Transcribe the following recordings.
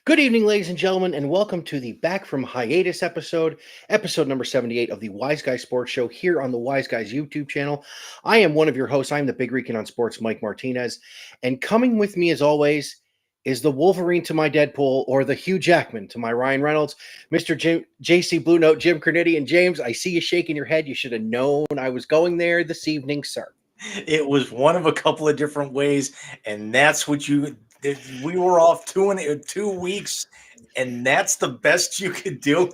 Good evening, ladies and gentlemen, and welcome to the Back from Hiatus episode number 78 of the Wise Guy Sports Show here on the Wise Guys YouTube channel. I am one of your hosts. I am the Big Rican on Sports, Mike Martinez. And coming with me, as always, is the Wolverine to my Deadpool or the Hugh Jackman to my Ryan Reynolds, Mr. JC Blue Note, Jim Cornetti. And James, I see you shaking your head. You should have known I was going there this evening, sir. It was one of a couple of different ways, and that's what we were off 2 weeks, and that's the best you could do.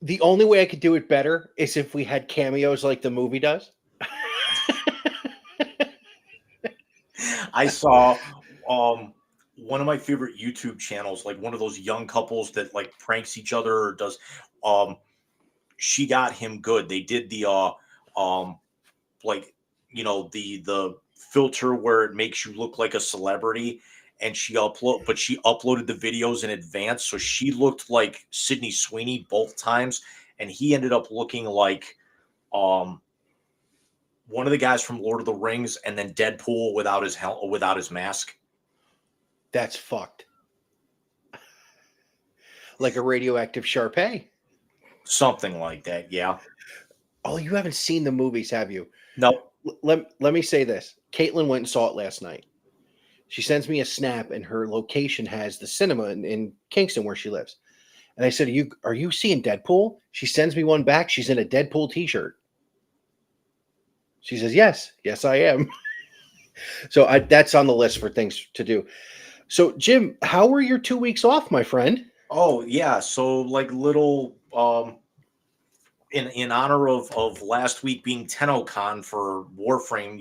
The only way I could do it better is if we had cameos like the movie does. I saw one of my favorite YouTube channels, like one of those young couples that like pranks each other or does She Got Him Good. They did the like the filter where it makes you look like a celebrity, and she uploaded the videos in advance, so she looked like Sydney Sweeney both times, and he ended up looking like one of the guys from Lord of the Rings, and then Deadpool without his mask. That's fucked. Like a radioactive Sharpay. Something like that, yeah. Oh, you haven't seen the movies, have you? No. Let me say this. Caitlin went and saw it last night. She sends me a snap, and her location has the cinema in Kingston where she lives. And I said, are you seeing Deadpool? She sends me one back. She's in a Deadpool t-shirt. She says, yes, I am. So that's on the list for things to do. So, Jim, how were your 2 weeks off, my friend? Oh, yeah. So like little in honor of last week being TennoCon for Warframe,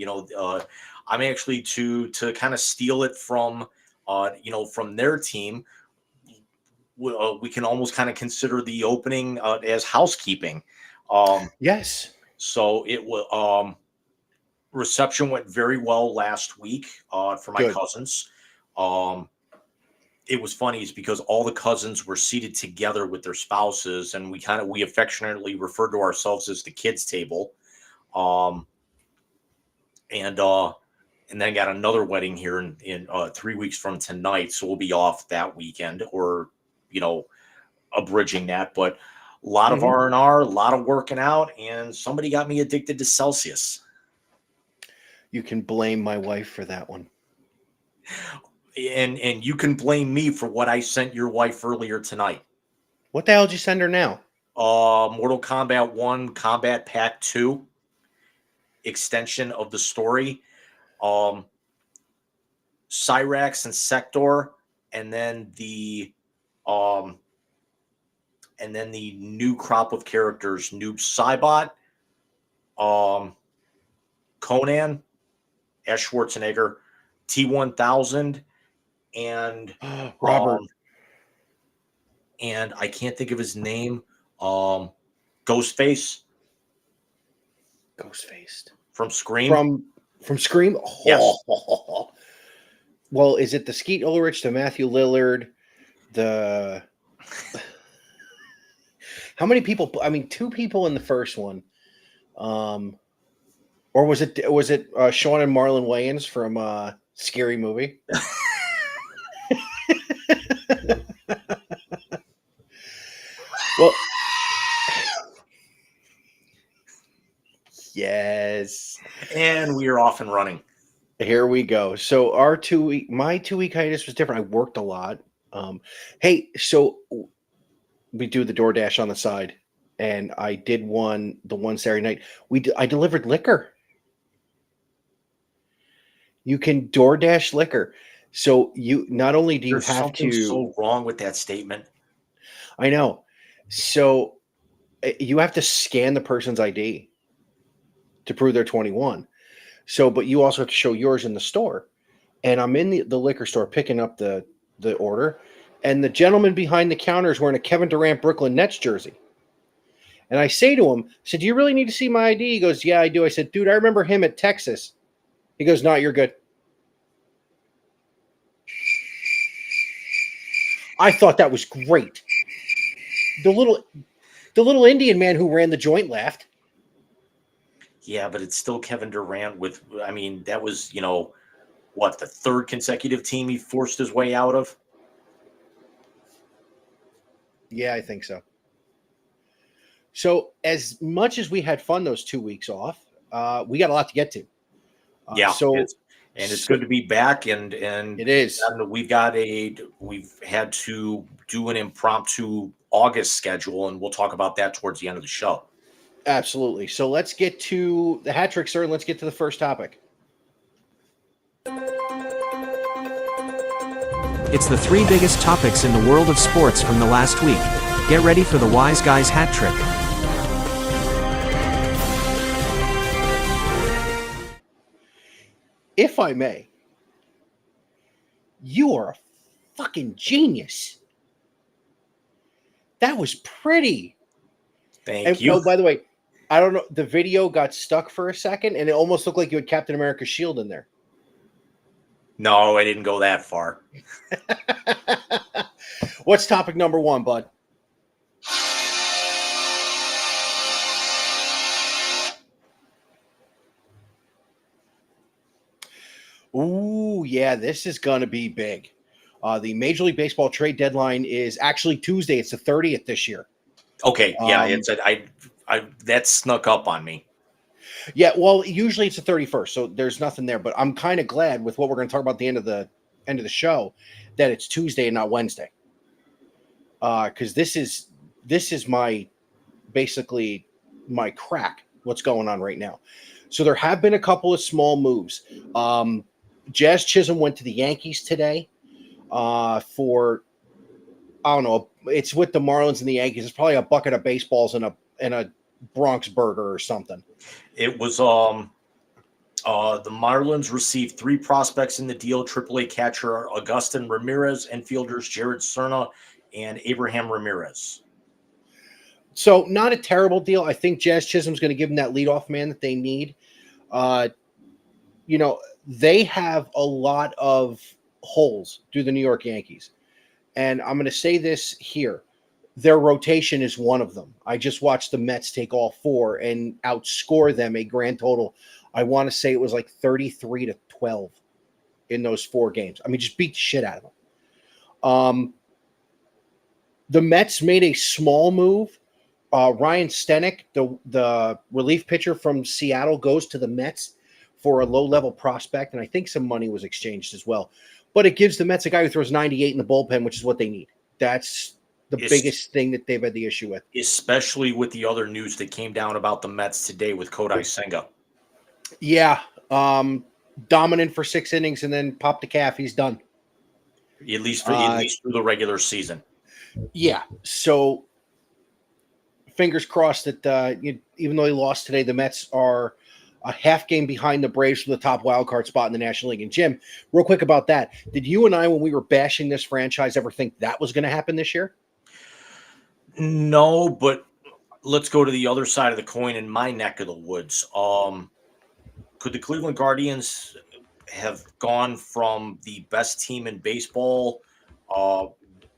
I'm actually to kind of steal it from from their team. We can almost kind of consider the opening as housekeeping. Yes. So it was reception went very well last week for my cousins. It was funny is because all the cousins were seated together with their spouses, and we affectionately referred to ourselves as the kids table. And then got another wedding here in 3 weeks from tonight. So we'll be off that weekend, or, abridging that, but a lot of R&R, a lot of working out, and somebody got me addicted to Celsius. You can blame my wife for that one. And you can blame me for what I sent your wife earlier tonight. What the hell did you send her now? Mortal Kombat 1 Combat Pack 2 extension of the story. Cyrax and Sector, and then the new crop of characters: Noob Saibot, Conan, Ash Schwarzenegger, T-1000, and Robert. And I can't think of his name. Ghostface. Ghostfaced. From Scream. From Scream? Oh. Yes. Well, is it the Skeet Ulrich, the Matthew Lillard, the... How many people? I mean, 2 people in the first one. Or was it Sean and Marlon Wayans from Scary Movie? Well, yes. And we are off and running. Here we go. So my 2 week hiatus was different. I worked a lot. Hey, so we do the DoorDash on the side, and I did the one Saturday night. I delivered liquor. You can DoorDash liquor. So you not only do you There's have something to so wrong with that statement. I know. So you have to scan the person's ID to prove they're 21. So, but you also have to show yours in the store. And I'm in the liquor store picking up the order, and the gentleman behind the counter is wearing a Kevin Durant Brooklyn Nets jersey. And I say to him, I said, "Do you really need to see my ID?" He goes, "Yeah, I do." I said, "Dude, I remember him at Texas." He goes, "No, you're good." I thought that was great. The little Indian man who ran the joint laughed. Yeah, but it's still Kevin Durant that was, what, the third consecutive team he forced his way out of? Yeah, I think so. So as much as we had fun those 2 weeks off, we got a lot to get to. Yeah, So it's good to be back, and it is. we've had to do an impromptu August schedule, and we'll talk about that towards the end of the show. Absolutely. So let's get to the hat trick, sir, and let's get to the first topic. It's the 3 biggest topics in the world of sports from the last week. Get ready for the Wise Guys hat trick. If I may, you are a fucking genius. That was pretty. Thank you. Oh, by the way, I don't know. The video got stuck for a second, and it almost looked like you had Captain America's shield in there. No, I didn't go that far. What's topic number 1, bud? Ooh, yeah, this is going to be big. The Major League Baseball trade deadline is actually Tuesday. It's the 30th this year. Okay, yeah, that snuck up on me. Yeah, well, usually it's the 31st, so there's nothing there. But I'm kind of glad with what we're going to talk about at the end of the show that it's Tuesday and not Wednesday. Because this is my basically my crack. What's going on right now? So there have been a couple of small moves. Jazz Chisholm went to the Yankees today for, I don't know, it's with the Marlins and the Yankees. It's probably a bucket of baseballs and a Bronx burger or something. It was the Marlins received 3 prospects in the deal: AAA catcher Augustin Ramirez, and fielders Jared Cerna and Abraham Ramirez. So not a terrible deal. I think Jazz Chisholm's going to give them that leadoff man that they need. They have a lot of holes through the New York Yankees. And I'm going to say this here. Their rotation is one of them. I just watched the Mets take all 4 and outscore them a grand total. I want to say it was like 33-12 in those 4 games. I mean, just beat the shit out of them. The Mets made a small move. Ryan Stenek, the relief pitcher from Seattle, goes to the Mets for a low-level prospect, and I think some money was exchanged as well. But it gives the Mets a guy who throws 98 in the bullpen, which is what they need. That's the biggest thing that they've had the issue with. Especially with the other news that came down about the Mets today with Kodai Senga. Yeah. Dominant for 6 innings and then popped the calf. He's done. At least through the regular season. Yeah. So fingers crossed that even though they lost today, the Mets are a half game behind the Braves for the top wild card spot in the National League. And Jim, real quick about that. Did you and I, when we were bashing this franchise, ever think that was going to happen this year? No, but let's go to the other side of the coin in my neck of the woods. Could the Cleveland Guardians have gone from the best team in baseball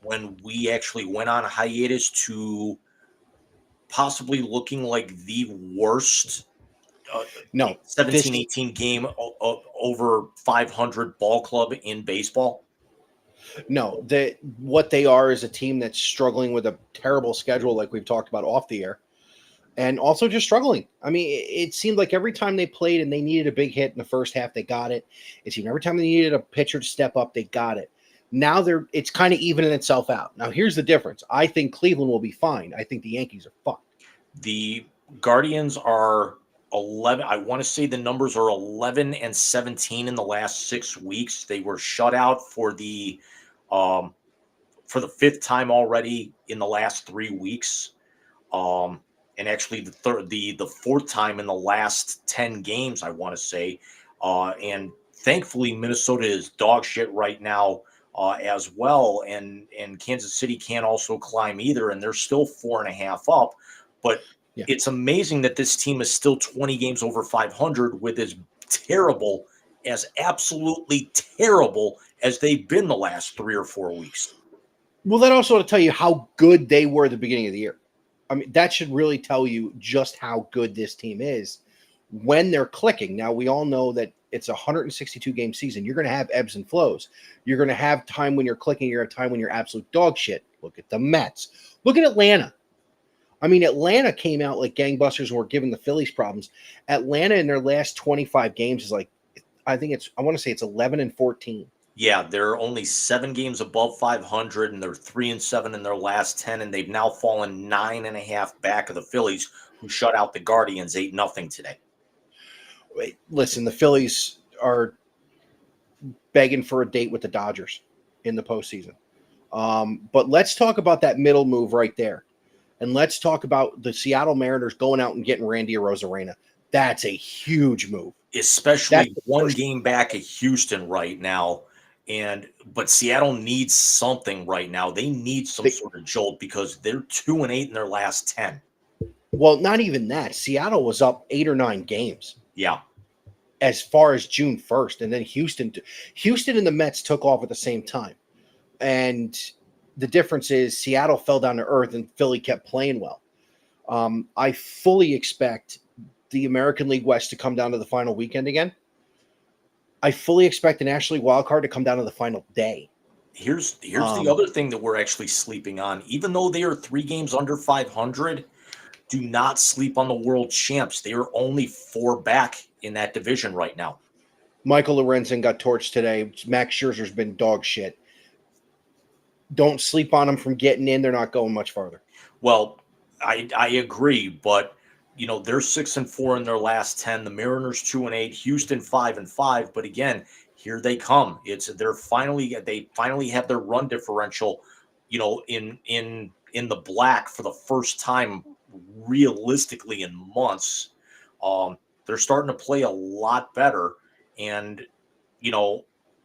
when we actually went on a hiatus to possibly looking like the worst 17-18 game over 500 ball club in baseball? No, what they are is a team that's struggling with a terrible schedule, like we've talked about off the air, and also just struggling. I mean, it seemed like every time they played and they needed a big hit in the first half, they got it. It seemed every time they needed a pitcher to step up, they got it. Now it's kind of evening itself out. Now, here's the difference. I think Cleveland will be fine. I think the Yankees are fucked. The Guardians are 11. I want to say the numbers are 11-17 in the last 6 weeks. They were shut out for the 5th time already in the last 3 weeks. And actually the 4th time in the last 10 games, I want to say. And thankfully, Minnesota is dog shit right now as well. And Kansas City can't also climb either. And they're still 4.5 up. But It's amazing that this team is still 20 games over 500 with as absolutely terrible as they've been the last 3 or 4 weeks. Well, that also ought to tell you how good they were at the beginning of the year. I mean, that should really tell you just how good this team is when they're clicking. Now, we all know that it's a 162 game season. You're going to have ebbs and flows. You're going to have time when you're clicking. You're going to have time when you're absolute dog shit. Look at the Mets. Look at Atlanta. I mean, Atlanta came out like gangbusters and were giving the Phillies problems. Atlanta in their last 25 games is like, I want to say it's 11-14. Yeah, they're only 7 games above 500, and they're 3-7 in their last 10, and they've now fallen 9.5 back of the Phillies, who shut out the Guardians 8-0 today. Wait, listen, the Phillies are begging for a date with the Dodgers in the postseason. But let's talk about that middle move right there. And let's talk about the Seattle Mariners going out and getting Randy Arozarena. That's a huge move. Especially one game back at Houston right now. But Seattle needs something right now. They need some sort of jolt because they're 2-8 in their last 10. Well, not even that. Seattle was up 8 or 9 games. Yeah. As far as June 1st. And then Houston and the Mets took off at the same time. And the difference is Seattle fell down to earth and Philly kept playing well. I fully expect the American League West to come down to the final weekend again. I fully expect the National League wild card to come down to the final day. Here's the other thing that we're actually sleeping on. Even though they are 3 games under 500, do not sleep on the world champs. They are only 4 back in that division right now. Michael Lorenzen got torched today. Max Scherzer's been dog shit. Don't sleep on them from getting in. They're not going much farther. Well, I agree, but they're 6-4 in their last 10. The Mariners 2-8, Houston 5-5. But again, here they come. They finally have their run differential, in the black for the first time realistically in months. They're starting to play a lot better, and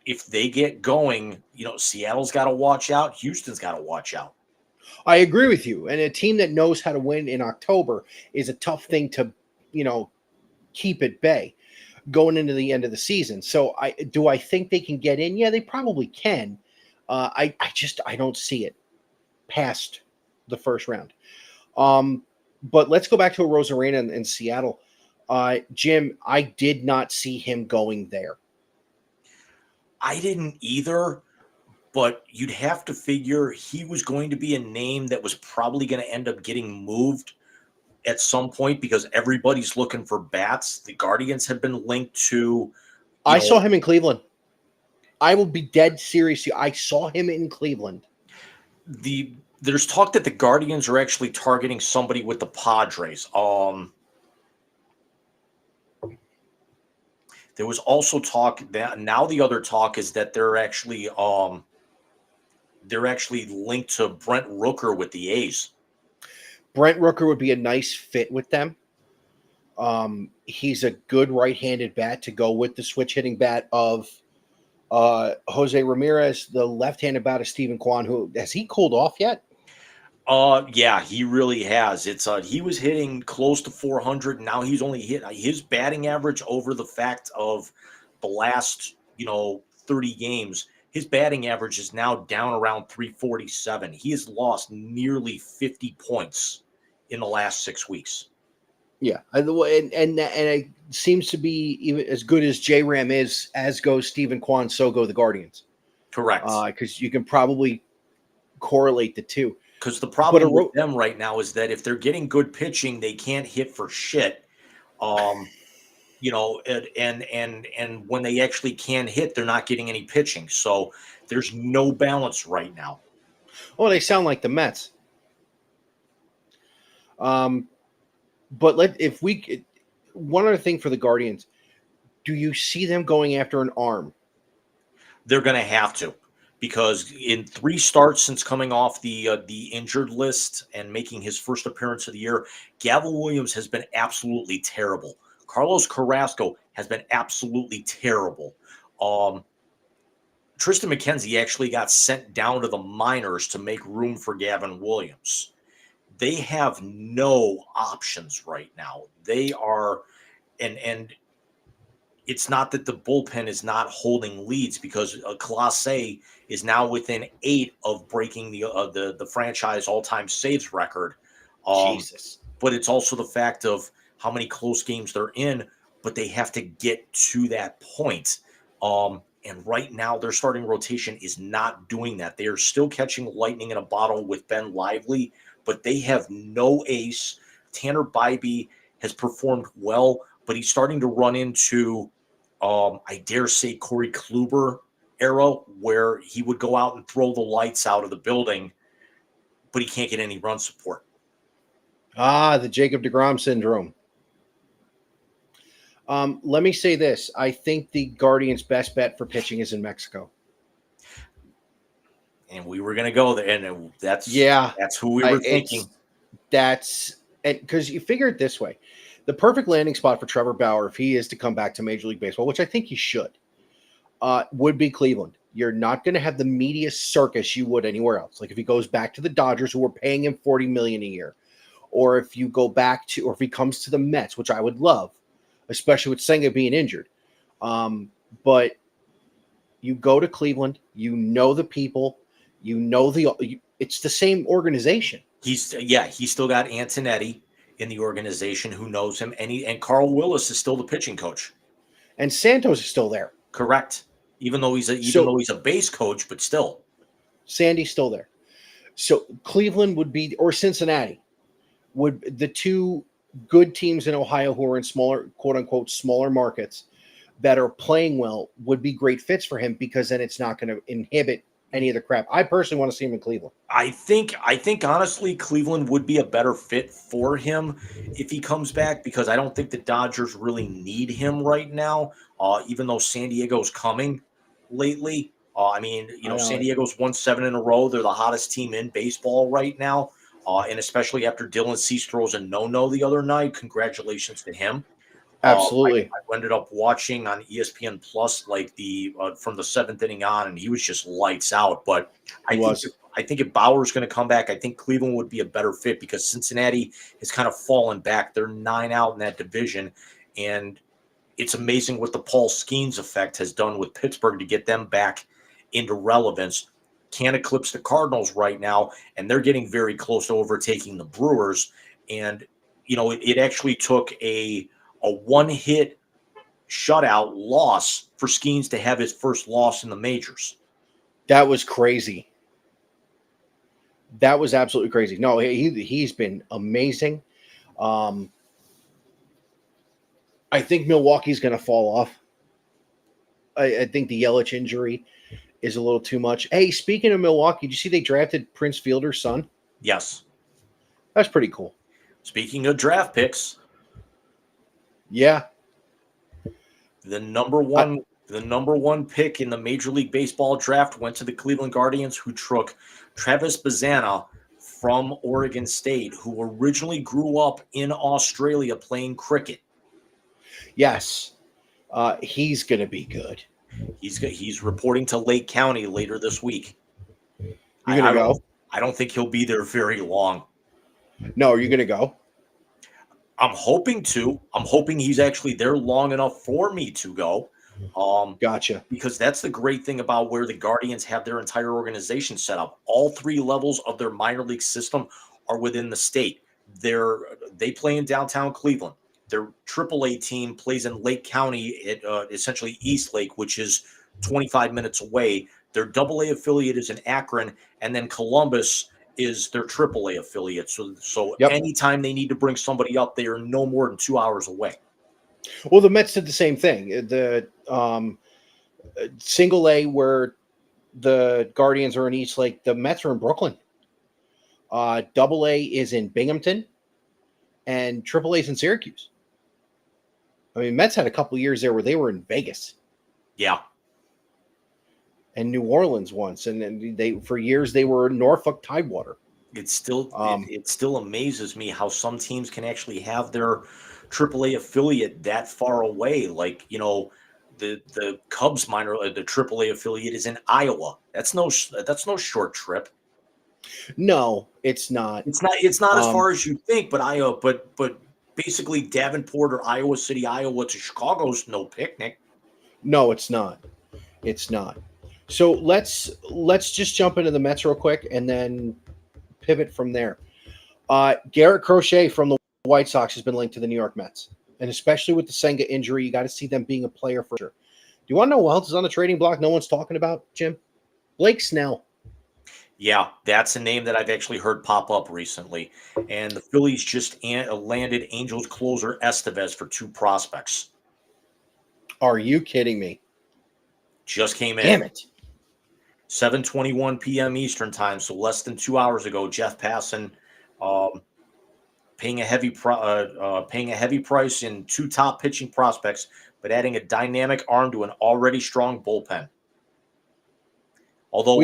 if they get going, Seattle's got to watch out. Houston's got to watch out. I agree with you. And a team that knows how to win in October is a tough thing to, keep at bay going into the end of the season. So I think they can get in? Yeah, they probably can. I don't see it past the first round. But let's go back to Arozarena in Seattle. Jim, I did not see him going there. I didn't either, but you'd have to figure he was going to be a name that was probably going to end up getting moved at some point because everybody's looking for bats. The Guardians have been linked to. I saw him in Cleveland. I will be dead serious. I saw him in Cleveland. There's talk that the Guardians are actually targeting somebody with the Padres. There was also talk that now the other talk is that they're actually linked to Brent Rooker with the A's. Brent Rooker would be a nice fit with them. He's a good right-handed bat to go with the switch-hitting bat of Jose Ramirez, the left-handed bat of Stephen Kwan. Who has he cooled off yet? Yeah, he really has. He was hitting close to 400. Now he's only hit his batting average over the fact of the last, 30 games. His batting average is now down around 347. He has lost nearly 50 points in the last 6 weeks. Yeah, and it seems to be even as good as J-Ram is, as goes Stephen Kwan, so go the Guardians. Correct. Because you can probably correlate the two. Because the problem with them right now is that if they're getting good pitching, they can't hit for shit. And when they actually can hit, they're not getting any pitching. So there's no balance right now. Oh, they sound like the Mets. But one other thing for the Guardians, do you see them going after an arm? They're going to have to. Because in 3 starts since coming off the injured list and making his first appearance of the year, Gavel Williams has been absolutely terrible. Carlos Carrasco has been absolutely terrible. Tristan McKenzie actually got sent down to the minors to make room for Gavin Williams. They have no options right now. They are, and it's not that the bullpen is not holding leads because Clase is now within 8 of breaking the franchise all-time saves record. Jesus. But it's also the fact of how many close games they're in. but they have to get to that point. And right now, their starting rotation is not doing that. They are still catching lightning in a bottle with Ben Lively, but they have no ace. Tanner Bybee has performed well, but he's starting to run into, I dare say, Corey Kluber era, where he would go out and throw the lights out of the building, but he can't get any run support. The Jacob deGrom syndrome. Let me say this. I think the Guardians' best bet for pitching is in Mexico. And we were going to go there, and that's who we were thinking. That's because you figure it this way. The perfect landing spot for Trevor Bauer, if he is to come back to Major League Baseball, which I think he should, would be Cleveland. You're not going to have the media circus you would anywhere else. Like if he goes back to the Dodgers, who are paying him $40 million a year, or if you go back to, or if he comes to the Mets, which I would love, especially with Senga being injured. But you go to Cleveland, you know the people, you know it's the same organization. He's still got Antonetti in the organization who knows him, and Carl Willis is still the pitching coach, and Santos is still there. Correct. Even though he's a base coach, but still, Sandy's still there. So Cleveland would be, or Cincinnati, would the two good teams in Ohio who are in smaller, quote unquote, smaller markets that are playing well would be great fits for him, because then it's not going to inhibit any of the crap. I personally want to see him in Cleveland. I think honestly, Cleveland would be a better fit for him if he comes back, because I don't think the Dodgers really need him right now. Even though San Diego's coming lately. San Diego's won 7 in a row. They're the hottest team in baseball right now. And especially after Dylan Cease throws a no-no the other night. Congratulations to him. Absolutely. I ended up watching on ESPN Plus like from the 7th inning on, and he was just lights out. But I think if Bauer's going to come back, I think Cleveland would be a better fit, because Cincinnati has kind of fallen back. They're 9 out in that division, and it's amazing what the Paul Skeens effect has done with Pittsburgh to get them back into relevance. Can't eclipse the Cardinals right now, and they're getting very close to overtaking the Brewers. And it actually took a one-hit shutout loss for Skeens to have his first loss in the majors. That was crazy. That was absolutely crazy. No, he's been amazing. I think Milwaukee's going to fall off. I think the Yelich injury is a little too much. Hey, speaking of Milwaukee, did you see they drafted Prince Fielder's son? Yes. That's pretty cool. Speaking of draft picks. Yeah. The number one pick in the Major League Baseball draft went to the Cleveland Guardians, who took Travis Bazzana from Oregon State, who originally grew up in Australia playing cricket. Yes. He's going to be good. He's reporting to Lake County later this week. You going to go? I don't think he'll be there very long. No, are you going to go? I'm hoping to. I'm hoping he's actually there long enough for me to go. Gotcha. Because that's the great thing about where the Guardians have their entire organization set up. All 3 levels of their minor league system are within the state. They play in downtown Cleveland. Their AAA team plays in Lake County at essentially East Lake, which is 25 minutes away. Their AA affiliate is in Akron, and then Columbus is their AAA affiliate. So anytime they need to bring somebody up, they are no more than 2 hours away. Well, the Mets did the same thing. The single A, where the Guardians are in East Lake, the Mets are in Brooklyn. Double A is in Binghamton, and Triple A is in Syracuse. I mean, Mets had a couple years there where they were in Vegas. Yeah. And New Orleans once, and they for years they were Norfolk Tidewater. It still amazes me how some teams can actually have their AAA affiliate that far away. Like, the Cubs the AAA affiliate is in Iowa. That's no short trip. No, it's not. It's not as far as you think, but basically Davenport or Iowa City, Iowa to Chicago's no picnic. No, it's not. It's not. So let's just jump into the Mets real quick and then pivot from there. Garrett Crochet from the White Sox has been linked to the New York Mets. And especially with the Senga injury, you got to see them being a player for sure. Do you want to know who else is on the trading block no one's talking about, Jim? Blake Snell. Yeah, that's a name that I've actually heard pop up recently. And the Phillies just landed Angels closer Estevez for 2 prospects. Are you kidding me? Just came in. Damn it. 7:21 p.m. Eastern time, so less than 2 hours ago. Jeff Passan paying a heavy price in 2 top pitching prospects, but adding a dynamic arm to an already strong bullpen. Although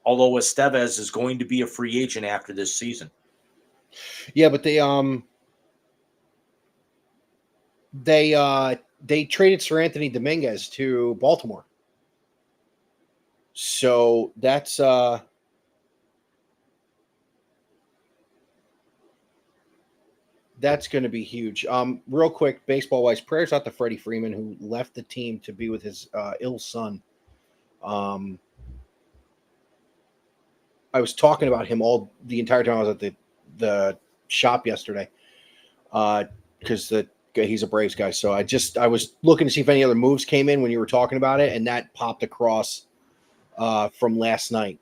although Estevez is going to be a free agent after this season. Yeah, but they traded Sir Anthony Dominguez to Baltimore. So that's going to be huge. Real quick, baseball wise, prayers out to Freddie Freeman, who left the team to be with his ill son. I was talking about him the entire time I was at the shop yesterday, because he's a Braves guy. So I was looking to see if any other moves came in when you were talking about it, and that popped across from last night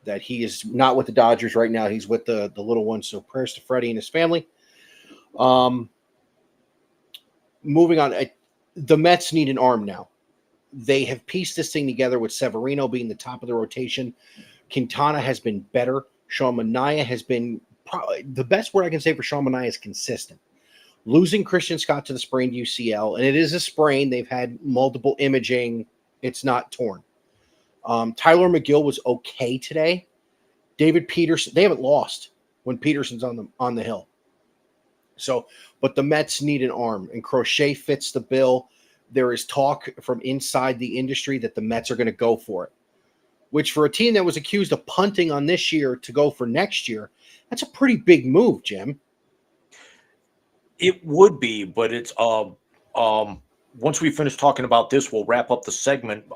that he is not with the Dodgers right now. He's with the little one. So prayers to Freddie and his family. Moving on, the Mets need an arm now. They have pieced this thing together with Severino being the top of the rotation. Quintana has been better. Sean Manaea has been the best word I can say for Sean Manaea is consistent. Losing Christian Scott to the sprained UCL, and it is a sprain. They've had multiple imaging. It's not torn. Tyler McGill was okay today. David Peterson, they haven't lost when Peterson's on the hill. So, but the Mets need an arm, and Crochet fits the bill. There is talk from inside the industry that the Mets are going to go for it, which for a team that was accused of punting on this year to go for next year, that's a pretty big move, Jim. It would be, but it's once we finish talking about this, we'll wrap up the segment.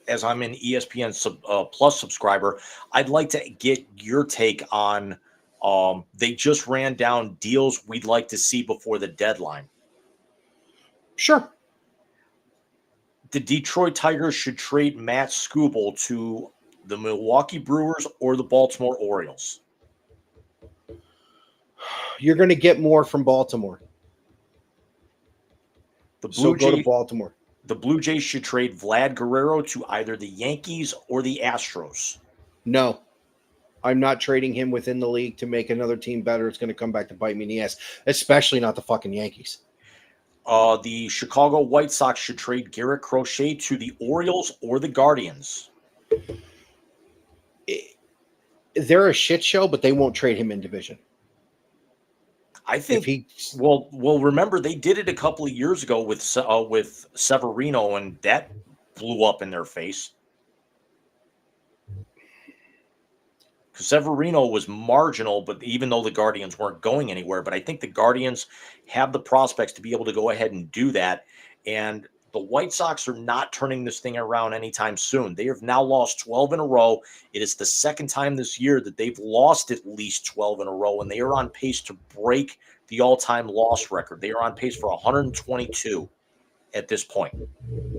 As I'm an ESPN Plus subscriber, I'd like to get your take on. They just ran down deals we'd like to see before the deadline. Sure. The Detroit Tigers should trade Matt Skubal to the Milwaukee Brewers or the Baltimore Orioles. You're going to get more from Baltimore. Go to Baltimore. The Blue Jays should trade Vlad Guerrero to either the Yankees or the Astros. No. I'm not trading him within the league to make another team better. It's going to come back to bite me in the ass, especially not the fucking Yankees. The Chicago White Sox should trade Garrett Crochet to the Orioles or the Guardians. They're a shit show, but they won't trade him in division. I think well, remember they did it a couple of years ago with Severino, and that blew up in their face. Because Severino was marginal, but even though the Guardians weren't going anywhere, but I think the Guardians have the prospects to be able to go ahead and do that. And the White Sox are not turning this thing around anytime soon. They have now lost 12 in a row. It is the second time this year that they've lost at least 12 in a row, and they are on pace to break the all-time loss record. They are on pace for 122 at this point.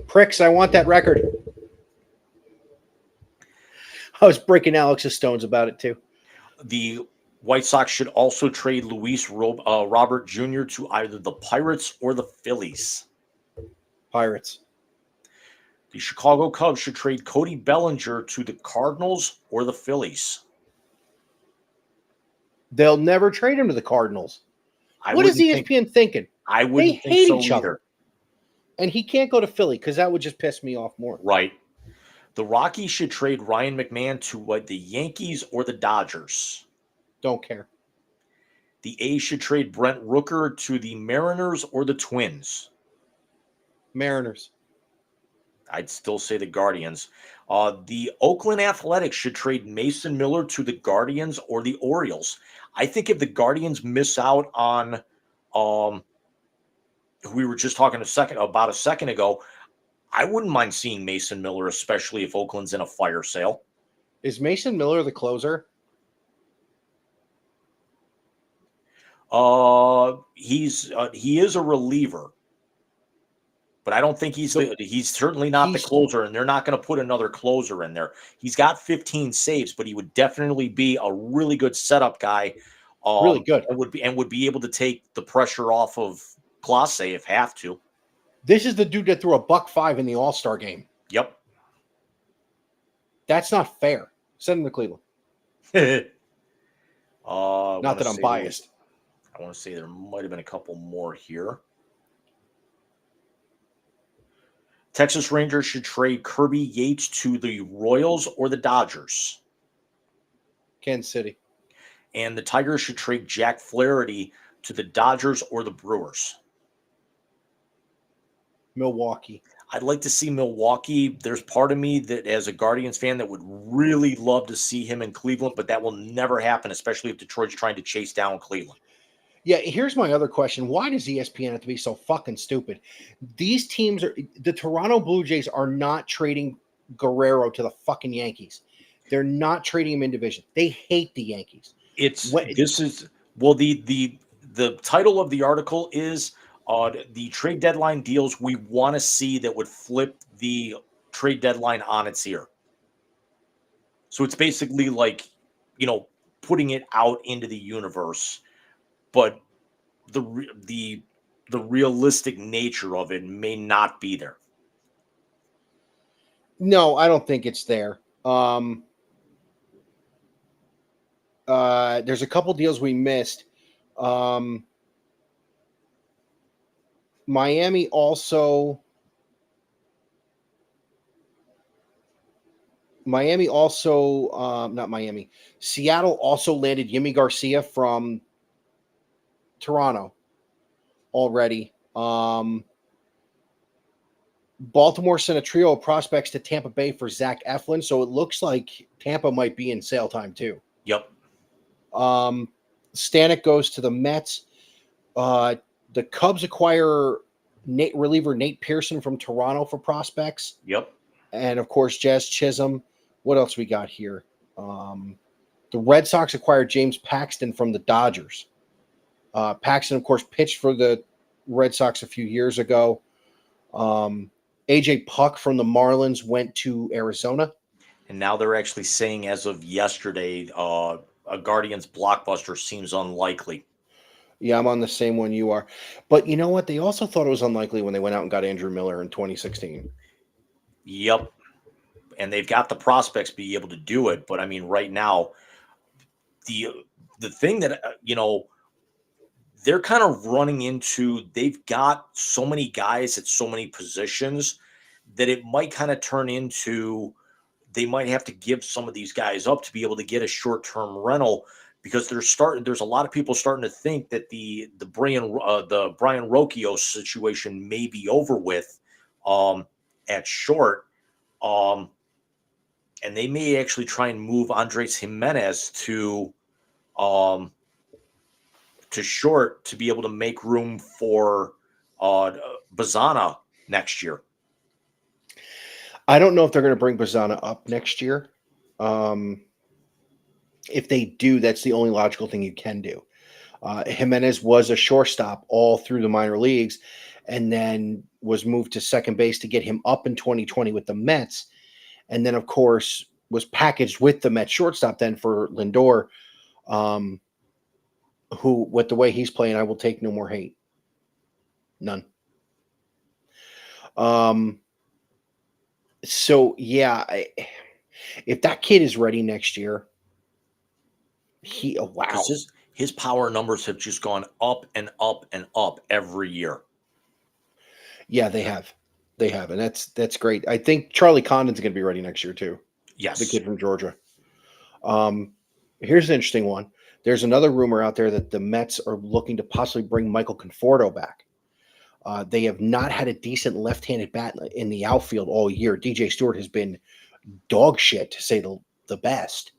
Pricks, I want that record. I was breaking Alex's stones about it too. The White Sox should also trade Luis Robert Jr. to either the Pirates or the Phillies. Pirates. The Chicago Cubs should trade Cody Bellinger to the Cardinals or the Phillies. They'll never trade him to the Cardinals. What is ESPN thinking? I wouldn't They hate think each so other. either. And he can't go to Philly because that would just piss me off more. Right. The Rockies should trade Ryan McMahon to the Yankees or the Dodgers. Don't care. The A's should trade Brent Rooker to the Mariners or the Twins. Mariners. I'd still say the Guardians. The Oakland Athletics should trade Mason Miller to the Guardians or the Orioles. I think if the Guardians miss out on, we were just talking about a second ago, I wouldn't mind seeing Mason Miller, especially if Oakland's in a fire sale. Is Mason Miller the closer? He is a reliever, but I don't think he's certainly not the he's closer, and they're not going to put another closer in there. He's got 15 saves, but he would definitely be a really good setup guy. really good. And would be able to take the pressure off of Clase if have to. This is the dude that threw a $105 in the All-Star game. Yep. That's not fair. Send him to Cleveland. Not that I'm biased. I want to say there might have been a couple more here. Texas Rangers should trade Kirby Yates to the Royals or the Dodgers. Kansas City. And the Tigers should trade Jack Flaherty to the Dodgers or the Brewers. Milwaukee. I'd like to see Milwaukee. There's part of me that, as a Guardians fan, that would really love to see him in Cleveland, but that will never happen, especially if Detroit's trying to chase down Cleveland. Yeah, here's my other question. Why does ESPN have to be so fucking stupid? These teams the Toronto Blue Jays are not trading Guerrero to the fucking Yankees. They're not trading him in division. They hate the Yankees. The title of the article is the trade deadline deals we want to see that would flip the trade deadline on its ear. So it's basically like, putting it out into the universe, but the realistic nature of it may not be there. No, I don't think it's there. There's a couple deals we missed. Miami also not Miami. Seattle also landed Yimi Garcia from Toronto already. Baltimore sent a trio of prospects to Tampa Bay for Zach Eflin, so it looks like Tampa might be in sale time too. Yep. Stanek goes to the Mets. The Cubs acquire reliever Nate Pearson from Toronto for prospects. Yep. And, of course, Jazz Chisholm. What else we got here? The Red Sox acquired James Paxton from the Dodgers. Paxton, of course, pitched for the Red Sox a few years ago. AJ Puck from the Marlins went to Arizona. And now they're actually saying, as of yesterday, a Guardians blockbuster seems unlikely. Yeah, I'm on the same one you are. But you know what? They also thought it was unlikely when they went out and got Andrew Miller in 2016. Yep. And they've got the prospects be able to do it. But, I mean, right now, the thing that, they're kind of running into, they've got so many guys at so many positions that it might kind of turn into they might have to give some of these guys up to be able to get a short-term rental, because there's a lot of people starting to think that the Brian Rocchio situation may be over with at short. And they may actually try and move Andres Jimenez to short to be able to make room for Bazana next year. I don't know if they're going to bring Bazana up next year. If they do, that's the only logical thing you can do. Jimenez was a shortstop all through the minor leagues and then was moved to second base to get him up in 2020 with the Mets. And then, of course, was packaged with the Mets shortstop then for Lindor, who, with the way he's playing, I will take no more hate. None. So, yeah, if that kid is ready next year, wow. His power numbers have just gone up and up and up every year. Yeah, they have. And that's great. I think Charlie Condon's going to be ready next year too. Yes. The kid from Georgia. Here's an interesting one. There's another rumor out there that the Mets are looking to possibly bring Michael Conforto back. They have not had a decent left-handed bat in the outfield all year. DJ Stewart has been dog shit, to say the best.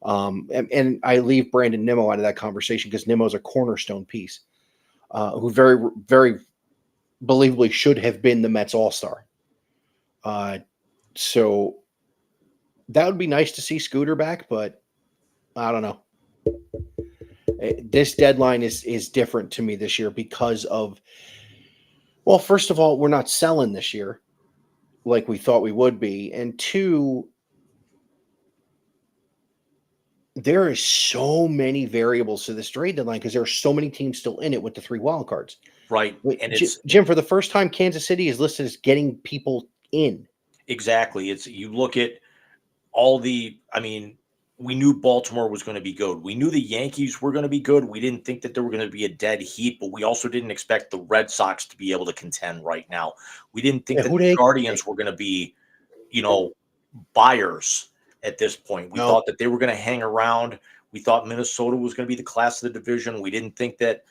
And I leave Brandon Nimmo out of that conversation because Nimmo's a cornerstone piece who very, very believably should have been the Mets All-Star. So that would be nice to see Scooter back, but I don't know. This deadline is different to me this year because of, well, first of all, we're not selling this year like we thought we would be, and two, there is so many variables to this trade deadline because there are so many teams still in it with the 3 wild cards. Right. And it's Jim, for the first time, Kansas City is listed as getting people in. exactly. It's you look at all the. I mean, we knew Baltimore was going to be good. We knew the Yankees were going to be good. We didn't think that there were going to be a dead heat, but we also didn't expect the Red Sox to be able to contend right now. We didn't think that the Guardians were going to be, buyers at this point. We thought that they were going to hang around. We thought Minnesota was going to be the class of the division. We didn't think that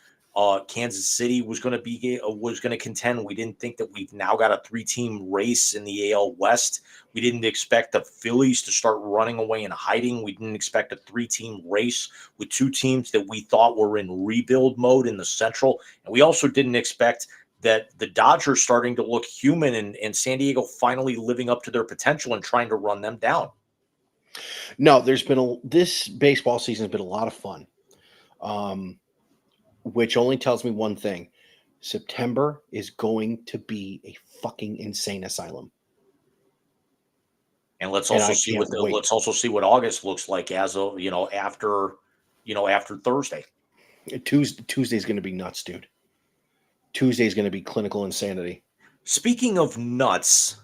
Kansas City was going to contend. We didn't think that we've now got a 3-team race in the AL West. We didn't expect the Phillies to start running away and hiding. We didn't expect a 3-team race with 2 teams that we thought were in rebuild mode in the Central. And we also didn't expect that the Dodgers starting to look human and San Diego finally living up to their potential and trying to run them down. No, this baseball season has been a lot of fun. Which only tells me one thing. September is going to be a fucking insane asylum. And let's also see what August looks like as of, after Thursday. Tuesday's going to be nuts, dude. Tuesday's going to be clinical insanity. Speaking of nuts,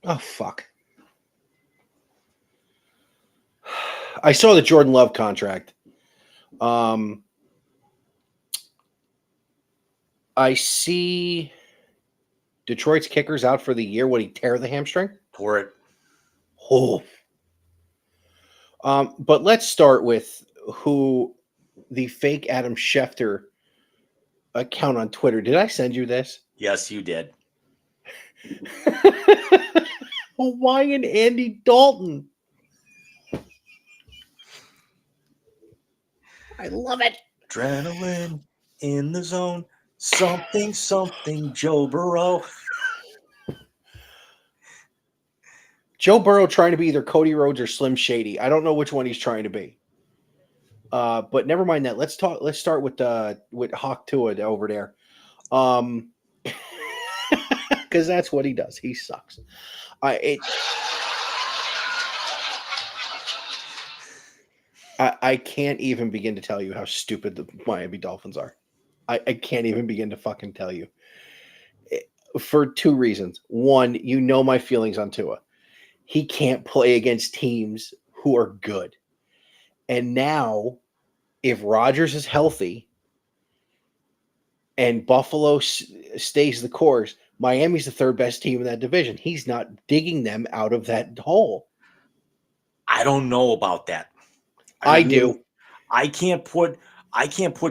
oh, fuck. I saw the Jordan Love contract. I see Detroit's kicker's out for the year. Would he tear the hamstring? Tore it. Oh. But let's start with who the fake Adam Schefter account on Twitter. Did I send you this? Yes, you did. Hawaiian Andy Dalton. I love it. Adrenaline in the zone. Something, Joe Burrow. Joe Burrow trying to be either Cody Rhodes or Slim Shady. I don't know which one he's trying to be. But never mind that. Let's start with Hawk Tua over there. Because that's what he does. He sucks. I can't even begin to tell you how stupid the Miami Dolphins are. I can't even begin to fucking tell you. For 2 reasons. One, my feelings on Tua. He can't play against teams who are good. And now, if Rodgers is healthy and Buffalo stays the course, Miami's the 3rd best team in that division. He's not digging them out of that hole. I don't know about that. I do. I can't put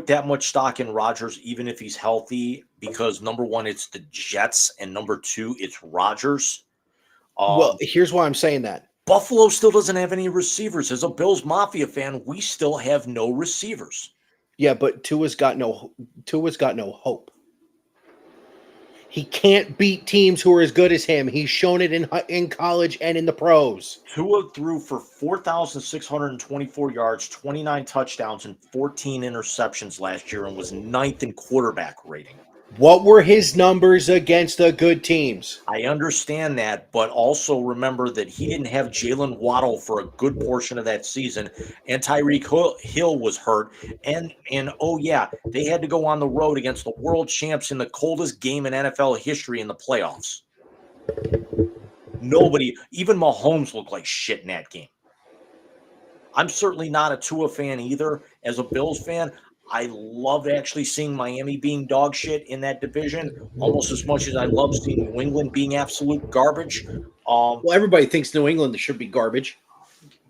that much stock in Rodgers, even if he's healthy, because number one, it's the Jets, and number 2, it's Rodgers. Well, here's why I'm saying that. Buffalo still doesn't have any receivers. As a Bills Mafia fan, we still have no receivers. Yeah, but Tua's got no hope. He can't beat teams who are as good as him. He's shown it in college and in the pros. Tua threw for 4,624 yards, 29 touchdowns, and 14 interceptions last year and was 9th in quarterback rating. What were his numbers against the good teams? I understand that, but also remember that he didn't have Jalen Waddle for a good portion of that season, and Tyreek Hill was hurt, and oh yeah, they had to go on the road against the world champs in the coldest game in NFL history in the playoffs. Nobody, even Mahomes, looked like shit in that game. I'm certainly not a Tua fan either. As a Bills fan, I loved actually seeing Miami being dog shit in that division almost as much as I love seeing New England being absolute garbage. Well, everybody thinks New England should be garbage.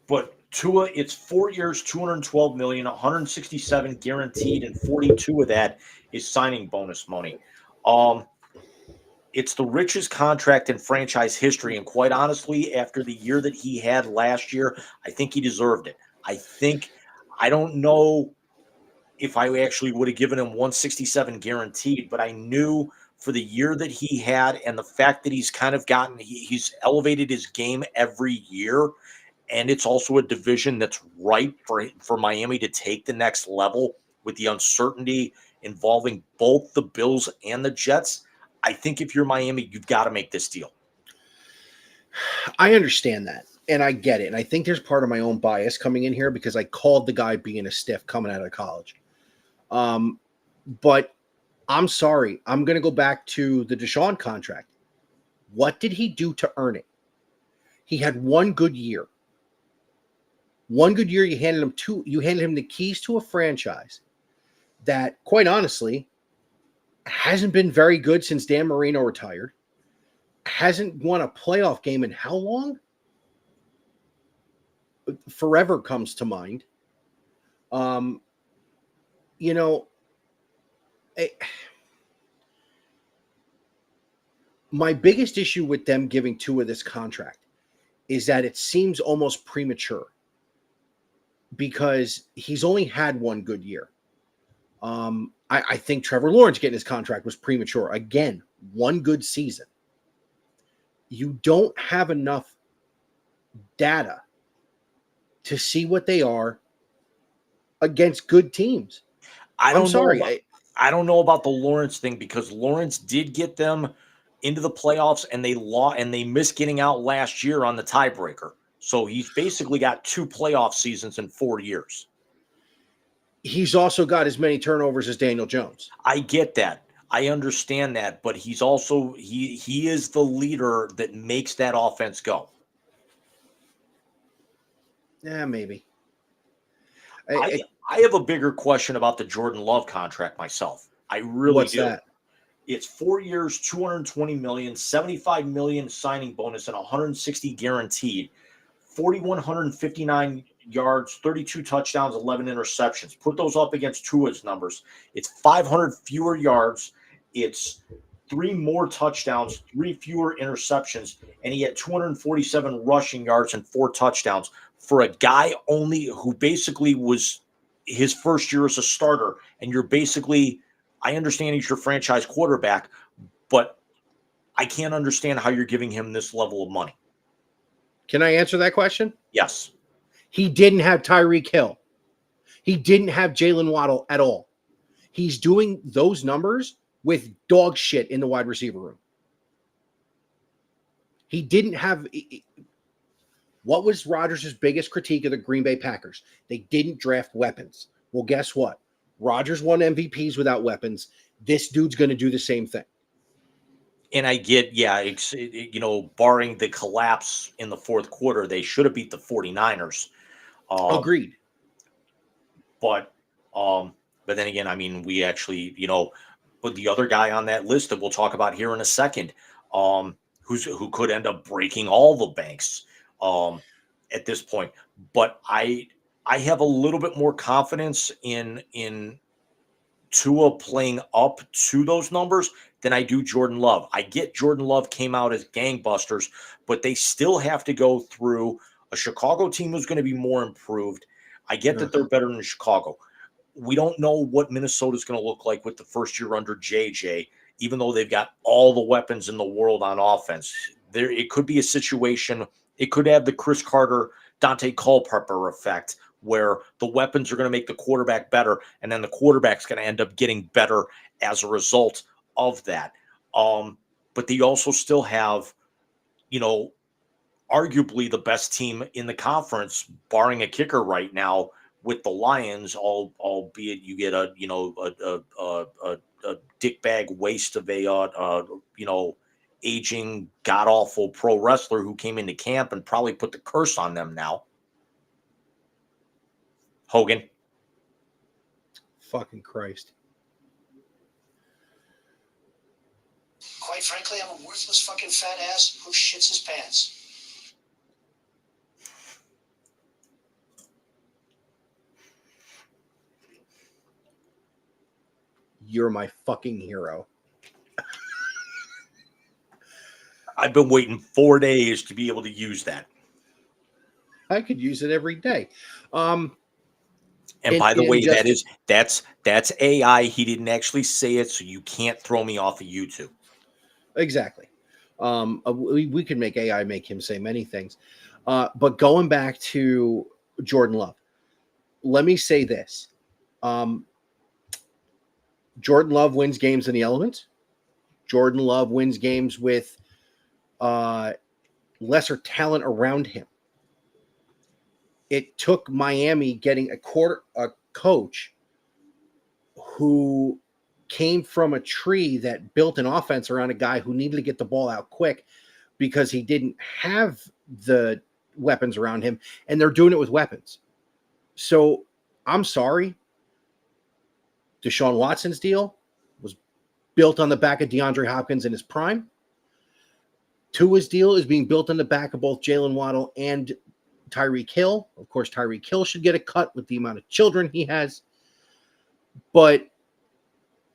But Tua, it's 4 years, $212 million, 167 guaranteed, and 42 of that is signing bonus money. It's the richest contract in franchise history, and quite honestly, after the year that he had last year, I think he deserved it. I don't know if I actually would have given him 167 guaranteed, but I knew for the year that he had and the fact that he's kind of he's elevated his game every year. And it's also a division that's ripe for Miami to take the next level with the uncertainty involving both the Bills and the Jets. I think if you're Miami, you've got to make this deal. I understand that, and I get it. And I think there's part of my own bias coming in here because I called the guy being a stiff coming out of college. But I'm sorry. I'm going to go back to the Deshaun contract. What did he do to earn it? He had one good year. One good year, you handed him the keys to a franchise that, quite honestly, hasn't been very good since Dan Marino retired. Hasn't won a playoff game in how long? Forever comes to mind. My biggest issue with them giving Tua this contract is that it seems almost premature because he's only had one good year. I think Trevor Lawrence getting his contract was premature. Again, one good season. You don't have enough data to see what they are against good teams. I don't know about the Lawrence thing because Lawrence did get them into the playoffs and they missed getting out last year on the tiebreaker. So he's basically got 2 playoff seasons in 4 years. He's also got as many turnovers as Daniel Jones. I get that. I understand that, but he's also he is the leader that makes that offense go. Yeah, maybe. I have a bigger question about the Jordan Love contract myself. I really What's do. that? It's 4 years, $220 million, $75 million signing bonus, and 160 guaranteed. 4,159 yards, 32 touchdowns, 11 interceptions. Put those up against Tua's numbers. It's 500 fewer yards. It's 3 more touchdowns, 3 fewer interceptions, and he had 247 rushing yards and 4 touchdowns for a guy only who basically was his first year as a starter. And you're basically, I understand he's your franchise quarterback, but I can't understand how you're giving him this level of money. Can I answer that question? Yes. He didn't have Tyreek Hill. He didn't have Jalen Waddle at all. He's doing those numbers with dog shit in the wide receiver room. He didn't have... What was Rodgers' biggest critique of the Green Bay Packers? They didn't draft weapons. Well, guess what? Rodgers won MVPs without weapons. This dude's going to do the same thing. And I get, barring the collapse in the fourth quarter, they should have beat the 49ers. Agreed. But then again, I mean, we actually, but the other guy on that list that we'll talk about here in a second, who could end up breaking all the banks at this point. But I have a little bit more confidence in Tua playing up to those numbers than I do Jordan Love. I get Jordan Love came out as gangbusters, but they still have to go through a Chicago team who's going to be more improved. I get that they're better than Chicago. We don't know what Minnesota's going to look like with the first year under JJ, even though they've got all the weapons in the world on offense. It could be a situation. It could have the Chris Carter, Dante Culpepper effect, where the weapons are going to make the quarterback better, and then the quarterback's going to end up getting better as a result of that. But they also still have, arguably the best team in the conference, barring a kicker right now, with the Lions. Albeit you get a dickbag waste of a aging god awful pro wrestler who came into camp and probably put the curse on them now. Hogan. Fucking Christ. Quite frankly, I'm a worthless fucking fat ass who shits his pants. You're my fucking hero. I've been waiting 4 days to be able to use that. I could use it every day. And by the and way, just that's AI. He didn't actually say it, so you can't throw me off of YouTube. exactly. We can make AI make him say many things. But going back to Jordan Love, let me say this. Jordan Love wins games in the elements. Jordan Love wins games with lesser talent around him. It took Miami getting a coach who came from a tree that built an offense around a guy who needed to get the ball out quick because he didn't have the weapons around him, and they're doing it with weapons. So I'm sorry. Deshaun Watson's deal was built on the back of DeAndre Hopkins in his prime. Tua's deal is being built on the back of both Jalen Waddle and Tyreek Hill. Of course, Tyreek Hill should get a cut with the amount of children he has. But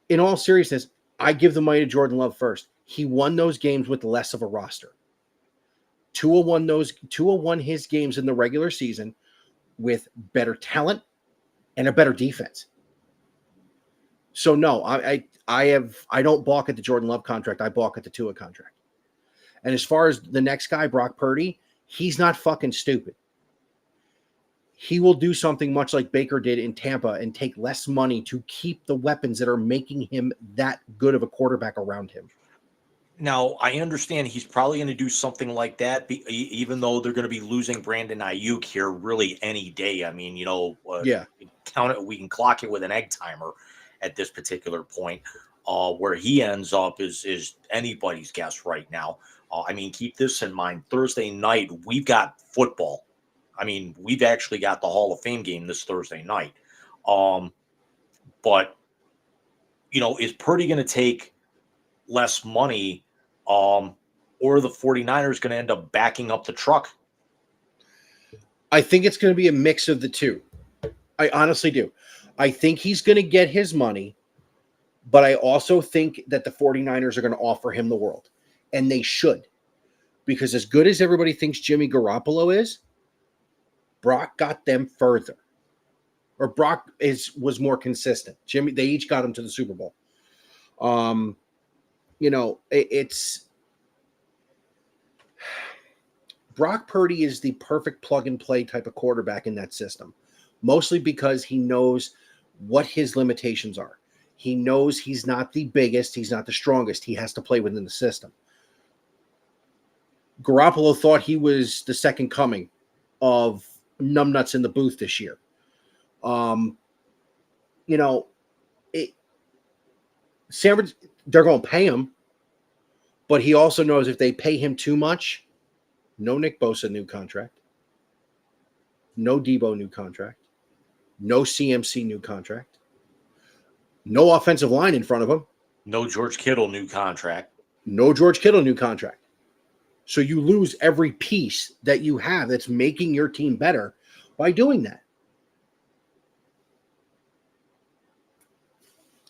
in all seriousness, I give the money to Jordan Love first. He won those games with less of a roster. Tua won his games in the regular season with better talent and a better defense. So no, I don't balk at the Jordan Love contract. I balk at the Tua contract. And as far as the next guy, Brock Purdy, he's not fucking stupid. He will do something much like Baker did in Tampa and take less money to keep the weapons that are making him that good of a quarterback around him. Now, I understand he's probably going to do something like that, even though they're going to be losing Brandon Ayuk here really any day. I mean, Yeah. we can clock it with an egg timer at this particular point. Where he ends up is anybody's guess right now. I mean, keep this in mind. Thursday night, we've got football. I mean, we've actually got the Hall of Fame game this Thursday night. But, is Purdy going to take less money, or the 49ers going to end up backing up the truck? I think it's going to be a mix of the two. I honestly do. I think he's going to get his money, but I also think that the 49ers are going to offer him the world. And they should. Because as good as everybody thinks Jimmy Garoppolo is, Brock got them further. Or Brock was more consistent. They each got him to the Super Bowl. It's Brock Purdy is the perfect plug and play type of quarterback in that system. Mostly because he knows what his limitations are. He knows he's not the biggest, he's not the strongest. He has to play within the system. Garoppolo thought he was the second coming of numbnuts in the booth this year. They're going to pay him, but he also knows if they pay him too much, no Nick Bosa new contract, no Debo new contract, no CMC new contract, no offensive line in front of him, No George Kittle new contract. no George Kittle new contract. So you lose every piece that you have that's making your team better by doing that.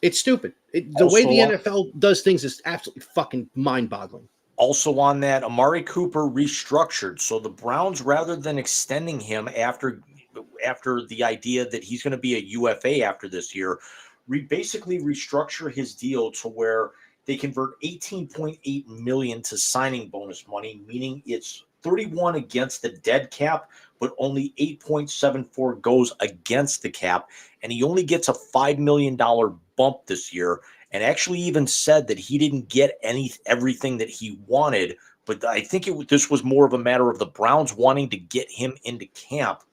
It's stupid. The way the NFL does things is absolutely fucking mind-boggling. Also on that, Amari Cooper restructured. So the Browns, rather than extending him after the idea that he's going to be a UFA after this year, basically restructure his deal to where they convert $18.8 million to signing bonus money, meaning it's 31 against the dead cap, but only 8.74 goes against the cap. And he only gets a $5 million bump this year. And actually even said that he didn't get everything that he wanted. But I think this was more of a matter of the Browns wanting to get him into camp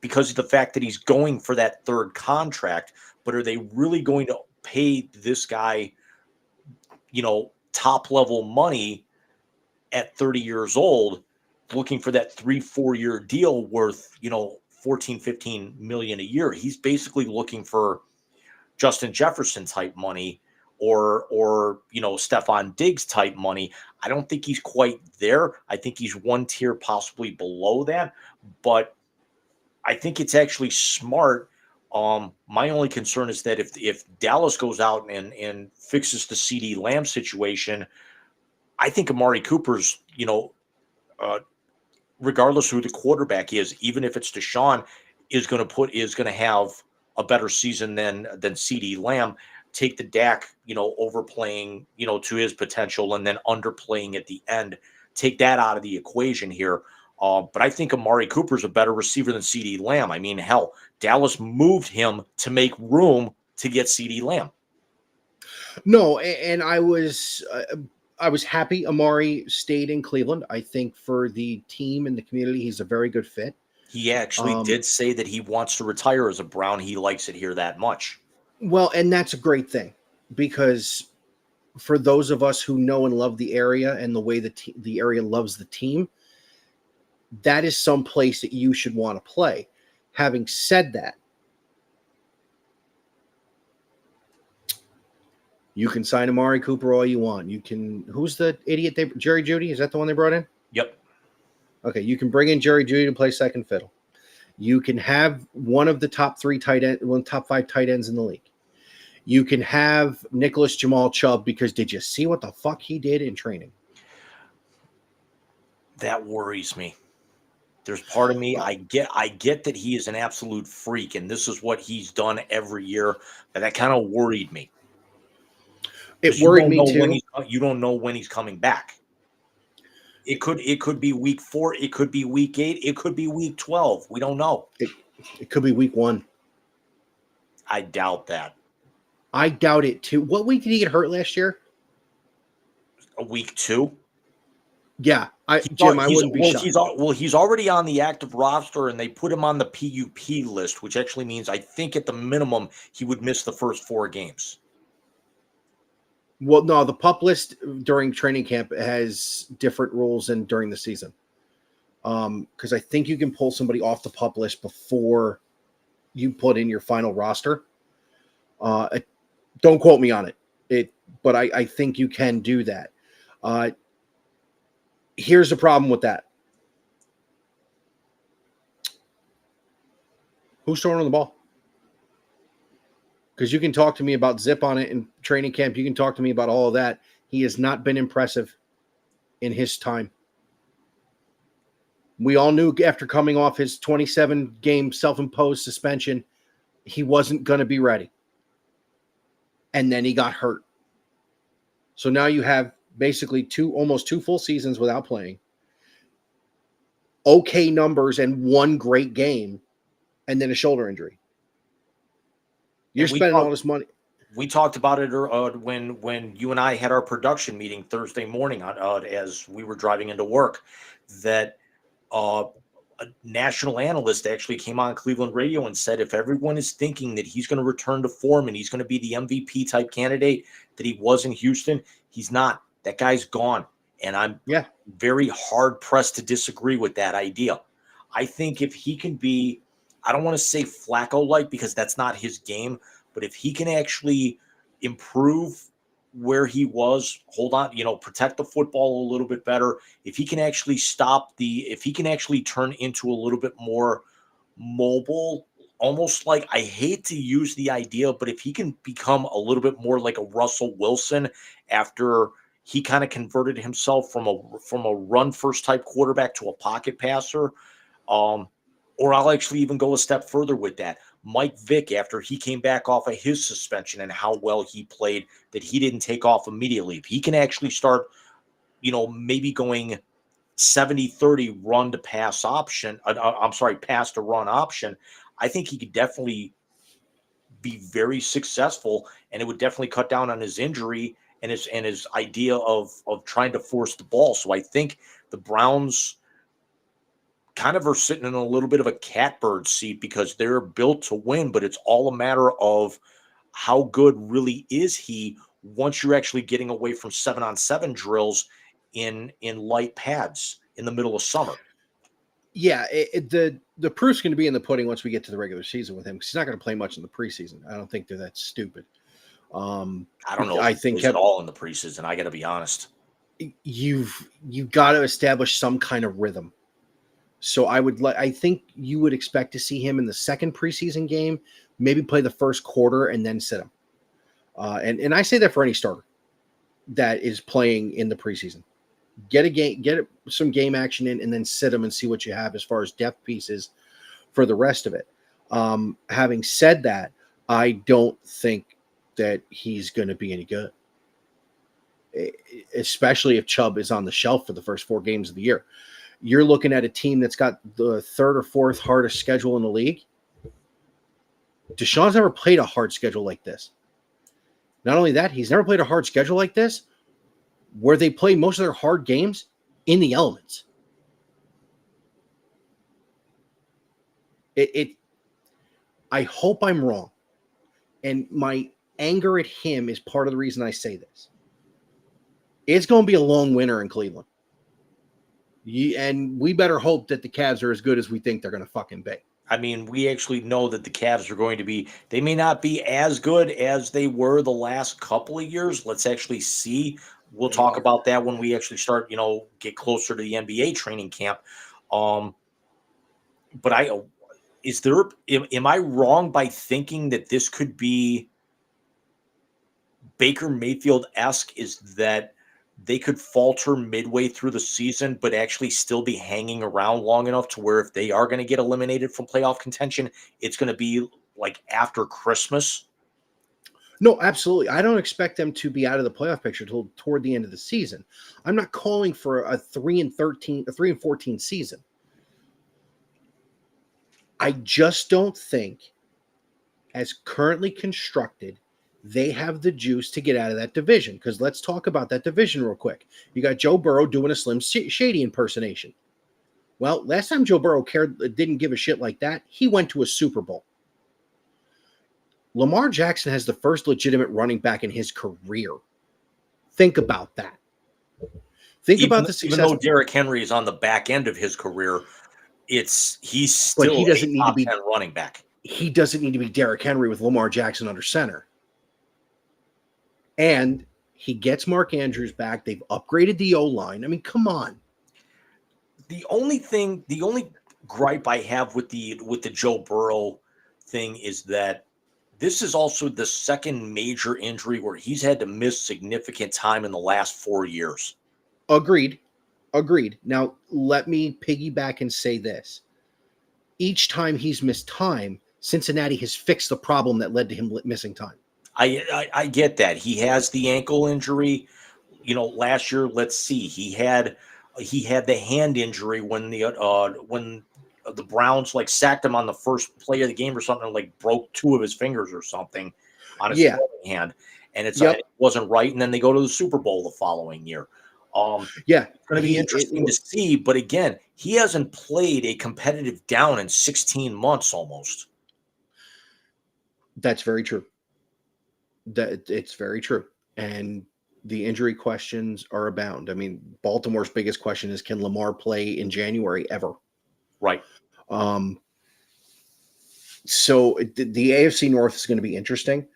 because of the fact that he's going for that third contract. But are they really going to pay this guy, top level money at 30 years old, looking for that 3-4 year deal worth, 14-15 million a year? He's basically looking for Justin Jefferson type money or Stephon Diggs type money. I don't think he's quite there. I think he's one tier possibly below that, but I think it's actually smart. My only concern is that if Dallas goes out and fixes the CeeDee Lamb situation, I think Amari Cooper's, regardless who the quarterback is, even if it's Deshaun, is going to have a better season than CeeDee Lamb. Take the Dak, overplaying, to his potential and then underplaying at the end. Take that out of the equation here. But I think Amari Cooper is a better receiver than CeeDee Lamb. I mean, hell, Dallas moved him to make room to get CeeDee Lamb. No, and I was happy Amari stayed in Cleveland. I think for the team and the community, he's a very good fit. He actually did say that he wants to retire as a Brown. He likes it here that much. Well, and that's a great thing, because for those of us who know and love the area and the way the area loves the team, that is some place that you should want to play. Having said that, you can sign Amari Cooper all you want. You can. Who's the idiot? Jerry Jeudy? Is that the one they brought in? Yep. Okay, you can bring in Jerry Jeudy to play second fiddle. You can have one of the top 5 tight ends in the league. You can have Nicholas Jamal Chubb, because did you see what the fuck he did in training? That worries me. There's part of me, I get that he is an absolute freak, and this is what he's done every year, but that kind of worried me. It worried me too. You don't know when he's coming back. It could be week 4, it could be week 8, it could be week 12. We don't know. It could be week 1. I doubt that. I doubt it too. What week did he get hurt last year? Week 2. Yeah, I wouldn't be shocked. He's already on the active roster, and they put him on the PUP list, which actually means I think at the minimum he would miss the first 4 games. Well, no, the PUP list during training camp has different rules than during the season. Because I think you can pull somebody off the PUP list before you put in your final roster. Don't quote me on it. But I think you can do that. Here's the problem with that. Who's throwing the ball? Because you can talk to me about zip on it in training camp. You can talk to me about all of that. He has not been impressive in his time. We all knew after coming off his 27-game self-imposed suspension, he wasn't going to be ready. And then he got hurt. So now you have basically almost 2 full seasons without playing. Okay numbers and 1 great game, and then a shoulder injury. You're spending all this money. We talked about it when you and I had our production meeting Thursday morning as we were driving into work, that a national analyst actually came on Cleveland radio and said if everyone is thinking that he's going to return to form and he's going to be the MVP type candidate that he was in Houston, he's not. That guy's gone. And I'm very hard pressed to disagree with that idea. I think if he can be, I don't want to say Flacco-like because that's not his game, but if he can actually improve where he was, protect the football a little bit better, if he can actually turn into a little bit more mobile, almost like, I hate to use the idea, but if he can become a little bit more like a Russell Wilson after he kind of converted himself from a run first type quarterback to a pocket passer, or I'll actually even go a step further with that. Mike Vick, after he came back off of his suspension and how well he played, that he didn't take off immediately. If he can actually start, maybe going 70-30 run to pass option, pass to run option, I think he could definitely be very successful, and it would definitely cut down on his injury and his idea of trying to force the ball. So I think the Browns kind of are sitting in a little bit of a catbird seat because they're built to win, but it's all a matter of how good really is he once you're actually getting away from 7-on-7 drills in light pads in the middle of summer. Yeah, the proof's going to be in the pudding once we get to the regular season with him, because he's not going to play much in the preseason. I don't think they're that stupid. I don't know. I think at all in the preseason. I got to be honest. You've got to establish some kind of rhythm. So I think you would expect to see him in the second preseason game, maybe play the first quarter and then sit him. And I say that for any starter that is playing in the preseason. Get some game action in, and then sit him and see what you have as far as depth pieces for the rest of it. Having said that, I don't think that he's going to be any good, especially if Chubb is on the shelf for the first 4 games of the year. You're looking at a team that's got the 3rd or 4th hardest schedule in the league. Deshaun's never played a hard schedule like this. Not only that, he's never played a hard schedule like this where they play most of their hard games in the elements. I hope I'm wrong. And my anger at him is part of the reason I say this. It's going to be a long winter in Cleveland. And we better hope that the Cavs are as good as we think they're going to fucking be. I mean, we actually know that the Cavs are going to be, they may not be as good as they were the last couple of years. Let's actually see. We'll talk about that when we actually start, get closer to the NBA training camp. But am I wrong by thinking that this could be Baker Mayfield-esque, is that they could falter midway through the season, but actually still be hanging around long enough to where if they are going to get eliminated from playoff contention, it's going to be like after Christmas? No, absolutely. I don't expect them to be out of the playoff picture till toward the end of the season. I'm not calling for a 3-14 season. I just don't think, as currently constructed, they have the juice to get out of that division. Because let's talk about that division real quick. You got Joe Burrow doing a Slim Shady impersonation. Well, last time Joe Burrow didn't give a shit like that, he went to a Super Bowl. Lamar Jackson has the first legitimate running back in his career. Think about that. Think about the success. Even though Derrick Henry is on the back end of his career, he's still he doesn't need to be 10 running back. He doesn't need to be Derrick Henry with Lamar Jackson under center. And he gets Mark Andrews back. They've upgraded the O-line. I mean, come on. The only gripe I have with the Joe Burrow thing is that this is also the second major injury where he's had to miss significant time in the last 4 years. Agreed. Now, let me piggyback and say this. Each time he's missed time, Cincinnati has fixed the problem that led to him missing time. I get that. He has the ankle injury. Last year, let's see, he had the hand injury when the Browns sacked him on the first play of the game or something, broke 2 of his fingers or something on his hand, and it wasn't right. And then they go to the Super Bowl the following year. It's going to be interesting to see. But again, he hasn't played a competitive down in 16 months almost. That's very true. It's very true. And the injury questions are abound. I mean, Baltimore's biggest question is, can Lamar play in January ever? Right. So the AFC North is going to be interesting.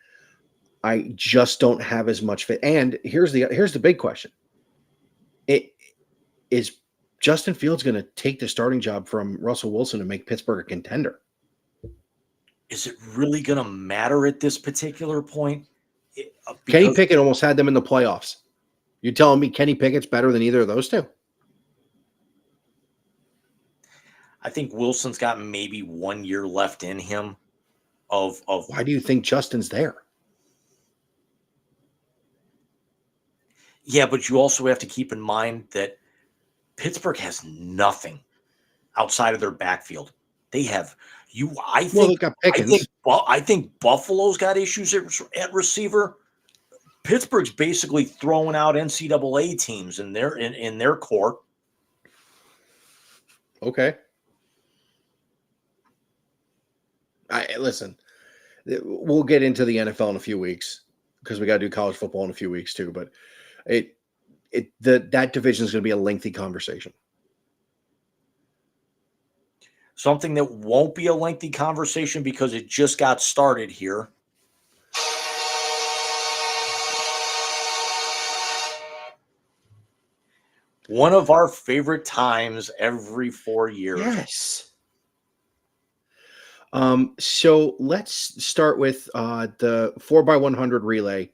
I just don't have as much fit. And here's the big question. Is Justin Fields going to take the starting job from Russell Wilson and make Pittsburgh a contender? Is it really going to matter at this particular point? Kenny Pickett almost had them in the playoffs. You're telling me Kenny Pickett's better than either of those two? I think Wilson's got maybe 1 year left in him. Why do you think Justin's there? Yeah, but you also have to keep in mind that Pittsburgh has nothing outside of their backfield. They have they've got Pickens. I think Buffalo's got issues at receiver. Pittsburgh's basically throwing out NCAA teams in their core. Okay. Listen, we'll get into the NFL in a few weeks because we got to do college football in a few weeks too. But that division is going to be a lengthy conversation. Something that won't be a lengthy conversation because it just got started here. One of our favorite times every 4 years. Yes. So let's start with the 4x100 relay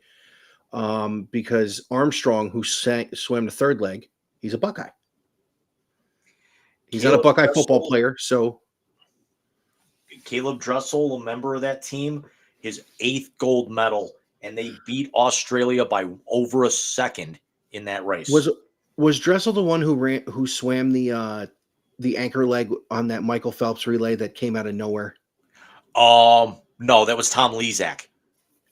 because Armstrong, who swam the third leg, he's a Buckeye. He's not a Buckeye football player, so Caleb Dressel, a member of that team, his 8th gold medal, and they beat Australia by over a second in that race. Was Dressel the one who swam the anchor leg on that Michael Phelps relay that came out of nowhere? No, that was Tom Lezak.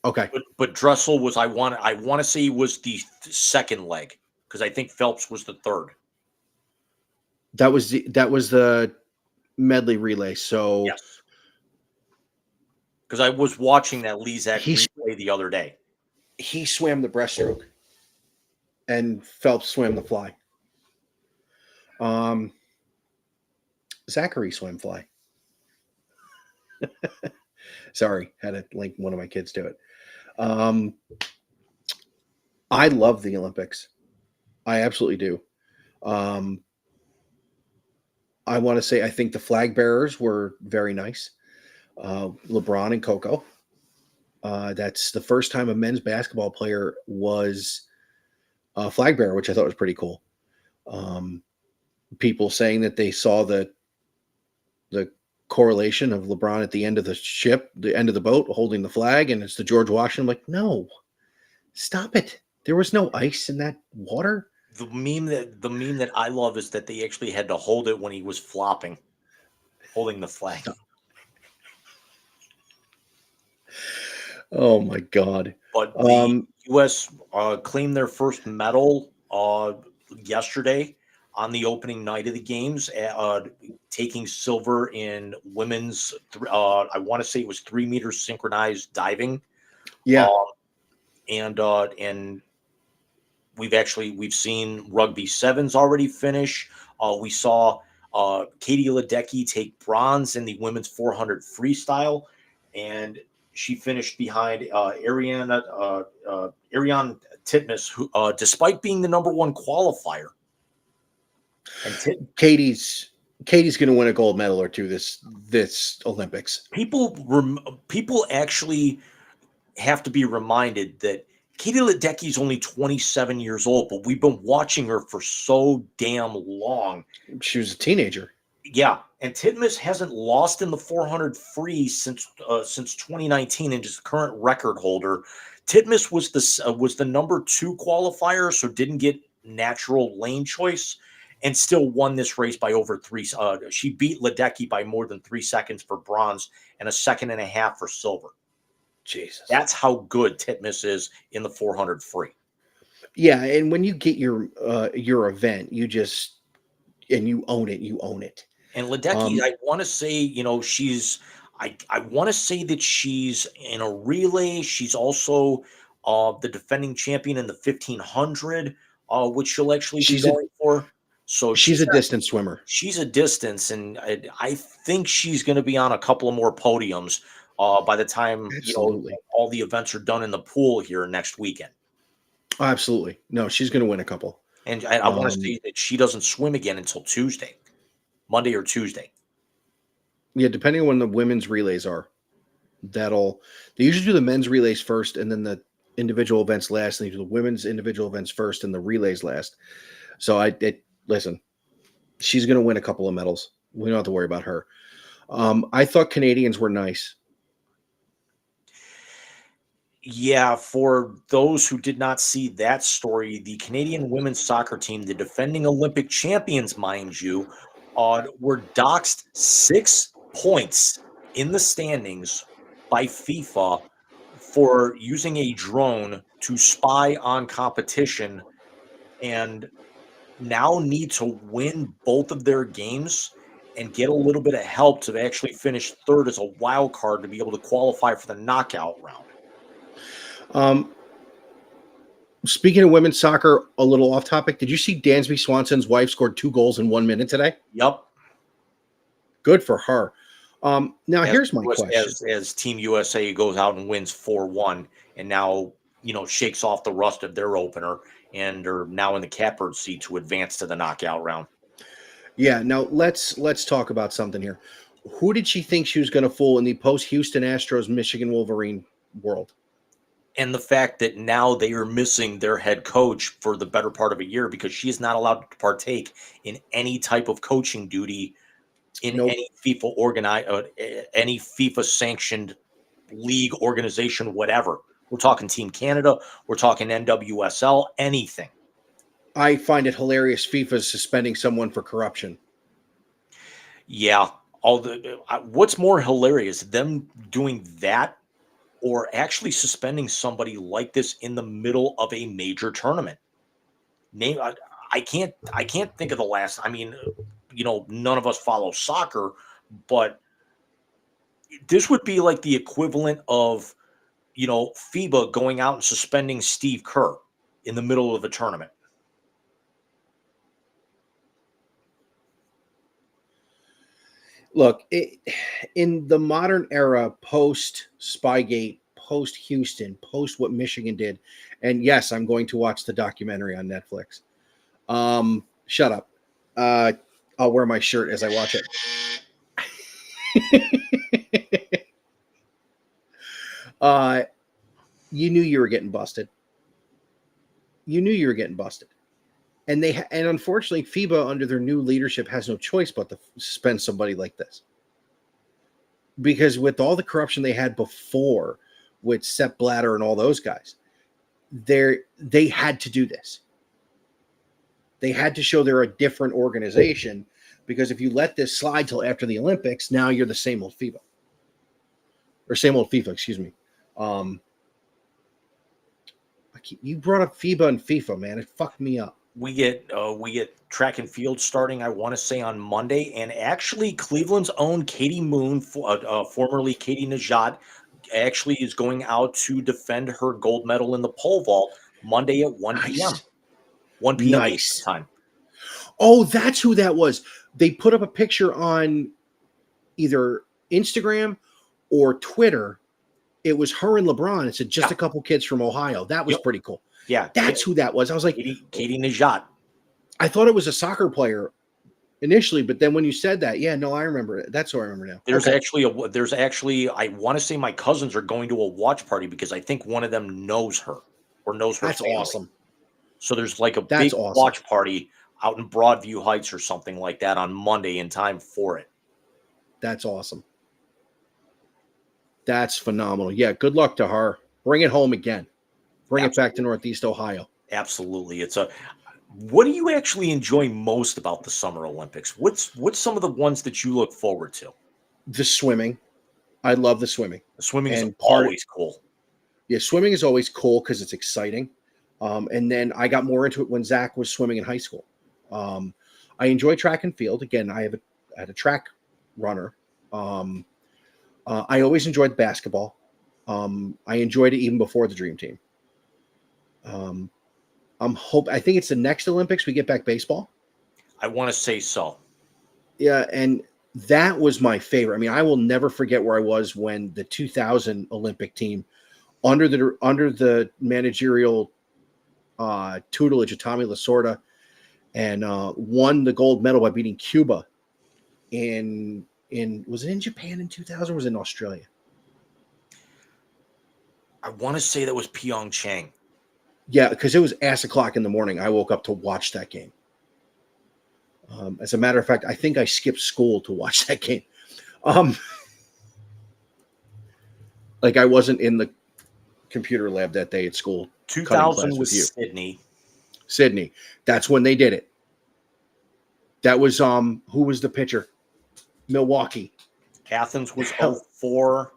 Okay. But Dressel was I want to say he was the second leg because I think Phelps was the third. That was the medley relay. So yes, because I was watching that Lezak He- replay the other day. he swam the breaststroke, and Phelps swam the fly. Zachary swam fly. Sorry, had to link one of my kids to it. I love the Olympics. I absolutely do. I want to say I think the flag bearers were very nice. LeBron and Coco. That's the first time a men's basketball player was a flag bearer, which I thought was pretty cool. People saying that they saw the correlation of LeBron at the end of the ship, the end of the boat, holding the flag, and it's the George Washington. I'm like, no, stop it. There was no ice in that water. The meme that I love is that they actually had to hold it when he was flopping, holding the flag. Oh my God. But the U.S. Claimed their first medal yesterday on the opening night of the games, taking silver in women's. I want to say it was 3 meters synchronized diving. Yeah. And we've seen rugby sevens already finish. We saw Katie Ledecky take bronze in the women's 400 freestyle, and she finished behind Ariane Titmus, who, despite being the number one qualifier. And Katie's going to win a gold medal or two this Olympics. People actually have to be reminded that Katie Ledecky is only 27 years old, but we've been watching her for so damn long. She was a teenager. Yeah, and Titmus hasn't lost in the 400 free since 2019, and is the current record holder. Titmus was the number 2 qualifier, so didn't get natural lane choice, and still won this race by over 3. She beat Ledecky by more than 3 seconds for bronze and a second and a half for silver. Jesus. That's how good Titmus is in the 400 free. Yeah, and when you get your event, you just you own it. You own it. And Ledecky, I want to say, she's. I want to say that she's in a relay. She's also the defending champion in the 1500, which she'll actually be going for. So she's a distance swimmer. She's a distance, and I think she's going to be on a couple of more podiums by the time all the events are done in the pool here next weekend. Absolutely. No, she's going to win a couple. And I want to say that she doesn't swim again until Monday or Tuesday. Yeah, depending on when the women's relays are. They usually do the men's relays first and then the individual events last, and they do the women's individual events first and the relays last. So listen, she's going to win a couple of medals. We don't have to worry about her. I thought Canadians were nice. Yeah, for those who did not see that story, the Canadian women's soccer team, the defending Olympic champions, mind you, were doxed 6 points in the standings by FIFA for using a drone to spy on competition, and now need to win both of their games and get a little bit of help to actually finish third as a wild card to be able to qualify for the knockout round. Speaking of women's soccer, a little off topic. Did you see Dansby Swanson's wife scored 2 goals in 1 minute today? Yep. Good for her. Now here's my question. As Team USA goes out and wins 4-1 and now, shakes off the rust of their opener and are now in the catbird seat to advance to the knockout round. Yeah. Now let's talk about something here. Who did she think she was going to fool in the post-Houston Astros Michigan Wolverine world? And the fact that now they are missing their head coach for the better part of a year because she is not allowed to partake in any type of coaching duty in Nope. any FIFA sanctioned league, organization, whatever. We're talking Team Canada, we're talking NWSL, anything. I find it hilarious FIFA's suspending someone for corruption. Yeah, what's more hilarious, them doing that or actually suspending somebody like this in the middle of a major tournament? Name I can't think of the last. I mean, none of us follow soccer, but this would be like the equivalent of FIBA going out and suspending Steve Kerr in the middle of a tournament. Look, in the modern era, post Spygate, post Houston, post what Michigan did, and yes, I'm going to watch the documentary on Netflix. Shut up. I'll wear my shirt as I watch it. You knew you were getting busted. You knew you were getting busted. And and unfortunately, FIBA under their new leadership has no choice but to suspend somebody like this. Because with all the corruption they had before with Sepp Blatter and all those guys, they had to do this. They had to show they're a different organization, because if you let this slide till after the Olympics, now you're the same old FIBA. Or same old FIFA, excuse me. You brought up FIBA and FIFA, man. It fucked me up. We get track and field starting, I want to say, on Monday, and actually Cleveland's own Katie Moon, formerly Katie Najat, actually is going out to defend her gold medal in the pole vault Monday at 1 p.m. Nice. 1 p.m. Nice. Eastern time. Oh, that's who that was. They put up a picture on either Instagram or Twitter. It was her and LeBron. It said just a couple kids from Ohio. That was pretty cool. Yeah, that's who that was. I was like, Katie Najat. I thought it was a soccer player initially, but then when you said that, yeah, no, I remember it. That's who I remember now. There's actually I want to say my cousins are going to a watch party because I think one of them knows her or knows her. That's family. awesome. So there's like a big watch party out in Broadview Heights or something like that on Monday in time for it. That's awesome. That's phenomenal. Yeah, good luck to her. Bring it home again. Bring it back to Northeast Ohio. Absolutely. What do you actually enjoy most about the Summer Olympics? What's some of the ones that you look forward to? The swimming. I love the swimming. The swimming is always cool. Yeah, swimming is always cool because it's exciting. And then I got more into it when Zach was swimming in high school. I enjoy track and field. Again, I had a track runner. I always enjoyed basketball. I enjoyed it even before the Dream Team. I think it's the next Olympics we get back baseball. I want to say so. Yeah, and that was my favorite. I mean, I will never forget where I was when the 2000 Olympic team, under the managerial tutelage of Tommy Lasorda, and won the gold medal by beating Cuba in was it in Japan in 2000 or was it in Australia? I want to say that was Pyeongchang. Yeah, because it was ass o'clock in the morning. I woke up to watch that game. As a matter of fact, I think I skipped school to watch that game. Like I wasn't in the computer lab that day at school. 2000 was Sydney. Sydney. That's when they did it. That was who was the pitcher? Milwaukee. Athens was 04.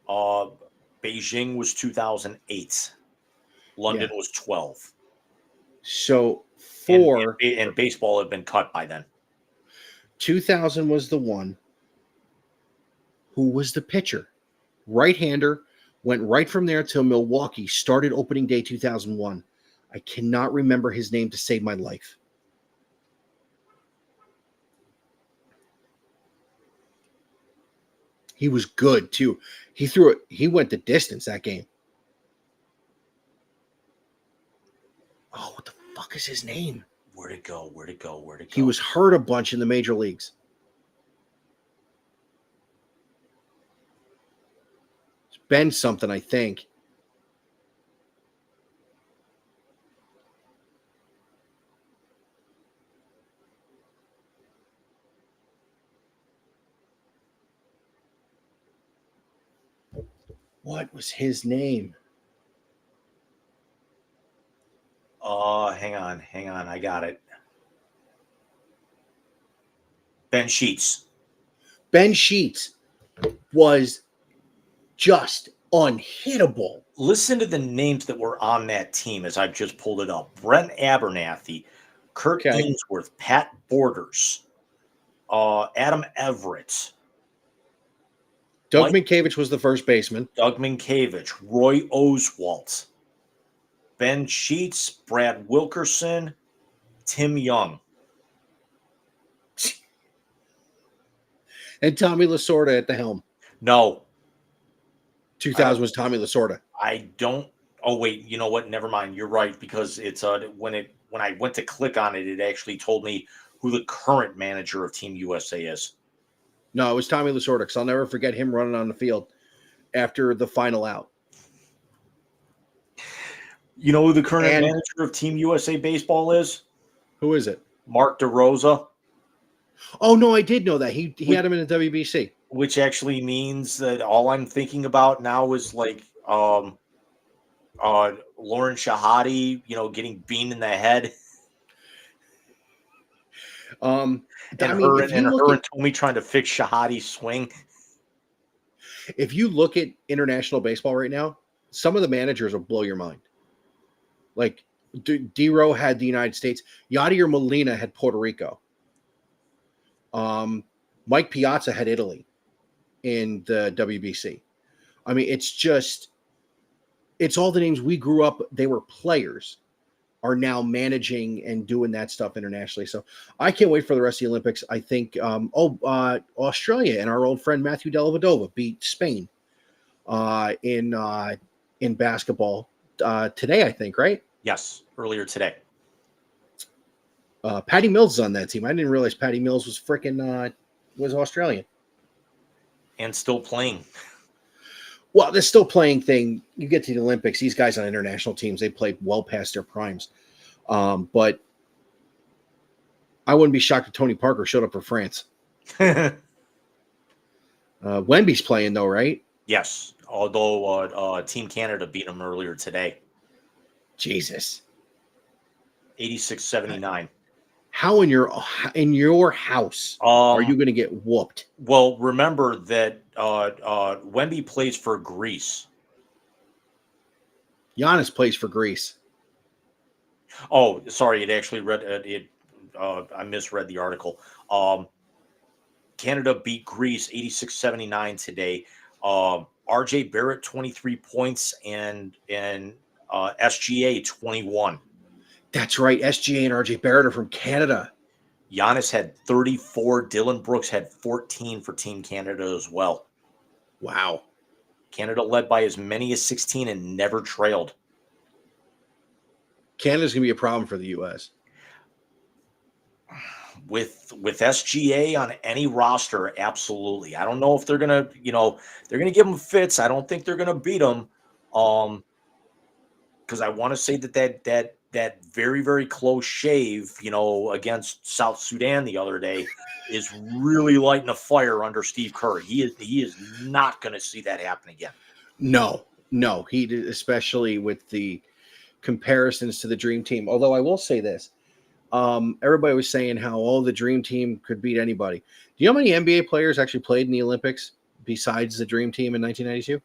Beijing was 2008. London was 12. So and baseball had been cut by then. 2000 was the one. Who was the pitcher? Right-hander, went right from there till Milwaukee started opening day 2001. I cannot remember his name to save my life. He was good too. He threw it. He went the distance that game. Oh, what the fuck is his name? Where'd it go? He was hurt a bunch in the major leagues. It's Ben something, I think. What was his name? Hang on. I got it. Ben Sheets. Ben Sheets was just unhittable. Listen to the names that were on that team as I've just pulled it up. Brent Abernathy, Kurt Okay. Ainsworth, Pat Borders, Adam Everett, Doug Mike- Minkiewicz was the first baseman. Doug Minkiewicz, Roy Oswalt, Ben Sheets, Brad Wilkerson, Tim Young. And Tommy Lasorda at the helm. No, 2000 was Tommy Lasorda. I don't. Oh wait, you know what? Never mind. You're right because it's when I went to click on it, it actually told me who the current manager of Team USA is. No, it was Tommy Lasorda because I'll never forget him running on the field after the final out. You know who the current And- manager of Team USA baseball is? Who is it? Mark DeRosa, Oh, no, I did know that. He had him in the WBC. which actually means that all I'm thinking about now is like Lauren Shahadi, getting beamed in the head. And Her if and you look at, Tommy trying to fix Shahadi's swing. if you look at international baseball right now, some of the managers will blow your mind. Like D-Row had the United States. Yadier Molina had Puerto Rico. Mike Piazza had Italy in the WBC. I mean, it's all the names we grew up. They were players, are now managing and doing that stuff internationally. So I can't wait for the rest of the Olympics. I think, Australia and our old friend Matthew Dellavedova beat Spain in basketball today, I think, right? Yes, earlier today. Patty Mills is on that team. I didn't realize Patty Mills was was Australian. And still playing. Well, the still playing thing, you get to the Olympics, these guys on international teams, they play well past their primes. But I wouldn't be shocked if Tony Parker showed up for France. Wemby's playing, though, right? Yes, although Team Canada beat them earlier today, Jesus. 86-79. How in your house are you going to get whooped? Well, remember that Wemby plays for Greece. Giannis plays for Greece. Oh, sorry, it actually read it. I misread the article. Canada beat Greece 86-79 today. RJ Barrett 23 points and SGA 21. That's right. SGA and RJ Barrett are from Canada. Giannis had 34. Dylan Brooks had 14 for Team Canada as well. Wow. Canada led by as many as 16 and never trailed. Canada's going to be a problem for the U.S. With SGA on any roster, absolutely. I don't know if they're gonna, they're gonna give them fits. I don't think they're gonna beat them, because I want to say that very, very close shave, against South Sudan the other day, is really lighting a fire under Steve Kerr. He is not going to see that happen again. No, he did, especially with the comparisons to the Dream Team. Although I will say this. Everybody was saying how the Dream Team could beat anybody. Do you know how many NBA players actually played in the Olympics besides the Dream Team in 1992?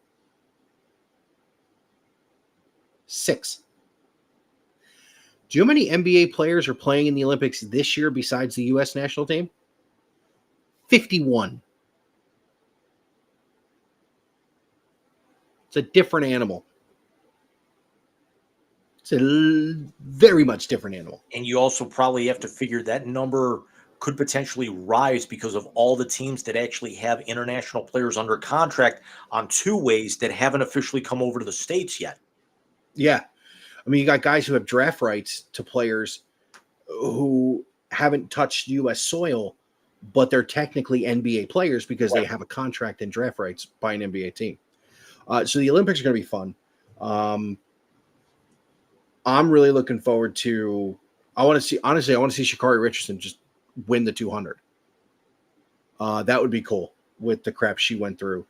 6. Do you know how many NBA players are playing in the Olympics this year besides the U.S. national team? 51. It's a different animal. It's a very much different animal. And you also probably have to figure that number could potentially rise because of all the teams that actually have international players under contract on two ways that haven't officially come over to the States yet. Yeah. I mean, you got guys who have draft rights to players who haven't touched U.S. soil, but they're technically NBA players because they have a contract and draft rights by an NBA team. So the Olympics are going to be fun. I'm really looking forward to. I want to see Sha'Carri Richardson just win the 200. That would be cool with the crap she went through.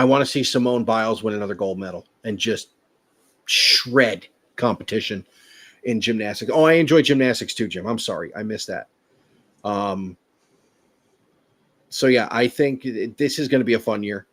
I want to see Simone Biles win another gold medal and just shred competition in gymnastics. Oh, I enjoy gymnastics too, Jim. I'm sorry. I missed that. So yeah, I think this is going to be a fun year.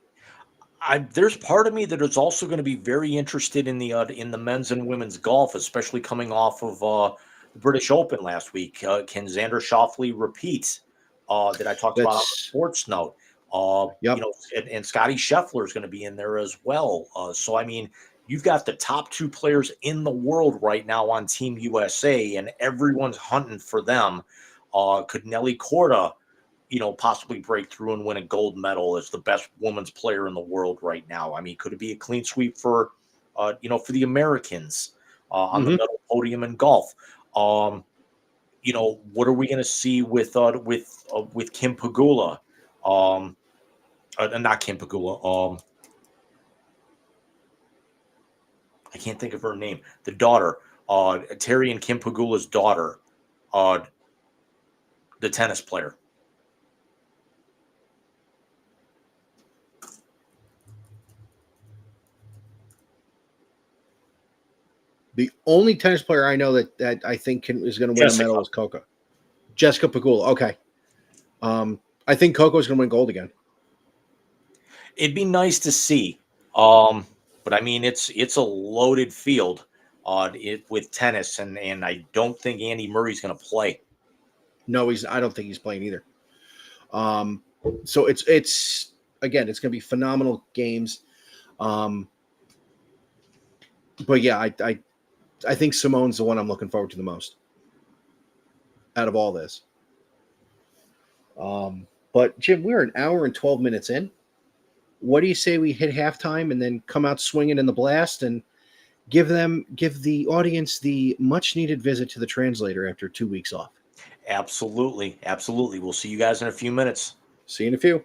There's part of me that is also going to be very interested in the men's and women's golf, especially coming off of the British Open last week. Can Xander Schauffele repeat that I talked about on the sports note? Yep. You know, and Scotty Scheffler is going to be in there as well. So I mean, you've got the top 2 players in the world right now on Team USA, and everyone's hunting for them. Could Nelly Korda, possibly break through and win a gold medal as the best women's player in the world right now? I mean, could it be a clean sweep for the Americans on the medal podium in golf? What are we going to see with Kim Pegula? Not Kim Pegula. I can't think of her name. The daughter, Terry and Kim Pegula's daughter, the tennis player. The only tennis player I know that I think is going to win a medal is Coco. Jessica Pegula. Okay. I think Coco is going to win gold again. It'd be nice to see. But I mean, it's a loaded field with tennis, and I don't think Andy Murray's going to play. No, I don't think he's playing either. So it's again, it's going to be phenomenal games. But yeah, I think Simone's the one I'm looking forward to the most out of all this. But Jim, we're an hour and 12 minutes in. What do you say we hit halftime and then come out swinging in the blast and give the audience the much needed visit to the translator after 2 weeks off? Absolutely. Absolutely. We'll see you guys in a few minutes. See you in a few.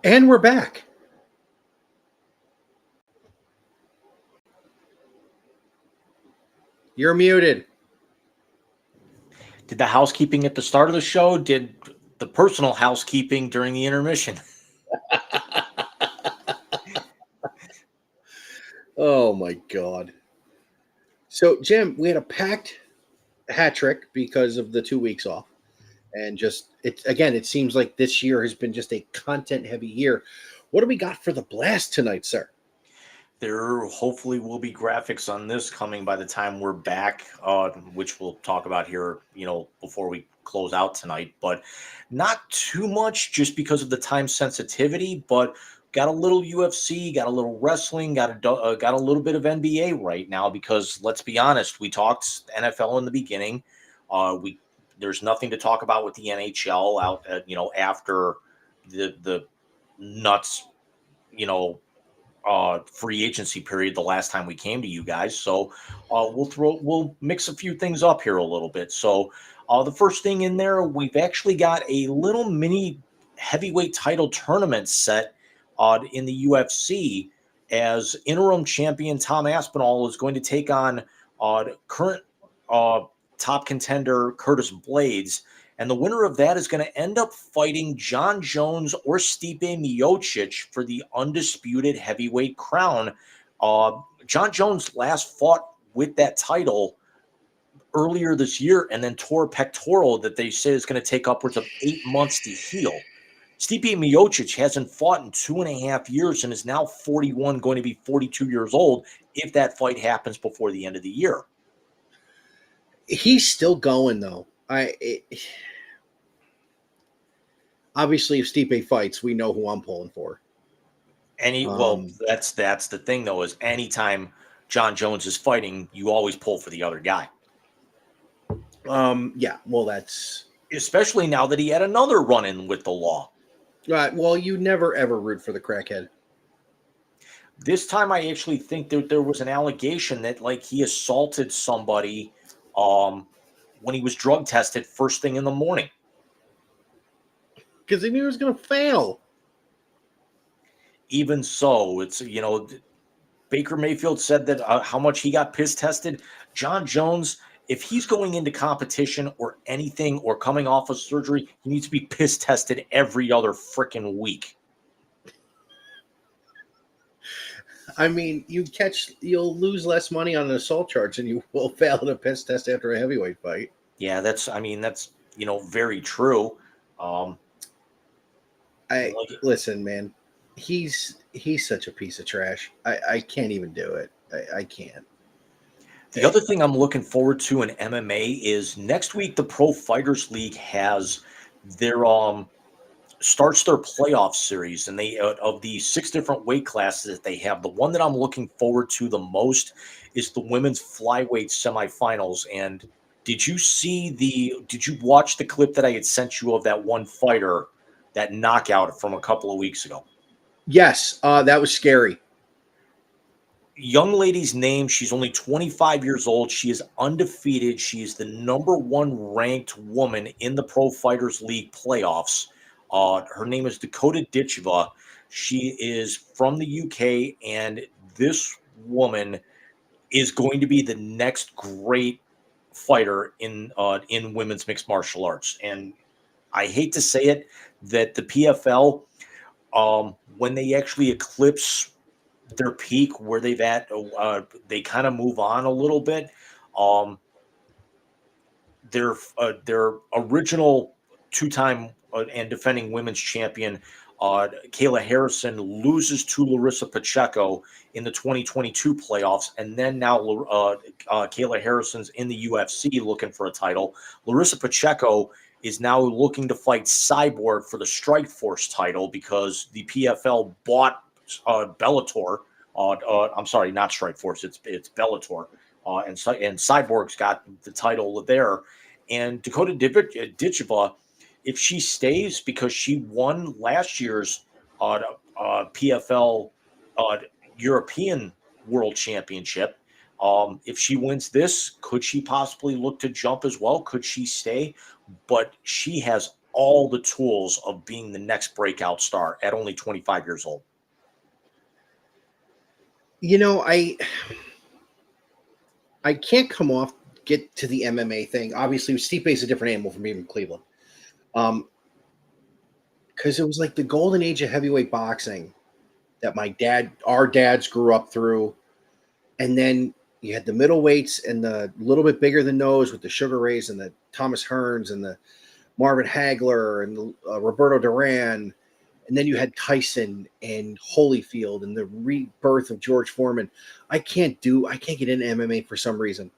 And we're back. You're muted. Did the housekeeping at the start of the show? Did the personal housekeeping during the intermission? Oh my God. So, Jim, we had a packed hat trick because of the 2 weeks off. And just it seems like this year has been just a content heavy year. What do we got for the blast tonight, sir? There hopefully will be graphics on this coming by the time we're back, which we'll talk about here, before we close out tonight. But not too much just because of the time sensitivity, but got a little UFC, got a little wrestling, got a little bit of NBA right now because let's be honest, we talked NFL in the beginning. There's nothing to talk about with the NHL out, after the nuts, free agency period the last time we came to you guys. So we'll mix a few things up here a little bit. So the first thing in there, we've actually got a little mini heavyweight title tournament set in the UFC as interim champion Tom Aspinall is going to take on current top contender Curtis Blades. And the winner of that is going to end up fighting John Jones or Stipe Miocic for the undisputed heavyweight crown. John Jones last fought with that title earlier this year and then tore a pectoral that they say is going to take upwards of 8 months to heal. Stipe Miocic hasn't fought in 2.5 years and is now 41, going to be 42 years old if that fight happens before the end of the year. He's still going, though. Obviously, if Stipe fights, we know who I'm pulling for. That's the thing, though, is anytime John Jones is fighting, you always pull for the other guy. Yeah, well, that's... Especially now that he had another run-in with the law. Right, well, you never, ever root for the crackhead. This time, I actually think that there was an allegation that, he assaulted somebody when he was drug tested first thing in the morning. Because he knew he was going to fail. Even so, it's, Baker Mayfield said that how much he got piss tested. John Jones, if he's going into competition or anything or coming off of surgery, he needs to be piss tested every other freaking week. I mean, you'll lose less money on an assault charge than you will fail at a piss test after a heavyweight fight. Yeah, that's very true. Listen, man, he's such a piece of trash. I can't even do it. I can't. The other thing I'm looking forward to in MMA is next week the Pro Fighters League has their starts their playoff series, and they of the 6 different weight classes that they have, the one that I'm looking forward to the most is the women's flyweight semifinals. And did you watch the clip that I had sent you of that one fighter, that knockout from a couple of weeks ago? Yes, that was scary. Young lady's name, she's only 25 years old. She is undefeated. She is the #1 ranked woman in the Pro Fighters League playoffs. Her name is Dakota Ditcheva. She is from the UK, and this woman is going to be the next great fighter in women's mixed martial arts. And I hate to say it, that the PFL, when they actually eclipse their peak where they've at, they kind of move on a little bit. Their original 2-time and defending women's champion, Kayla Harrison, loses to Larissa Pacheco in the 2022 playoffs, and then now Kayla Harrison's in the UFC looking for a title. Larissa Pacheco is now looking to fight Cyborg for the Strikeforce title because the PFL bought Bellator. I'm sorry, not Strikeforce. It's Bellator, and Cyborg's got the title there. And Dakota Ditcheva, if she stays, because she won last year's PFL European World Championship, if she wins this, could she possibly look to jump as well? Could she stay? But she has all the tools of being the next breakout star at only 25 years old. You know, I can't get to the MMA thing. Obviously, Stipe is a different animal from being in Cleveland. Because it was like the golden age of heavyweight boxing that our dads grew up through. And then you had the middleweights and the little bit bigger than those with the Sugar Rays and the Thomas Hearns and the Marvin Hagler and the Roberto Duran. And then you had Tyson and Holyfield and the rebirth of George Foreman. I can't get into MMA for some reason.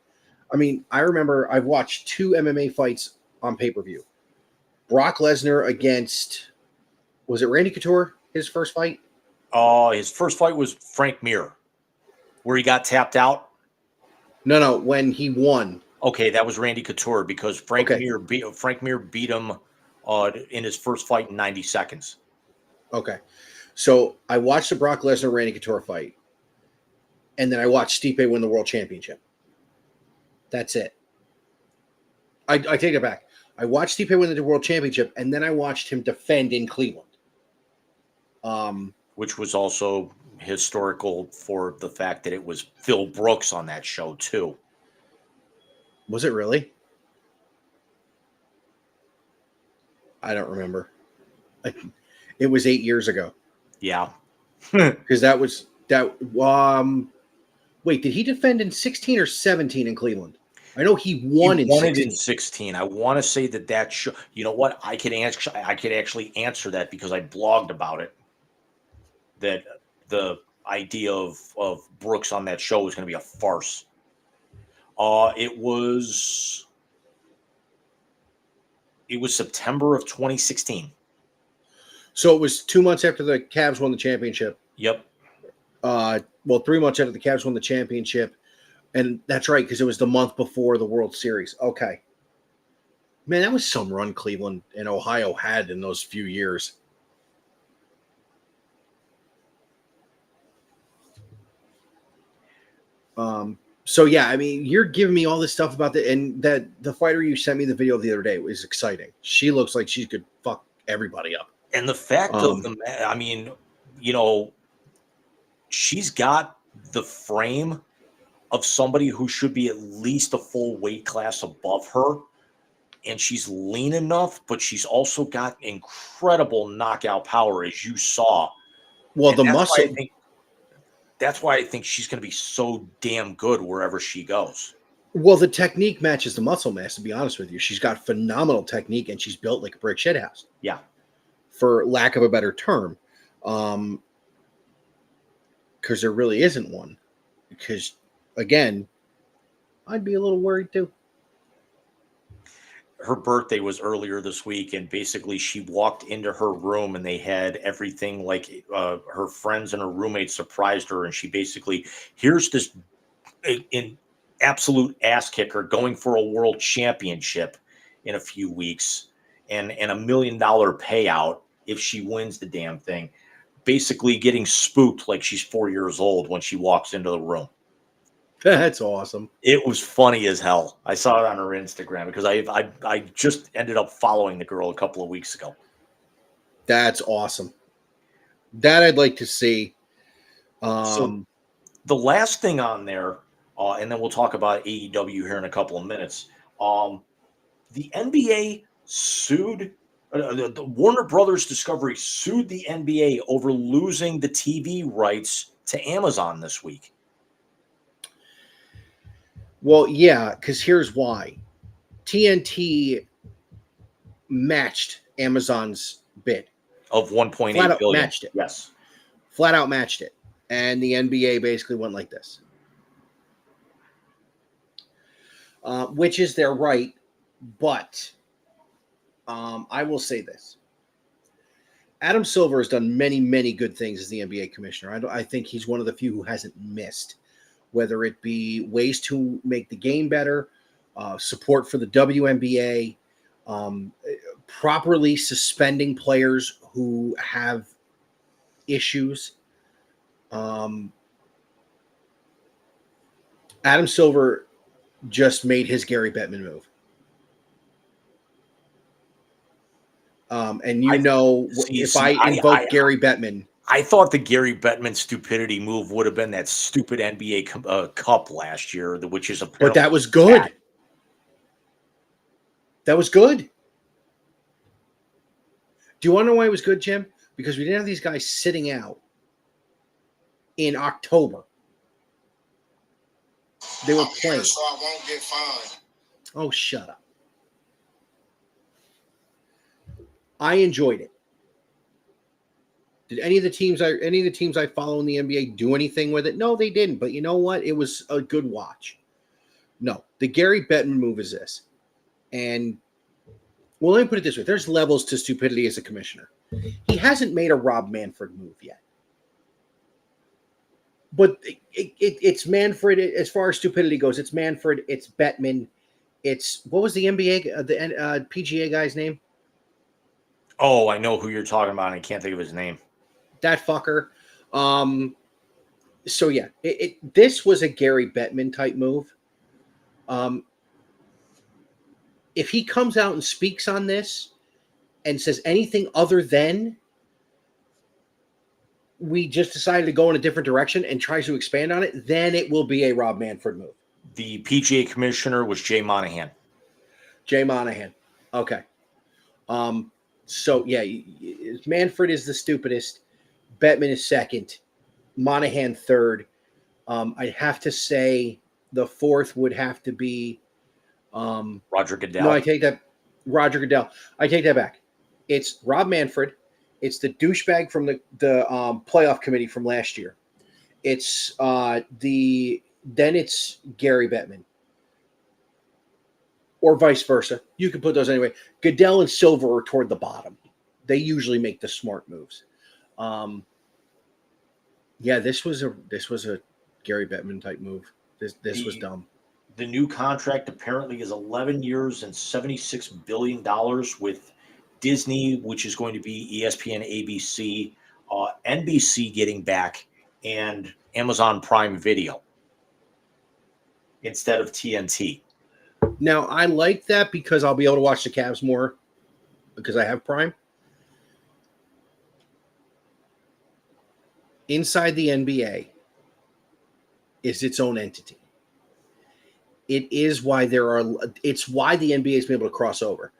I mean, I remember I've watched 2 MMA fights on pay-per-view. Brock Lesnar against, was it Randy Couture, his first fight? His first fight was Frank Mir, where he got tapped out. No, when he won. Okay, that was Randy Couture because Frank Okay. Mir beat him in his first fight in 90 seconds. Okay. So I watched the Brock Lesnar Randy Couture fight, and then I watched Stipe win the world championship. That's it. I take it back. I watched Stipe win the world championship, and then I watched him defend in Cleveland. Which was also historical for the fact that it was Phil Brooks on that show too. Was it really? I don't remember. It was 8 years ago. Yeah. Because that was that. Wait, did he defend in 16 or 17 in Cleveland? I know he won in 16. 16. I want to say that show. You know what? I could actually answer that because I blogged about it. That the idea of Brooks on that show was going to be a farce. It was September of 2016. So it was 2 months after the Cavs won the championship. Yep. 3 months after the Cavs won the championship. And that's right, because it was the month before the World Series. Okay. Man, that was some run Cleveland and Ohio had in those few years. So yeah, I mean, you're giving me all this stuff about the fighter you sent me the video of the other day was exciting. She looks like she could fuck everybody up. And the fact of the, I mean, you know, she's got the frame of somebody who should be at least a full weight class above her. And she's lean enough, but she's also got incredible knockout power, as you saw. Well, And the muscle. That's why I think she's going to be so damn good wherever she goes. Well, the technique matches the muscle mass, to be honest with you. She's got phenomenal technique, and she's built like a brick shit house. Yeah. For lack of a better term. Because there really isn't one. Because, again, I'd be a little worried too. Her birthday was earlier this week, and basically she walked into her room and they had everything like her friends and her roommates surprised her. And she basically, here's this in absolute ass kicker going for a world championship in a few weeks and $1 million payout if she wins the damn thing, basically getting spooked like she's 4 years old when she walks into the room. That's awesome. It was funny as hell. I saw it on her Instagram because I just ended up following the girl a couple of weeks ago. That's awesome. That I'd like to see. So the last thing on there, and then we'll talk about AEW here in a couple of minutes. The NBA sued, the Warner Brothers Discovery sued the NBA over losing the TV rights to Amazon this week. Well, yeah, because here's why. TNT matched Amazon's bid. Of 1.8 Flat out billion. matched it. Yes. Flat out matched it. And the NBA basically went like this. Which is their right, but I will say this. Adam Silver has done many, many good things as the NBA commissioner. I think he's one of the few who hasn't missed. Whether it be ways to make the game better, support for the WNBA, properly suspending players who have issues. Adam Silver just made his Gary Bettman move. And you know, if I invoke Gary Bettman, I thought the Gary Bettman stupidity move would have been that stupid NBA Cup last year, which is apparently. but that was good. bad. That was good. Do you want to know why it was good, Jim? Because we didn't have these guys sitting out in October. They were playing. So I won't get fined. Oh, shut up. I enjoyed it. Did any of the teams I follow in the NBA do anything with it? No, they didn't. But you know what? It was a good watch. No, the Gary Bettman move is this. And well, let me put it this way. There's levels to stupidity as a commissioner. He hasn't made a Rob Manfred move yet. But it's Manfred as far as stupidity goes. It's Manfred. It's Bettman. It's what was the NBA, the PGA guy's name? Oh, I know who you're talking about. And I can't think of his name. That fucker. So yeah, this was a Gary Bettman type move. If he comes out and speaks on this and says anything other than we just decided to go in a different direction and tries to expand on it, then it will be a Rob Manfred move. The PGA commissioner was Jay Monahan. Jay Monahan. Okay. So yeah, Manfred is the stupidest. Bettman is second. Monahan third. I'd have to say the fourth would have to be Roger Goodell. No, I take that. Roger Goodell. I take that back. It's Rob Manfred. It's the douchebag from the playoff committee from last year. It's then it's Gary Bettman. Or vice versa. You can put those anyway. Goodell and Silver are toward the bottom. They usually make the smart moves. Yeah, this was a Gary Bettman type move. This was dumb. The new contract apparently is 11 years and $76 billion with Disney, which is going to be ESPN, ABC, NBC getting back, and Amazon Prime Video instead of TNT. Now, I like that because I'll be able to watch the Cavs more because I have Prime. Inside the NBA is its own entity. It's why the NBA has been able to cross over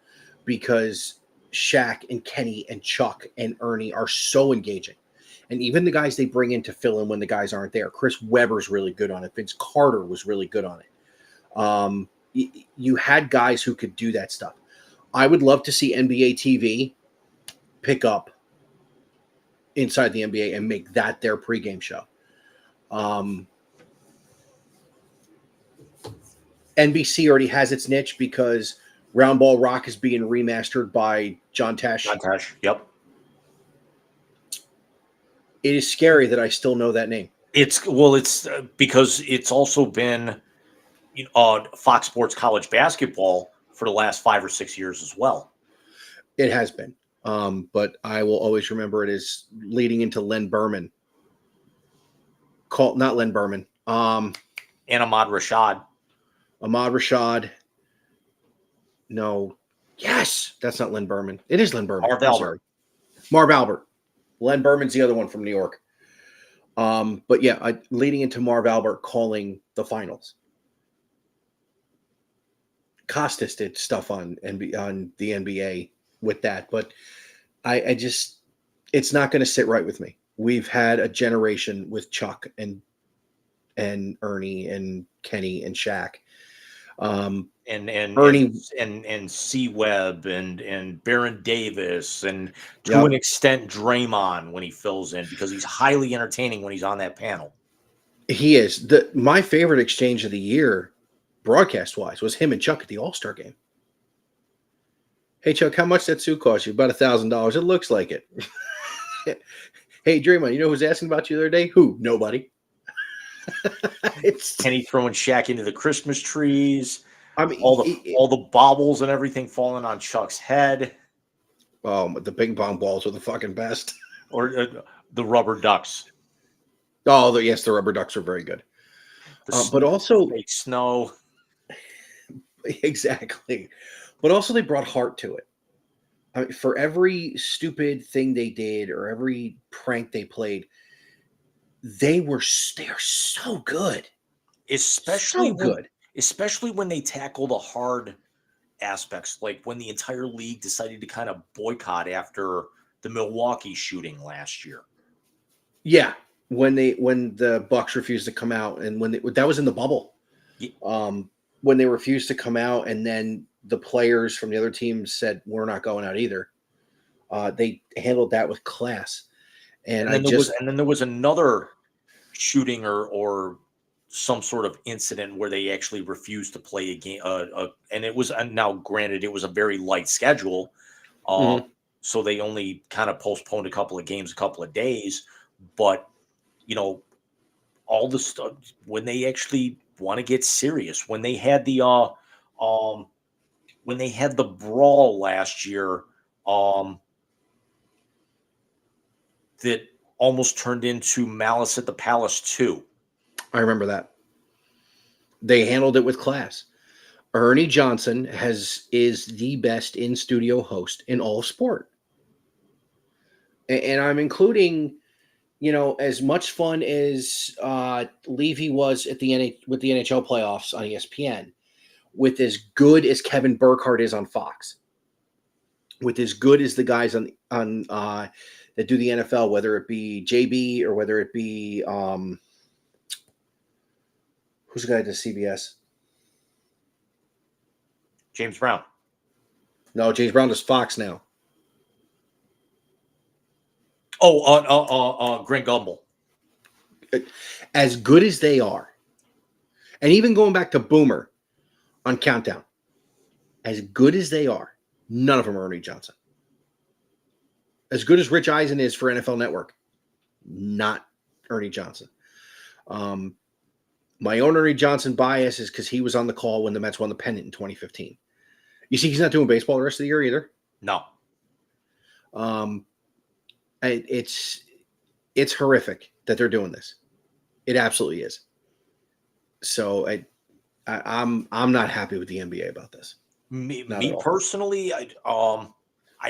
because Shaq and Kenny and Chuck and Ernie are so engaging. And even the guys they bring in to fill in when the guys aren't there. Chris Webber's really good on it. Vince Carter was really good on it. You had guys who could do that stuff. I would love to see NBA TV pick up Inside the NBA and make that their pregame show. NBC already has its niche because Round Ball Rock is being remastered by John Tesh. John Tesh, yep. It is scary that I still know that name. It's because it's also been Fox Sports College Basketball for the last 5 or 6 years as well. It has been. But I will always remember it as leading into Len Berman. Not Len Berman. And Ahmad Rashad. Ahmad Rashad. No. Yes. That's not Len Berman. It is Len Berman. Marv Albert. Marv Albert. Len Berman's the other one from New York. But yeah, leading into Marv Albert calling the finals. Costas did stuff on the NBA with that, but I just, it's not going to sit right with me. We've had a generation with Chuck and Ernie and Kenny and Shaq. And Ernie and C Webb and Baron Davis and to an extent Draymond when he fills in because he's highly entertaining when he's on that panel. He is. My favorite exchange of the year, broadcast wise, was him and Chuck at the All-Star game. Hey Chuck, how much that suit cost you? About $1,000. It looks like it. Hey Draymond, you know who's asking about you the other day? Who? Nobody. It's Kenny throwing Shaq into the Christmas trees. I mean, all the baubles and everything falling on Chuck's head. Oh, the ping pong balls are the fucking best. Or the rubber ducks. Oh, yes, the rubber ducks are very good. But also fake snow. Exactly. But also they brought heart to it. I mean, for every stupid thing they did or every prank they played, they're so good. especially So when good. especially when they tackle the hard aspects, like when the entire league decided to kind of boycott after the Milwaukee shooting last year. Yeah. When the Bucks refused to come out and that was in the bubble. Ye- When they refused to come out and then the players from the other teams said we're not going out either. They handled that with class. And And then there was another shooting or some sort of incident where they actually refused to play a game. And it was, and now granted, it was a very light schedule, Mhm. so they only kind of postponed a couple of games, a couple of days. But you know, all the stuff when they actually want to get serious, um, when they had the brawl last year, um, that almost turned into Malice at the Palace 2. I remember that. They handled it with class. Ernie Johnson is the best in studio host in all of sport. And I'm including, as much fun as Levy was at with the NHL playoffs on ESPN, with as good as Kevin Burkhardt is on Fox, with as good as the guys on that do the NFL, whether it be JB or whether it be who's the guy that does CBS? James Brown. No, James Brown does Fox now. Oh, Grant Gumbel. As good as they are, and even going back to Boomer on Countdown, as good as they are, none of them are Ernie Johnson. As good as Rich Eisen is for NFL Network, not Ernie Johnson. My own Ernie Johnson bias is because he was on the call when the Mets won the pennant in 2015. You see, he's not doing baseball the rest of the year either. No. It's horrific that they're doing this. It absolutely is. So I'm not happy with the NBA about this. Me personally, I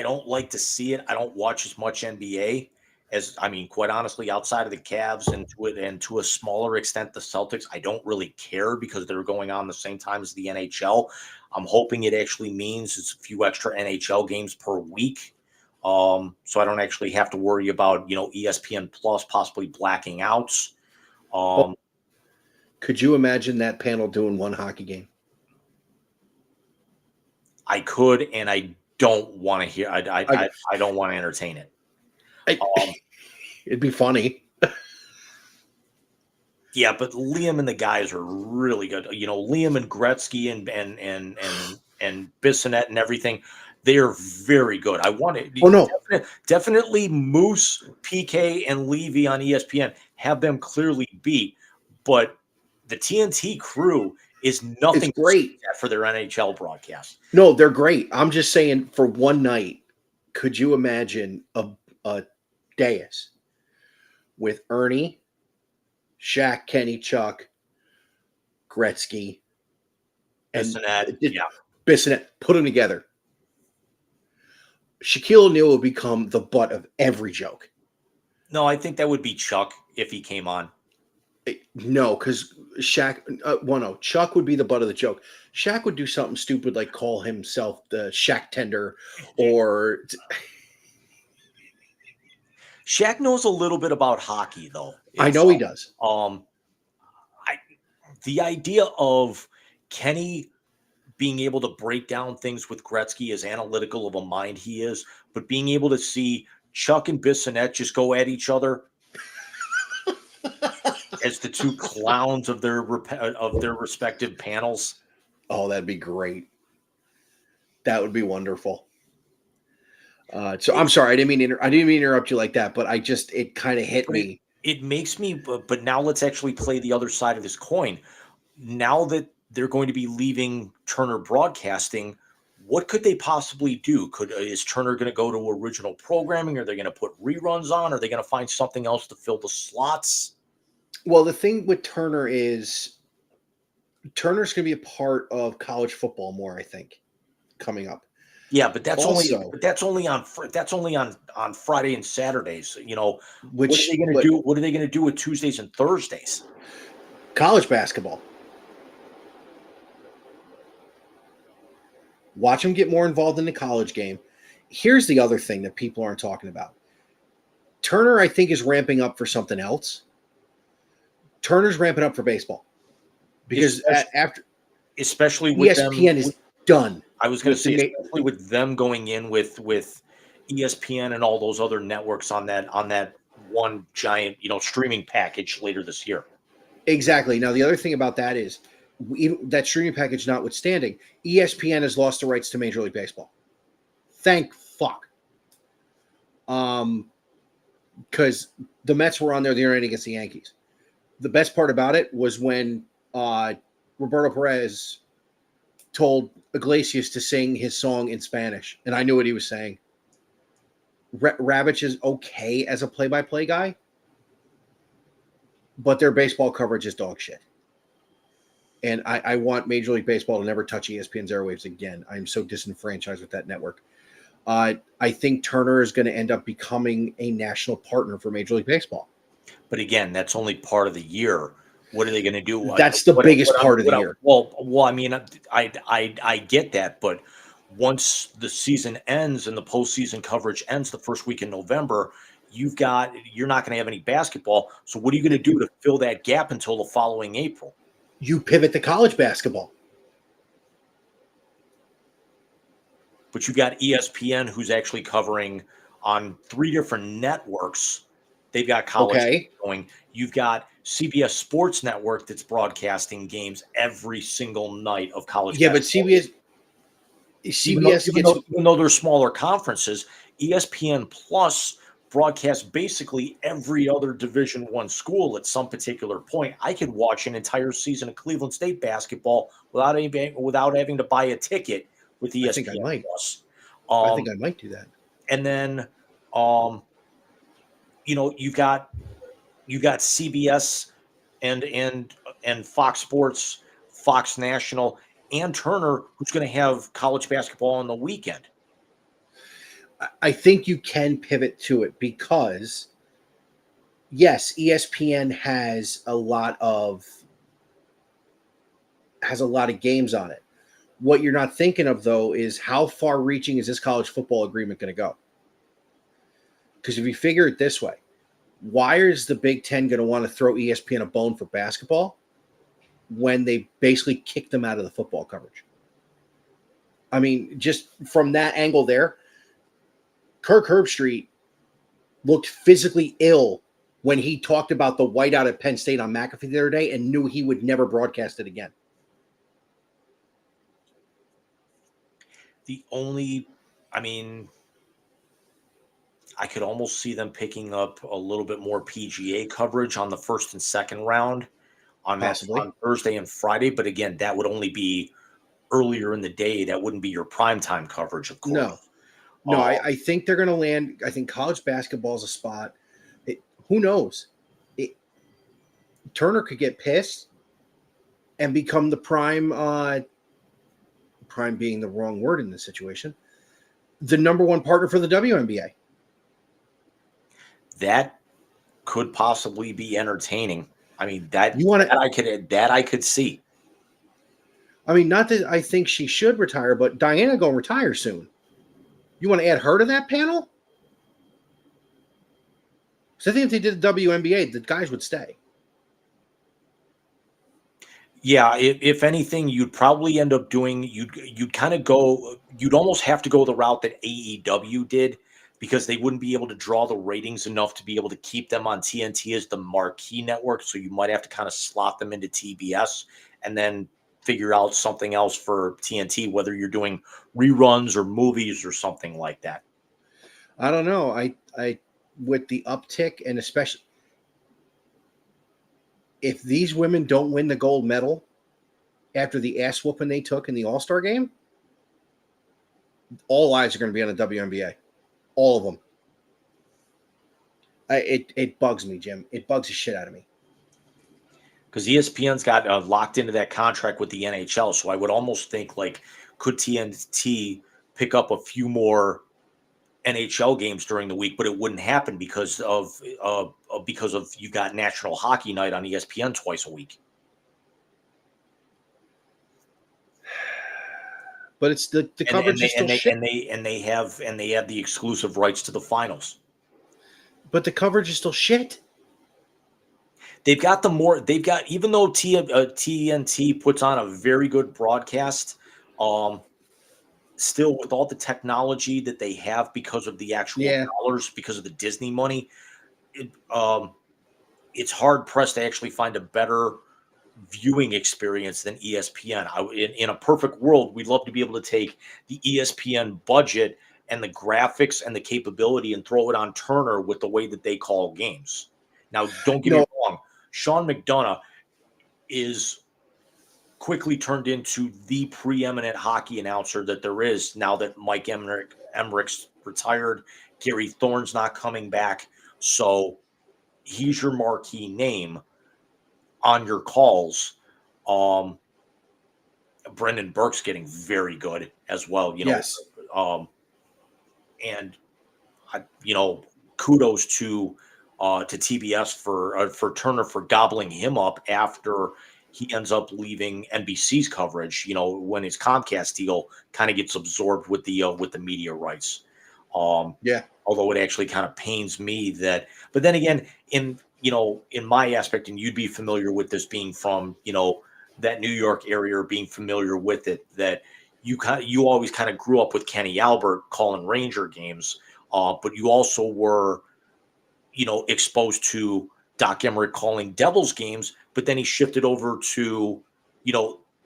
don't like to see it. I don't watch as much NBA as, I mean, quite honestly, outside of the Cavs and to a smaller extent the Celtics, I don't really care because they're going on the same time as the NHL. I'm hoping it actually means it's a few extra NHL games per week. So I don't actually have to worry about, ESPN Plus possibly blacking out. Could you imagine that panel doing one hockey game? I could, and I don't want to hear. I don't want to entertain it. It'd be funny. Yeah, but Liam and the guys are really good. Liam and Gretzky and Bissonnette and everything. They are very good. I want it. Oh no, definitely Moose, PK, and Levy on ESPN have them clearly beat, but the TNT crew is nothing great for their NHL broadcast. No, they're great. I'm just saying, for one night, could you imagine a dais with Ernie, Shaq, Kenny, Chuck, Gretzky, and Bissonnette, put them together? Shaquille O'Neal will become the butt of every joke. No, I think that would be Chuck if he came on. No, because Shaq, Chuck would be the butt of the joke. Shaq would do something stupid like call himself the Shaq Tender, or Shaq knows a little bit about hockey, though. I know he does. The idea of Kenny being able to break down things with Gretzky, as analytical of a mind he is, but being able to see Chuck and Bissonnette just go at each other as the two clowns of their respective panels. Oh, that'd be great. That would be wonderful. So I'm sorry, I didn't mean to interrupt you like that, but it kind of hit me. It makes me. But now let's actually play the other side of this coin. Now that they're going to be leaving Turner Broadcasting, what could they possibly do? Is Turner going to go to original programming? Are they going to put reruns on? Are they going to find something else to fill the slots? Well, the thing with Turner is Turner's going to be a part of college football more, I think, coming up. Yeah, but that's Also- only on Friday and Saturdays. You know, what are which they going to but do? What are they going to do with Tuesdays and Thursdays? college basketball. Watch them get more involved in the college game. Here's the other thing that people aren't talking about. Turner, I think, is ramping up for something else. Turner's ramping up for baseball because after Especially with ESPN is done. I was going to with the say, especially with them going in with ESPN and all those other networks on that one giant streaming package later this year. Exactly. Now, the other thing about that is that streaming package notwithstanding, ESPN has lost the rights to Major League Baseball. Thank fuck. Because the Mets were on there the other night against the Yankees. The best part about it was when Roberto Perez told Iglesias to sing his song in Spanish, and I knew what he was saying. Ravitch is okay as a play-by-play guy, but their baseball coverage is dog shit. And I want Major League Baseball to never touch ESPN's airwaves again. I'm so disenfranchised with that network. I think Turner is going to end up becoming a national partner for Major League Baseball. But again, that's only part of the year. What are they going to do? That's the biggest part of the year. Well, I mean, I get that, but once the season ends and the postseason coverage ends the first week in November, you're not going to have any basketball. So what are you going to do to fill that gap until the following April? You pivot to college basketball. But you got ESPN, who's actually covering on 3 different networks. They've got college going. You've got CBS Sports Network that's broadcasting games every single night of college. Yeah, basketball. but even though they're smaller conferences, ESPN Plus broadcasts basically every other Division I school at some particular point. I could watch an entire season of Cleveland State basketball without having to buy a ticket with ESPN I think I might. Plus. I think I might do that. And then, you've got CBS and Fox Sports, Fox National, and Turner, who's going to have college basketball on the weekend. I think you can pivot to it because, yes, ESPN has a lot of games on it. What you're not thinking of, though, is how far-reaching is this college football agreement going to go? Because if you figure it this way, why is the Big Ten going to want to throw ESPN a bone for basketball when they basically kick them out of the football coverage? I mean, just from that angle there, Kirk Herbstreit looked physically ill when he talked about the whiteout at Penn State on McAfee the other day and knew he would never broadcast it again. I could almost see them picking up a little bit more PGA coverage on the first and second round on Thursday and Friday. But again, that would only be earlier in the day. That wouldn't be your primetime coverage, of course. No, I think they're going to land. I think college basketball is a spot. Who knows? Turner could get pissed and become the prime being the wrong word in this situation, the number one partner for the WNBA. That could possibly be entertaining. I mean, I could see. I mean, not that I think she should retire, but Diana gonna retire soon. You want to add her to that panel? So I think if they did the WNBA, the guys would stay. Yeah, if anything, you'd probably end up doing you'd almost have to go the route that AEW did, because they wouldn't be able to draw the ratings enough to be able to keep them on TNT as the marquee network. So you might have to kind of slot them into TBS and then figure out something else for TNT, whether you're doing reruns or movies or something like that. I don't know. I with the uptick, and especially if these women don't win the gold medal after the ass whooping they took in the All-Star game, all eyes are going to be on the WNBA. All of them. It bugs me, Jim. It bugs the shit out of me. Because ESPN's got locked into that contract with the NHL, so I would almost think, like, could TNT pick up a few more NHL games during the week, but it wouldn't happen because of you got National Hockey Night on ESPN twice a week. But it's the coverage is still shit. And they have the exclusive rights to the finals. But the coverage is still shit. Even though TNT puts on a very good broadcast, still with all the technology that they have because of the actual dollars, because of the Disney money, it's hard pressed to actually find a better viewing experience than ESPN. In a perfect world, we'd love to be able to take the ESPN budget and the graphics and the capability and throw it on Turner with the way that they call games. Now, don't get me wrong. Sean McDonough is quickly turned into the preeminent hockey announcer that there is now that Mike Emmerich's retired. Gary Thorne's not coming back. So he's your marquee name on your calls. Brendan Burke's getting very good as well, Yes. And kudos to TBS for Turner for gobbling him up after he ends up leaving NBC's coverage. When his Comcast deal kind of gets absorbed with the media rights. Although it actually kind of pains me that, but then again, in my aspect, and you'd be familiar with this being from, that New York area or being familiar with it, that you always kind of grew up with Kenny Albert calling Ranger games. But you also were, exposed to Doc Emmerich calling Devils games, but then he shifted over to,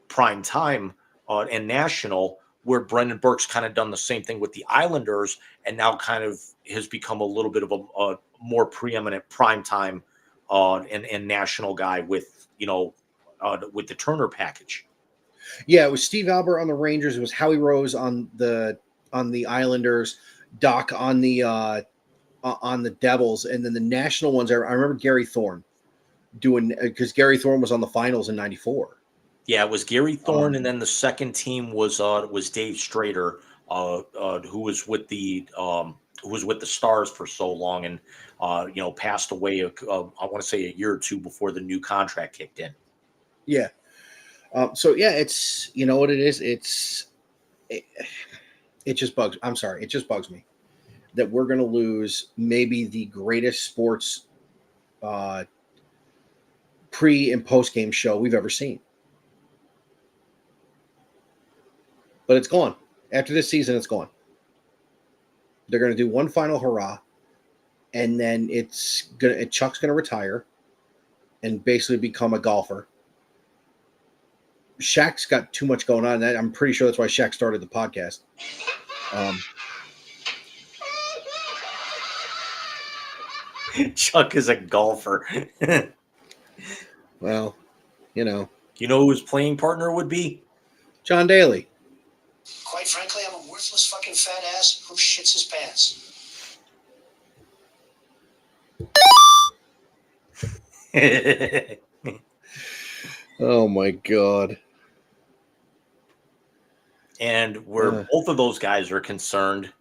prime time and national, where Brendan Burke's kind of done the same thing with the Islanders, and now kind of has become a little bit of a more preeminent primetime and national guy with the Turner package. Yeah, it was Steve Albert on the Rangers. It was Howie Rose on the Islanders, Doc on the Devils, and then the national ones. I remember Gary Thorne doing, because Gary Thorne was on the finals in '94. Yeah, it was Gary Thorne, and then the second team was Dave Strader, who was with the Stars for so long, and passed away. I want to say a year or two before the new contract kicked in. Yeah. It's what it is. It just bugs. I'm sorry. It just bugs me that we're going to lose maybe the greatest sports pre and post game show we've ever seen. But it's gone. After this season, it's gone. They're going to do one final hurrah, and then Chuck's going to retire and basically become a golfer. Shaq's got too much going on. I'm pretty sure that's why Shaq started the podcast. Chuck is a golfer. Well, You know who his playing partner would be? John Daly. Quite frankly, I'm a worthless fucking fat ass who shits his pants. Oh my God. And where both of those guys are concerned,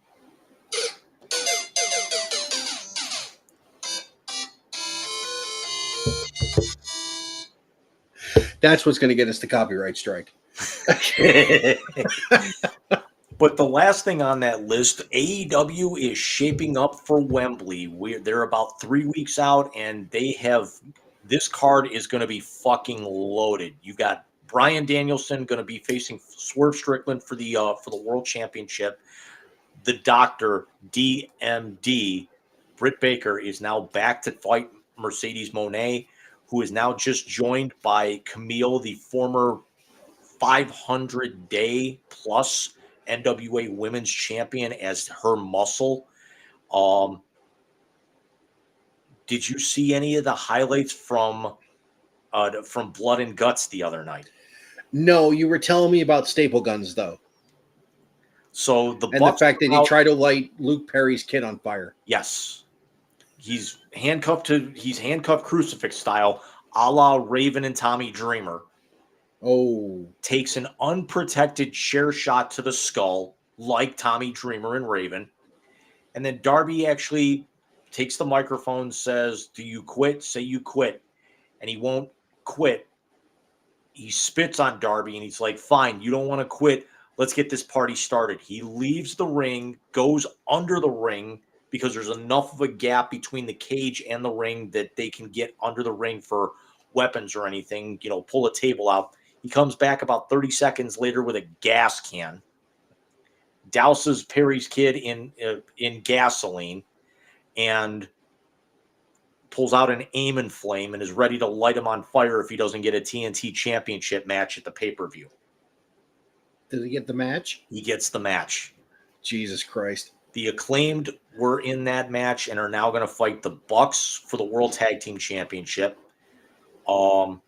that's what's going to get us the copyright strike. But the last thing on that list, AEW is shaping up for Wembley. They're about 3 weeks out, and this card is going to be fucking loaded. You got Bryan Danielson going to be facing Swerve Strickland for the World Championship. The Doctor, DMD, Britt Baker, is now back to fight Mercedes Moné, who is now just joined by Camille, the former 500-day plus NWA Women's Champion, as her muscle. Did you see any of the highlights from Blood and Guts the other night? No, you were telling me about staple guns though. So the fact that he tried to light Luke Perry's kid on fire. Yes, he's handcuffed crucifix style, a la Raven and Tommy Dreamer. Oh, takes an unprotected chair shot to the skull, like Tommy Dreamer and Raven. And then Darby actually takes the microphone, says, "Do you quit? Say you quit." And he won't quit. He spits on Darby and he's like, "Fine, you don't want to quit. Let's get this party started." He leaves the ring, goes under the ring because there's enough of a gap between the cage and the ring that they can get under the ring for weapons or anything, pull a table out. He comes back about 30 seconds later with a gas can, douses Perry's Kid in gasoline, and pulls out an Aiming Flame and is ready to light him on fire if he doesn't get a TNT Championship match at the pay-per-view. Does he get the match? He gets the match. Jesus Christ. The Acclaimed were in that match and are now going to fight the Bucks for the World Tag Team Championship. What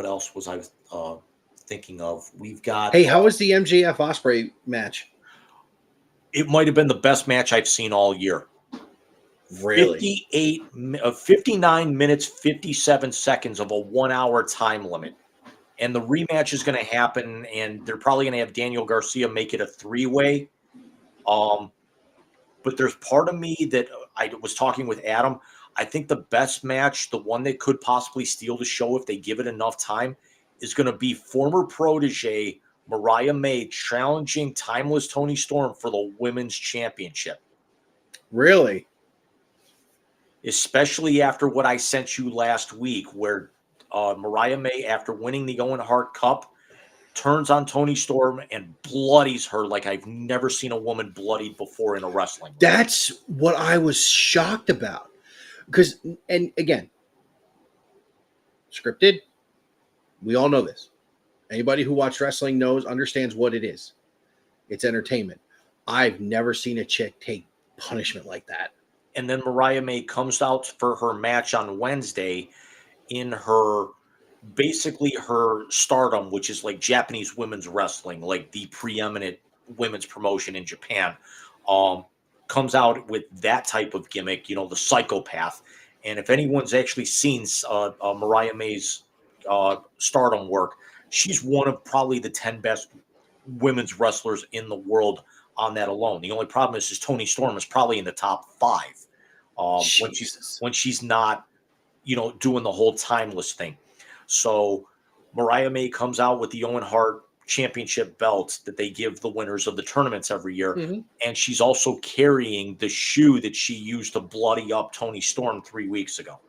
else was I thinking of? We've got... Hey, how was the MJF Ospreay match? It might have been the best match I've seen all year. Really? 59 minutes, 57 seconds of a 1 hour time limit. And the rematch is going to happen, and they're probably going to have Daniel Garcia make it a 3-way. But there's part of me that I was talking with Adam. I think the best match, the one that could possibly steal the show if they give it enough time, is going to be former protege Mariah May challenging Timeless Toni Storm for the Women's Championship. Really? Especially after what I sent you last week, where Mariah May, after winning the Owen Hart Cup, turns on Toni Storm and bloodies her like I've never seen a woman bloodied before in a wrestling. That's what I was shocked about. Because, and again, scripted, we all know this. Anybody who watched wrestling understands what it is. It's entertainment. I've never seen a chick take punishment like that. And then Mariah May comes out for her match on Wednesday in her Stardom, which is like Japanese women's wrestling, like the preeminent women's promotion in Japan. Comes out with that type of gimmick, the psychopath. And if anyone's actually seen Mariah May's Stardom work, she's one of probably the 10 best women's wrestlers in the world on that alone. The only problem is Toni Storm is probably in the top 5 when she's not, doing the whole timeless thing. So Mariah May comes out with the Owen Hart Championship belt that they give the winners of the tournaments every year. Mm-hmm. And she's also carrying the shoe that she used to bloody up Toni Storm 3 weeks ago.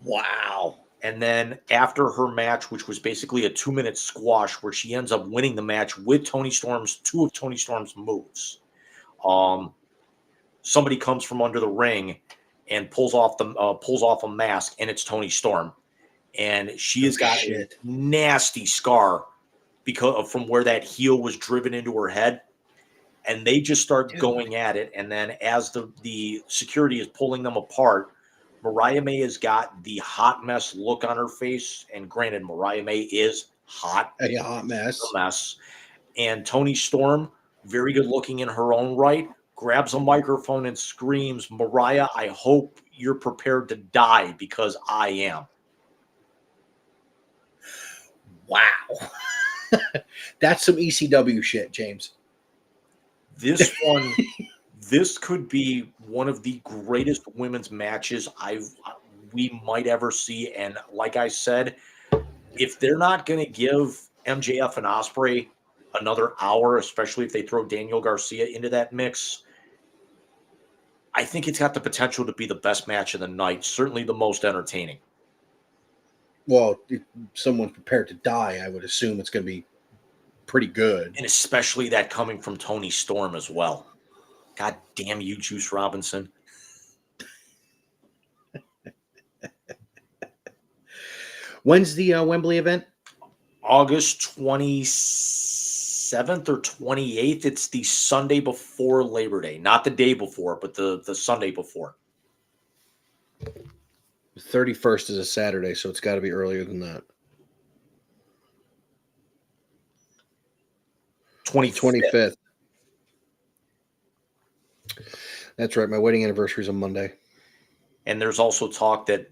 Wow. And then after her match, which was basically a 2-minute squash where she ends up winning the match with two of Toni Storm's moves. Somebody comes from under the ring and pulls off a mask, and it's Toni Storm. And she has got a nasty scar because from where that heel was driven into her head. And they just start going at it. And then as the security is pulling them apart, Mariah May has got the hot mess look on her face. And granted, Mariah May is hot. A hot mess. A mess. And Toni Storm, very good looking in her own right, grabs a microphone and screams, "Mariah, I hope you're prepared to die because I am." Wow. That's some ECW shit, James. This could be one of the greatest women's matches we might ever see. And like I said, if they're not going to give MJF and Ospreay another hour, especially if they throw Daniel Garcia into that mix, I think it's got the potential to be the best match of the night, certainly the most entertaining. Well, if someone's prepared to die, I would assume it's going to be pretty good. And especially that coming from Toni Storm as well. God damn you, Juice Robinson. When's the Wembley event? August 27th or 28th. It's the Sunday before Labor Day. Not the day before, but the Sunday before. The 31st is a Saturday, so it's got to be earlier than that. 25th. That's right. My wedding anniversary is on Monday. And there's also talk that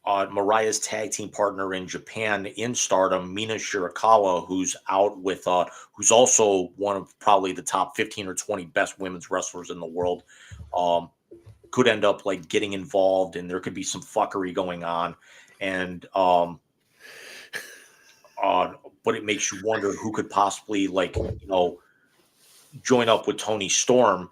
Mariah's tag team partner in Japan in Stardom, Mina Shirakawa, who's out with who's also one of probably the top 15 or 20 best women's wrestlers in the world, could end up like getting involved, and there could be some fuckery going on, and but it makes you wonder who could possibly join up with Tony Storm.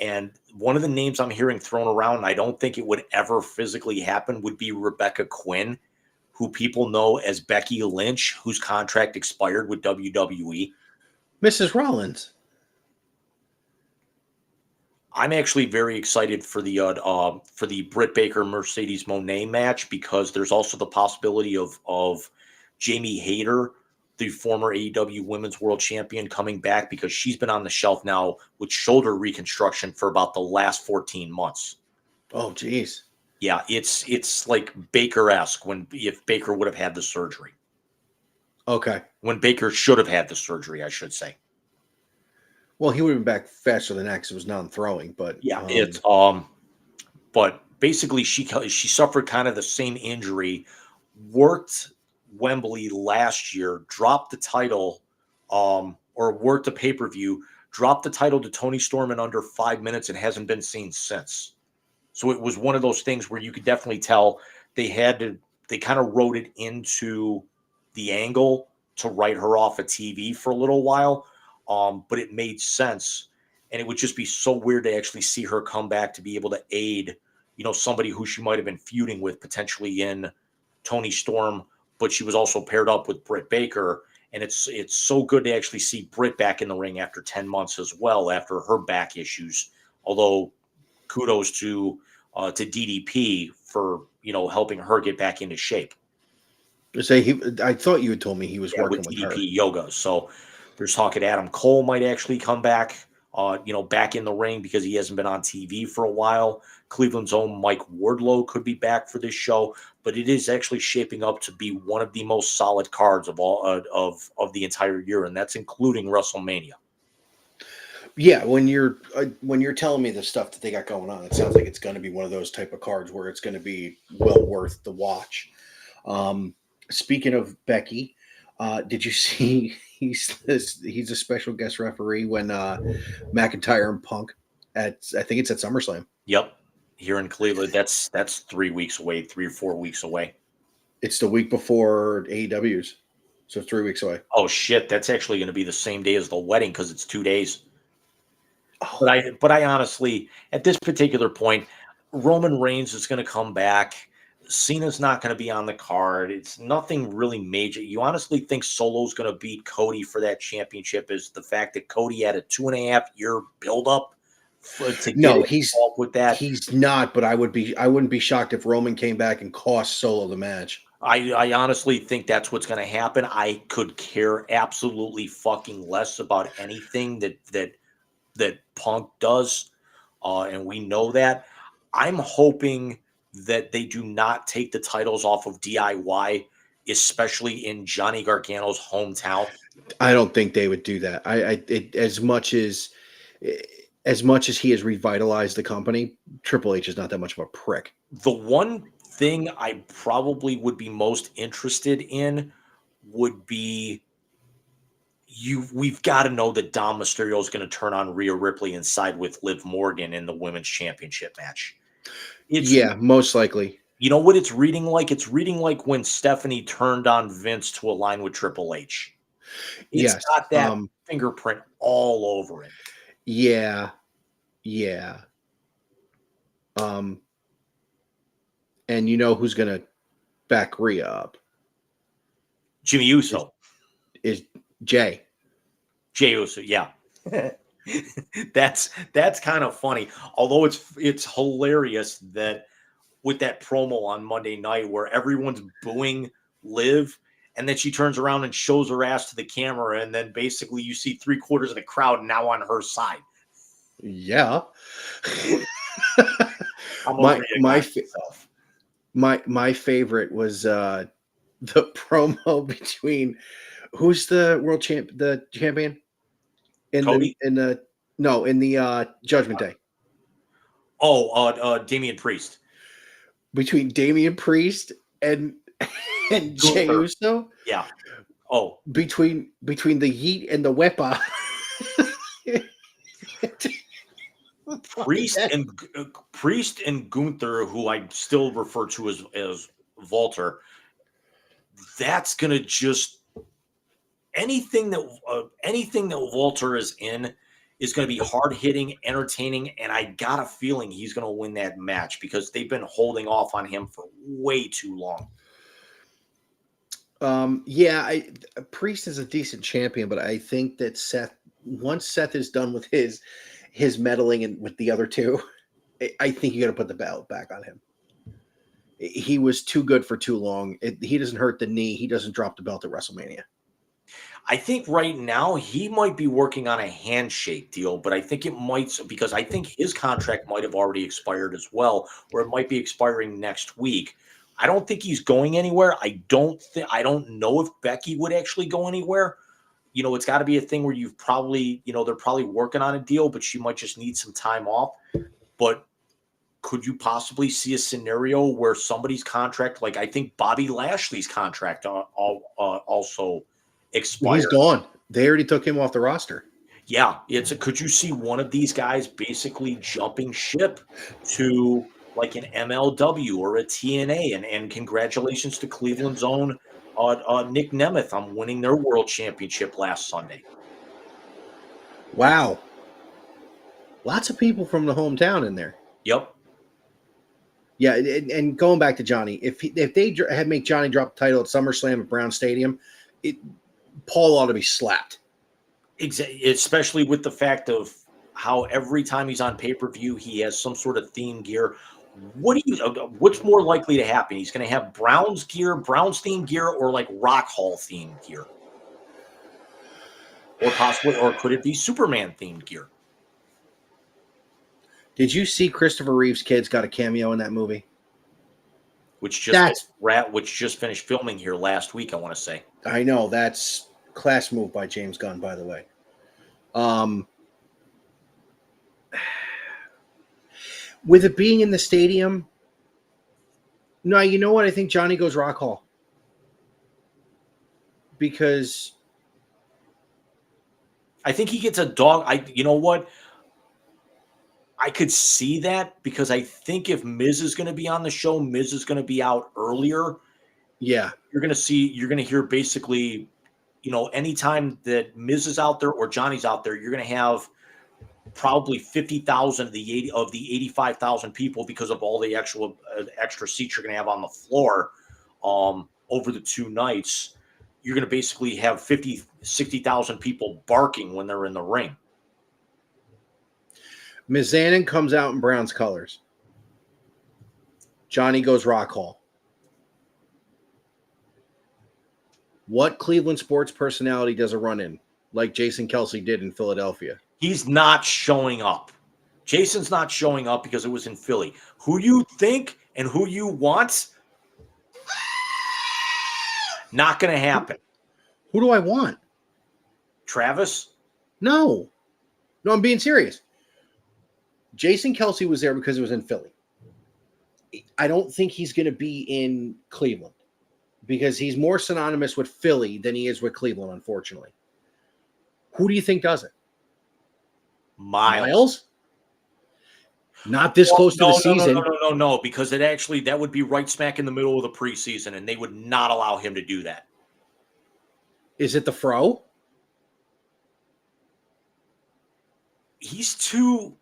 And one of the names I'm hearing thrown around, and I don't think it would ever physically happen, would be Rebecca Quinn, who people know as Becky Lynch, whose contract expired with WWE. Mrs. Rollins. I'm actually very excited for the Britt Baker Mercedes Moné match, because there's also the possibility of Jamie Hayter, the former AEW Women's World Champion, coming back, because she's been on the shelf now with shoulder reconstruction for about the last 14 months. Oh, geez. Yeah, it's like Baker-esque if Baker would have had the surgery. Okay. When Baker should have had the surgery, I should say. Well, he would have been back faster than that because it was non-throwing, but Yeah, but basically she suffered kind of the same injury, worked Wembley last year, dropped the title, or worked a pay-per-view, dropped the title to Tony Storm in under 5 minutes, and hasn't been seen since. So it was one of those things where you could definitely tell they kind of wrote it into the angle to write her off of TV for a little while. But it made sense, and it would just be so weird to actually see her come back to be able to aid, somebody who she might have been feuding with potentially in Tony Storm, but she was also paired up with Britt Baker, and it's so good to actually see Britt back in the ring after 10 months as well, after her back issues. Although kudos to DDP for helping her get back into shape. I thought you had told me he was working with DDP her. Yoga. So there's talk that Adam Cole might actually come back, back in the ring, because he hasn't been on TV for a while. Cleveland's own Mike Wardlow could be back for this show, but it is actually shaping up to be one of the most solid cards of all of the entire year, and that's including WrestleMania. Yeah, when you're telling me the stuff that they got going on, it sounds like it's going to be one of those type of cards where it's going to be well worth the watch. Speaking of Becky, did you see he's a special guest referee when McIntyre and Punk I think it's at SummerSlam. Yep, here in Cleveland. That's 3 weeks away, 3 or 4 weeks away. It's the week before AEW's, so 3 weeks away. Oh shit, that's actually going to be the same day as the wedding because it's 2 days. Oh. But I honestly, at this particular point, Roman Reigns is going to come back. Cena's not going to be on the card. It's nothing really major. You honestly think Solo's going to beat Cody for that championship? Is the fact that Cody had a 2.5 year buildup to get involved with that? He's not, but I wouldn't be shocked if Roman came back and cost Solo the match. I honestly think that's what's going to happen. I could care absolutely fucking less about anything that Punk does, and we know that. I'm hoping that they do not take the titles off of DIY, especially in Johnny Gargano's hometown. I don't think they would do that. As much as he has revitalized the company, Triple H is not that much of a prick. The one thing I probably would be most interested in would be we've got to know that Dom Mysterio is going to turn on Rhea Ripley and side with Liv Morgan in the women's championship match. Most likely. You know what it's reading like? It's reading like when Stephanie turned on Vince to align with Triple H. It's got that fingerprint all over it. Yeah. And you know who's going to back Rhea up? Jimmy Uso. Is Jay Uso, yeah. That's kind of funny. Although it's hilarious that with that promo on Monday night where everyone's booing Liv, and then she turns around and shows her ass to the camera, and then basically you see 3/4 of the crowd now on her side. Yeah. My favorite was the promo between who's the world champion in Cody? in the Judgment Day. Damian Priest. Between Damian Priest and Jey Gunther. Uso Yeah. Oh, between the Yeet and the Wepa. Priest and Gunther, who I still refer to as Walter. That's gonna just anything that Walter is in is going to be hard hitting, entertaining, and I got a feeling he's going to win that match because they've been holding off on him for way too long. Priest is a decent champion, but I think that once Seth is done with his meddling and with the other two, I think you got to put the belt back on him. He was too good for too long. He doesn't hurt the knee. He doesn't drop the belt at WrestleMania. I think right now he might be working on a handshake deal, but I think it might because I think his contract might have already expired as well, or it might be expiring next week. I don't think he's going anywhere. I don't know if Becky would actually go anywhere. You know, it's got to be a thing where you've probably, they're probably working on a deal, but she might just need some time off. But could you possibly see a scenario where somebody's contract, like I think Bobby Lashley's contract also expired. He's gone. They already took him off the roster. Yeah, could you see one of these guys basically jumping ship to like an MLW or a TNA? And congratulations to Cleveland's own Nick Nemeth on winning their world championship last Sunday. Wow. Lots of people from the hometown in there. Yep. Yeah, and going back to Johnny, if they had make Johnny drop the title at SummerSlam at Brown Stadium, Paul ought to be slapped. Exactly, especially with the fact of how every time he's on pay-per-view, he has some sort of theme gear. What's more likely to happen? He's going to have Brown's theme gear, or like Rock Hall theme gear, or possibly, or could it be Superman themed gear? Did you see Christopher Reeve's kids got a cameo in that movie? Which just finished filming here last week, I want to say. I know, that's class move by James Gunn, by the way. With it being in the stadium, no, you know what? I think Johnny goes Rock Hall. Because I think he gets a dog. You know what? I could see that because I think if Miz is going to be on the show, Miz is going to be out earlier. Yeah. You're going to hear basically, anytime that Miz is out there or Johnny's out there, you're going to have probably 50,000 of the 85,000 people because of all the extra seats you're going to have on the floor over the two nights. You're going to basically have 60,000 people barking when they're in the ring. Mizanin comes out in Brown's colors. Johnny goes Rock Hall. What Cleveland sports personality does a run in like Jason Kelce did in Philadelphia? He's not showing up. Jason's not showing up because it was in Philly. Who you think and who you want? Not going to happen. Who do I want? Travis? No, I'm being serious. Jason Kelce was there because it was in Philly. I don't think he's going to be in Cleveland because he's more synonymous with Philly than he is with Cleveland, unfortunately. Who do you think does it? Miles? Not this close to the season. No, because that would be right smack in the middle of the preseason, and they would not allow him to do that. Is it the Fro? He's too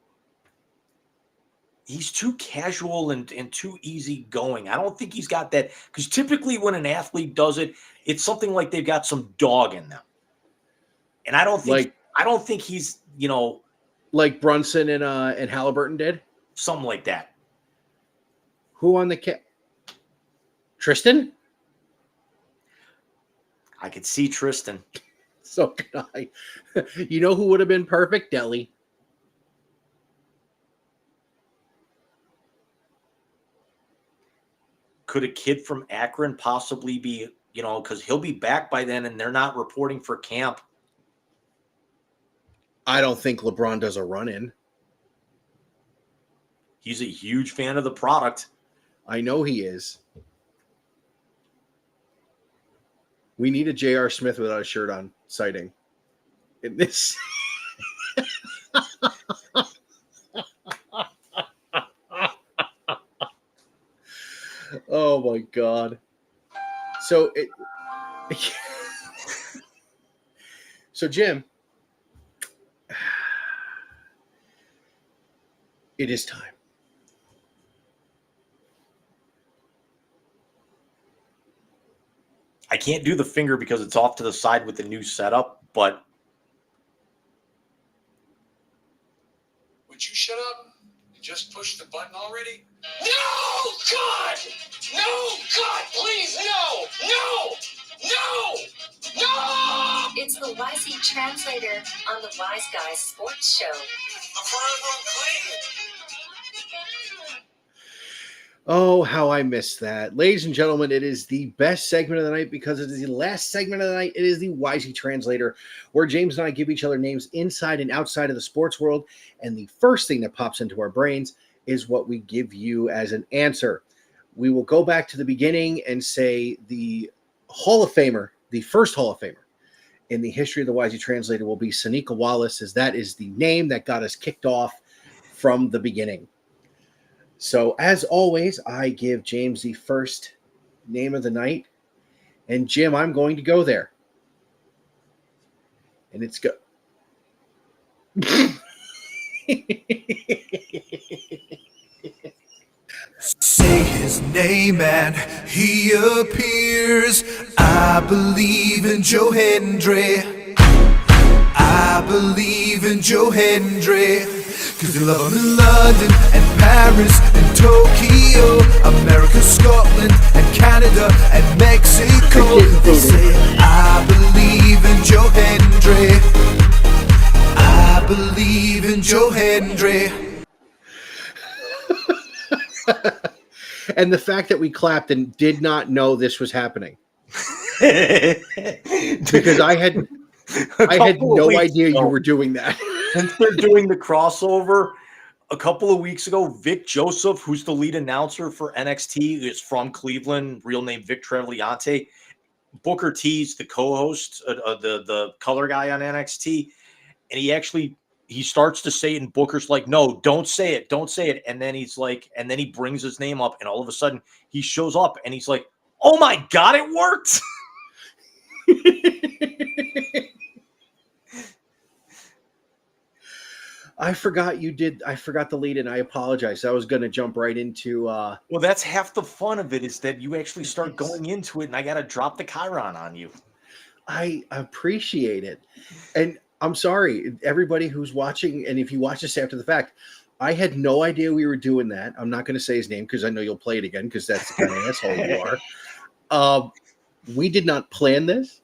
casual and too easygoing. I don't think he's got that, because typically when an athlete does it, it's something like they've got some dog in them. And I don't think he's, like Brunson and Halliburton did? Something like that. Who on the Tristan? I could see Tristan. So can I. You know who would have been perfect? Deli. Could a kid from Akron possibly be, because he'll be back by then and they're not reporting for camp? I don't think LeBron does a run-in. He's a huge fan of the product. I know he is. We need a J.R. Smith without a shirt on sighting. In this. Oh my God. So so Jim, it is time. I can't do the finger because it's off to the side with the new setup, but Would you shut up? You just pushed the button already? No, God! No, God, please, no! No! No! No! It's the YZ Translator on the Wise Guys Sports Show. I'm forever unclean. Oh, how I missed that. Ladies and gentlemen, it is the best segment of the night because it is the last segment of the night. It is the YZ Translator, where James and I give each other names inside and outside of the sports world. And the first thing that pops into our brains is what we give you as an answer. We will go back to the beginning and say the Hall of Famer, the first Hall of Famer in the history of the YZ Translator will be Sonequa Wallace, as that is the name that got us kicked off from the beginning. So, as always, I give James the first name of the night. And, Jim, I'm going to go there. And it's go. Say his name and he appears. I believe in Joe Hendry. I believe in Joe Hendry. Cause you love him in London and Paris and Tokyo, America, Scotland and Canada and Mexico. They say I believe in Joe Hendry. I believe in Joe Hendry. And the fact that we clapped and did not know this was happening. Because I had no idea you were doing that. Since they're doing the crossover, a couple of weeks ago, Vic Joseph, who's the lead announcer for NXT, is from Cleveland, real name Vic Trevigliante. Booker T's the co-host, the color guy on NXT, and he starts to say it, and Booker's like, "No, don't say it." And then he brings his name up, and all of a sudden he shows up, and he's like, "Oh my God, it worked!" I forgot the lead, and I apologize. I was going to jump right into. Well, that's half the fun of it, is that you actually start going into it, and I got to drop the chyron on you. I appreciate it, and I'm sorry, everybody who's watching, and if you watch this after the fact, I had no idea we were doing that. I'm not going to say his name because I know you'll play it again because that's the kind of asshole you are. We did not plan this.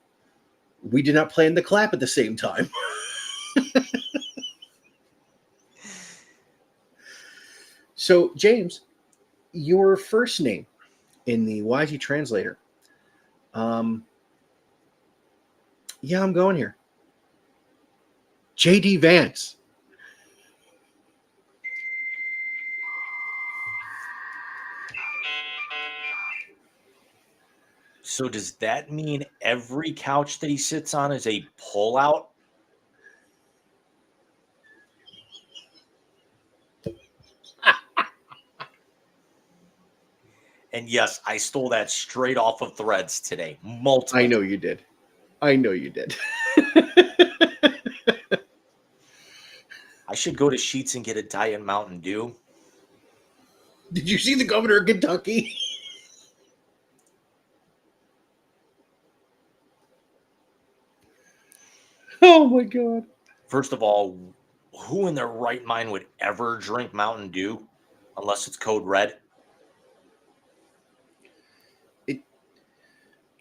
We did not plan the clap at the same time. So, James, your first name in the YZ Translator. Yeah, I'm going here. JD Vance. So does that mean every couch that he sits on is a pull-out? And yes, I stole that straight off of Threads today. Multiple. I know you did. I should go to Sheetz and get a Diet Mountain Dew. Did you see the governor of Kentucky? Oh my God. First of all, who in their right mind would ever drink Mountain Dew unless it's Code Red?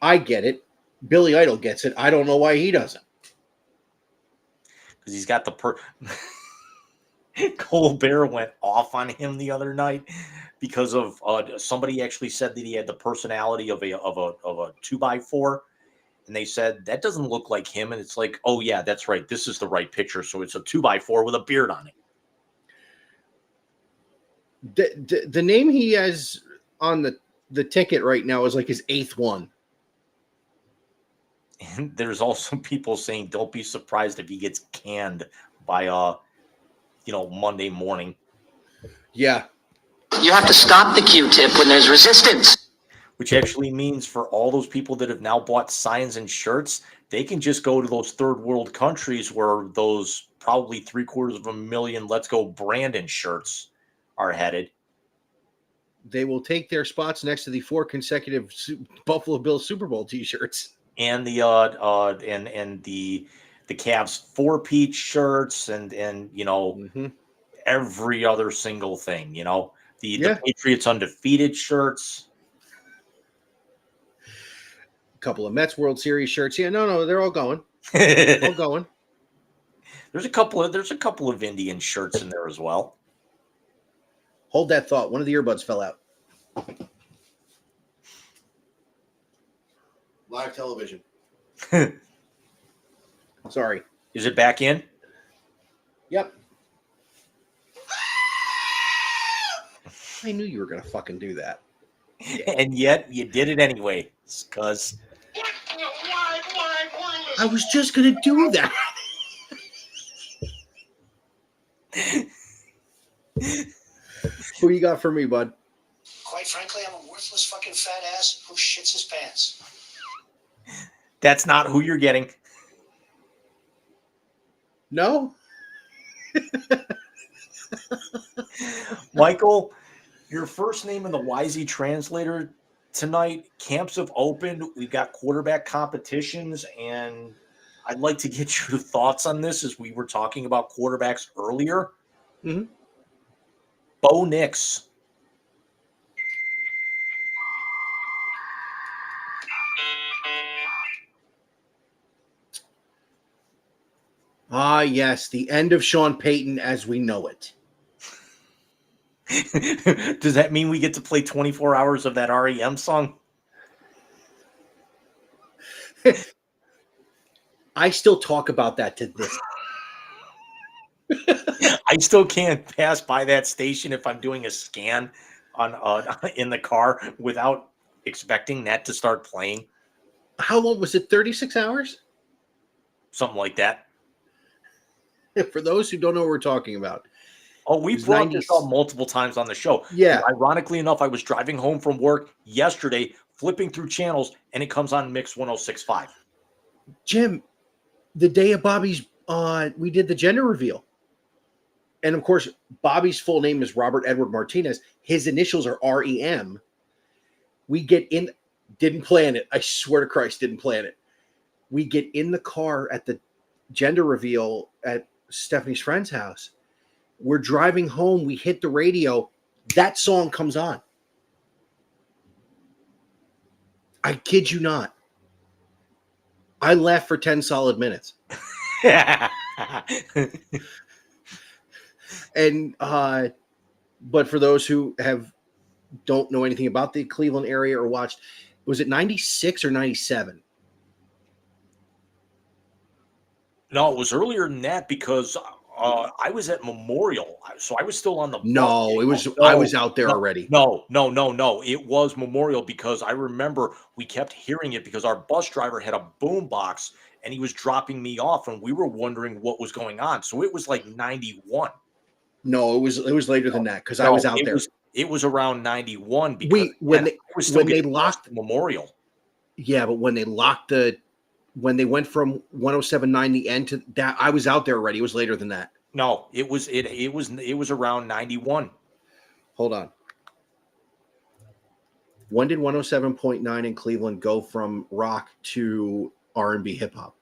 I get it. Billy Idol gets it. I don't know why he doesn't. Because he's got the Colbert went off on him the other night because of somebody actually said that he had the personality of a 2x4, and they said that doesn't look like him, and it's like, oh yeah, that's right, this is the right picture. So it's a 2x4 with a beard on it. The name he has on the ticket right now is like his 8th one. And there's also people saying, don't be surprised if he gets canned by Monday morning. Yeah. You have to stop the Q-tip when there's resistance. Which actually means for all those people that have now bought signs and shirts, they can just go to those third world countries where those probably 750,000 Let's Go Brandon shirts are headed. They will take their spots next to the 4 consecutive Buffalo Bills Super Bowl t-shirts. And the and the Cavs 4-peat shirts and every other single thing, the Patriots undefeated shirts. A couple of Mets World Series shirts. Yeah, no, they're all going. All going. There's a couple of Indian shirts in there as well. Hold that thought. One of the earbuds fell out. Live television. Sorry. Is it back in? Yep. I knew you were going to fucking do that. And yet you did it anyway, because I was just going to do that. Who you got for me, bud? Quite frankly, I'm a worthless fucking fat ass who shits his pants. that's not who you're getting. No? Michael, your first name in the Wisey translator tonight. Camps have opened. We've got quarterback competitions, and I'd like to get your thoughts on this as we were talking about quarterbacks earlier. Mm-hmm. Bo Nix. Ah, yes, the end of Sean Payton as we know it. Does that mean we get to play 24 hours of that REM song? I still talk about that to this. I still can't pass by that station if I'm doing a scan on in the car without expecting that to start playing. How long was it? 36 hours? Something like that. For those who don't know what we're talking about. Oh, we It was brought 90s. this up multiple times on the show. Yeah. Ironically enough, I was driving home from work yesterday, flipping through channels, and it comes on Mix 106.5. Jim, the day of Bobby's, we did the gender reveal. And of course, Bobby's full name is Robert Edward Martinez. His initials are REM. We get in, didn't plan it. I swear to Christ, didn't plan it. We get in the car at the gender reveal at Stephanie's friend's house. We're driving home. We hit the radio. That song comes on. I kid you not. I laughed for 10 solid minutes. And but for those who don't know anything about the Cleveland area or watched, was it 96 or 97? No, it was earlier than that because I was at Memorial, so I was still on the bus. No, it was. No, I was out there already. No. It was Memorial because I remember we kept hearing it because our bus driver had a boom box and he was dropping me off, and we were wondering what was going on. So it was like 91. No, it was later than that because I was out there. It was around 91 because when they lost Memorial. Yeah, but when they went from 107.9 the end to that, I was out there already. It was later than that. No, it was around 91. Hold on. When did 107.9 in Cleveland go from rock to R&B hip hop?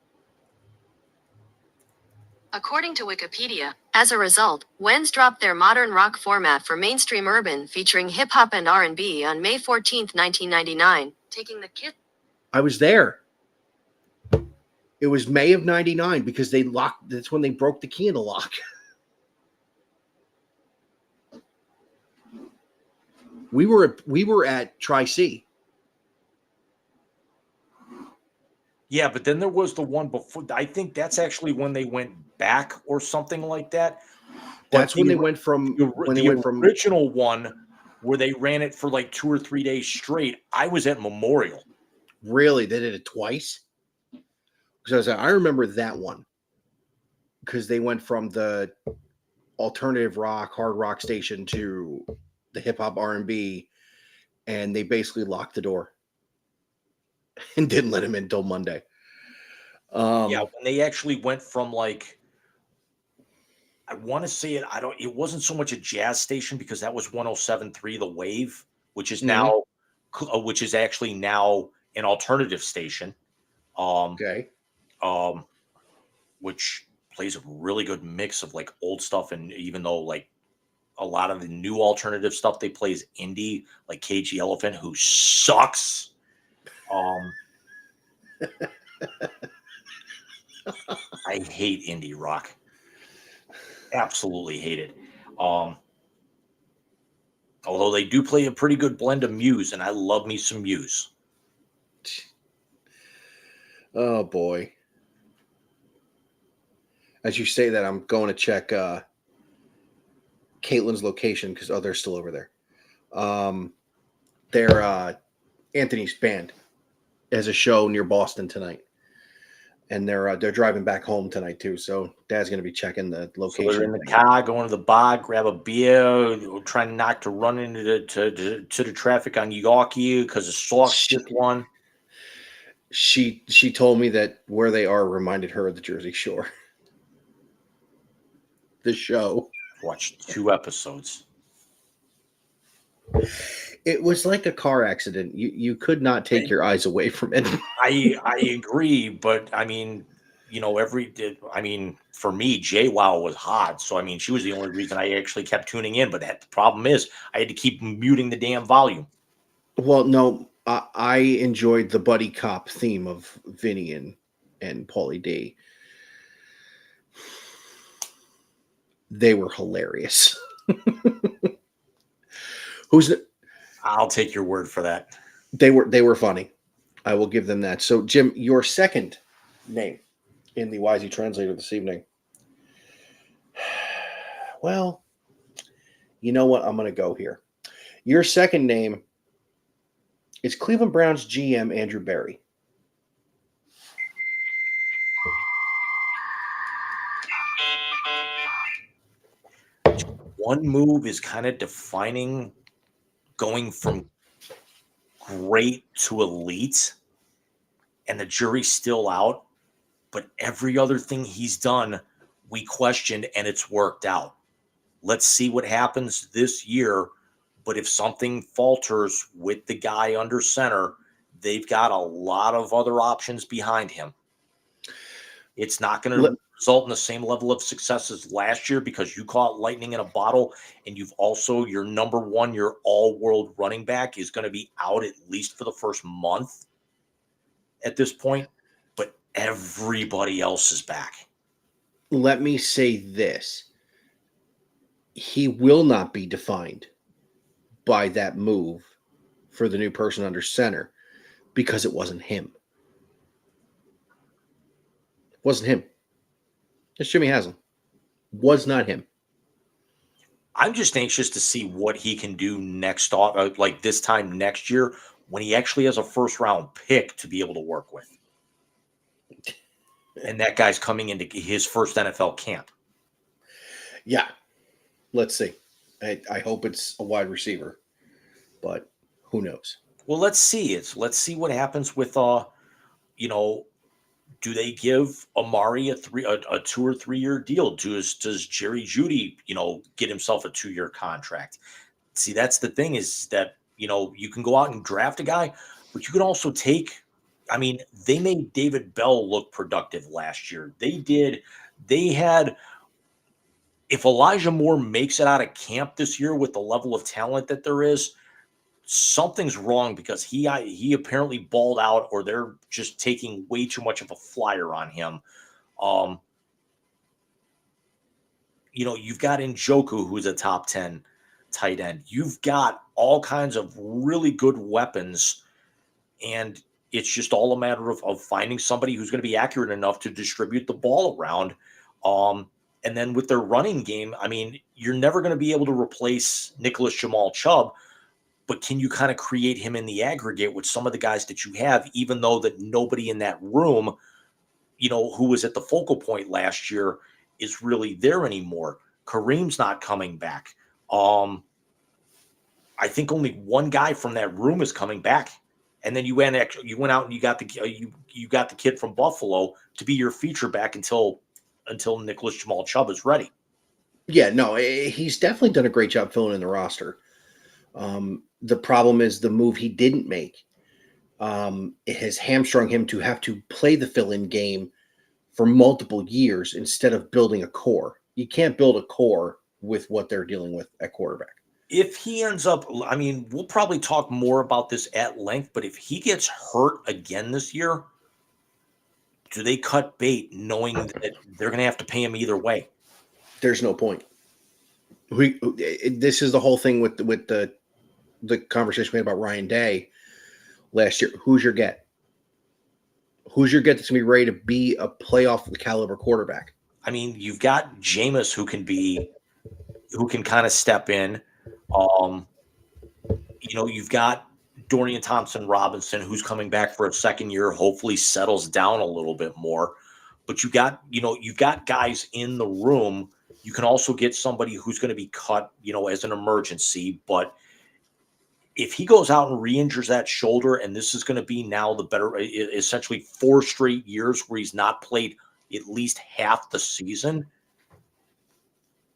According to Wikipedia, as a result, Wens dropped their modern rock format for mainstream urban featuring hip-hop and R&B on May 14, 1999, taking the kid. I was there. It was May of 99 because they locked. That's when they broke the key in the lock. We were at Tri-C. Yeah, but then there was the one before. I think that's actually when they went back or something like that. That's when they went from the original one where they ran it for like 2 or 3 days straight. I was at Memorial. Really, they did it twice. because I remember that one because they went from the alternative rock, hard rock station to the hip hop R&B, and they basically locked the door and didn't let him in until Monday. Yeah, when they actually went from like, I want to say it. It wasn't so much a jazz station because that was 107.3 The Wave, which is now, which is actually now an alternative station. Okay. Which plays a really good mix of like old stuff, and even though like a lot of the new alternative stuff they play is indie, like Cagey Elephant, who sucks. I hate indie rock. Absolutely hate it. Although they do play a pretty good blend of Muse, and I love me some Muse. Oh boy. As you say that, I'm going to check Caitlin's location because they're still over there. They're Anthony's band has a show near Boston tonight, and they're driving back home tonight too. So Dad's going to be checking the location. So they're in the car, going to the bar, grab a beer, trying not to run into the traffic on Yorkie because the Sox just won. She told me that where they are reminded her of the Jersey Shore. The show. Watched 2 episodes. It was like a car accident. You could not take your eyes away from it. I agree, but I mean, you know, for me, JWoww was hot. So I mean, she was the only reason I actually kept tuning in. But the problem is I had to keep muting the damn volume. Well, no, I enjoyed the buddy cop theme of Vinny and Paulie D. They were hilarious. I'll take your word for that. They were funny. I will give them that. So, Jim, your second name in the Wisey Translator this evening. Well, you know what? I'm going to go here. Your second name is Cleveland Browns GM Andrew Berry. One move is kind of defining going from great to elite, and the jury's still out. But every other thing he's done, we questioned, and it's worked out. Let's see what happens this year. But if something falters with the guy under center, they've got a lot of other options behind him. It's not going to result in the same level of success as last year because you caught lightning in a bottle, and you've also your number one, your all-world running back is going to be out at least for the first month at this point. But everybody else is back. Let me say this. He will not be defined by that move for the new person under center because it wasn't him. It wasn't him. It's Jimmy Haslam. Was not him. I'm just anxious to see what he can do next, like this time next year when he actually has a first-round pick to be able to work with. And that guy's coming into his first NFL camp. Yeah. Let's see. I hope it's a wide receiver, but who knows? Well, let's see. Let's see what happens with, do they give Amari a 2 or 3 year deal? Does Jerry Jeudy, get himself a 2-year contract? See, that's the thing is that, you can go out and draft a guy, but you can also take, they made David Bell look productive last year. If Elijah Moore makes it out of camp this year with the level of talent that there is, something's wrong because he apparently balled out, or they're just taking way too much of a flyer on him. You've got Njoku, who's a top 10 tight end. You've got all kinds of really good weapons, and it's just all a matter of finding somebody who's going to be accurate enough to distribute the ball around. And then with their running game, you're never going to be able to replace Nicholas Jamal Chubb, but can you kind of create him in the aggregate with some of the guys that you have, even though that nobody in that room, who was at the focal point last year is really there anymore. Kareem's not coming back. I think only one guy from that room is coming back. And then you went out and you got the kid from Buffalo to be your feature back until Nicholas Jamal Chubb is ready. Yeah, no, he's definitely done a great job filling in the roster. The problem is the move he didn't make. It has hamstrung him to have to play the fill-in game for multiple years instead of building a core. You can't build a core with what they're dealing with at quarterback. If he ends up, I mean, we'll probably talk more about this at length, but if he gets hurt again this year, do they cut bait knowing that they're going to have to pay him either way? There's no point. This is the whole thing with the conversation we had about Ryan Day last year. Who's your get? Who's your get that's going to be ready to be a playoff caliber quarterback? I mean, you've got Jameis who can kind of step in. You've got Dorian Thompson-Robinson who's coming back for a second year, hopefully settles down a little bit more. But you've got guys in the room. You can also get somebody who's going to be cut, as an emergency. But if he goes out and re-injures that shoulder, and this is going to be now essentially 4 straight years where he's not played at least half the season,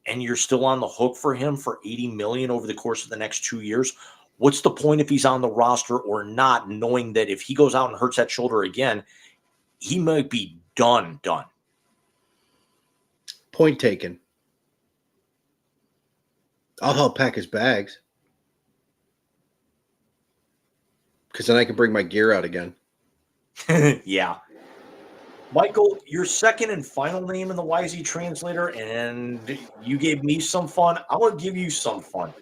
and you're still on the hook for him for $80 million over the course of the next 2 years, what's the point if he's on the roster or not, knowing that if he goes out and hurts that shoulder again, he might be done. Point taken. I'll help pack his bags. Because then I can bring my gear out again. Yeah. Michael, your second and final name in the YZ Translator, and you gave me some fun. I want to give you some fun.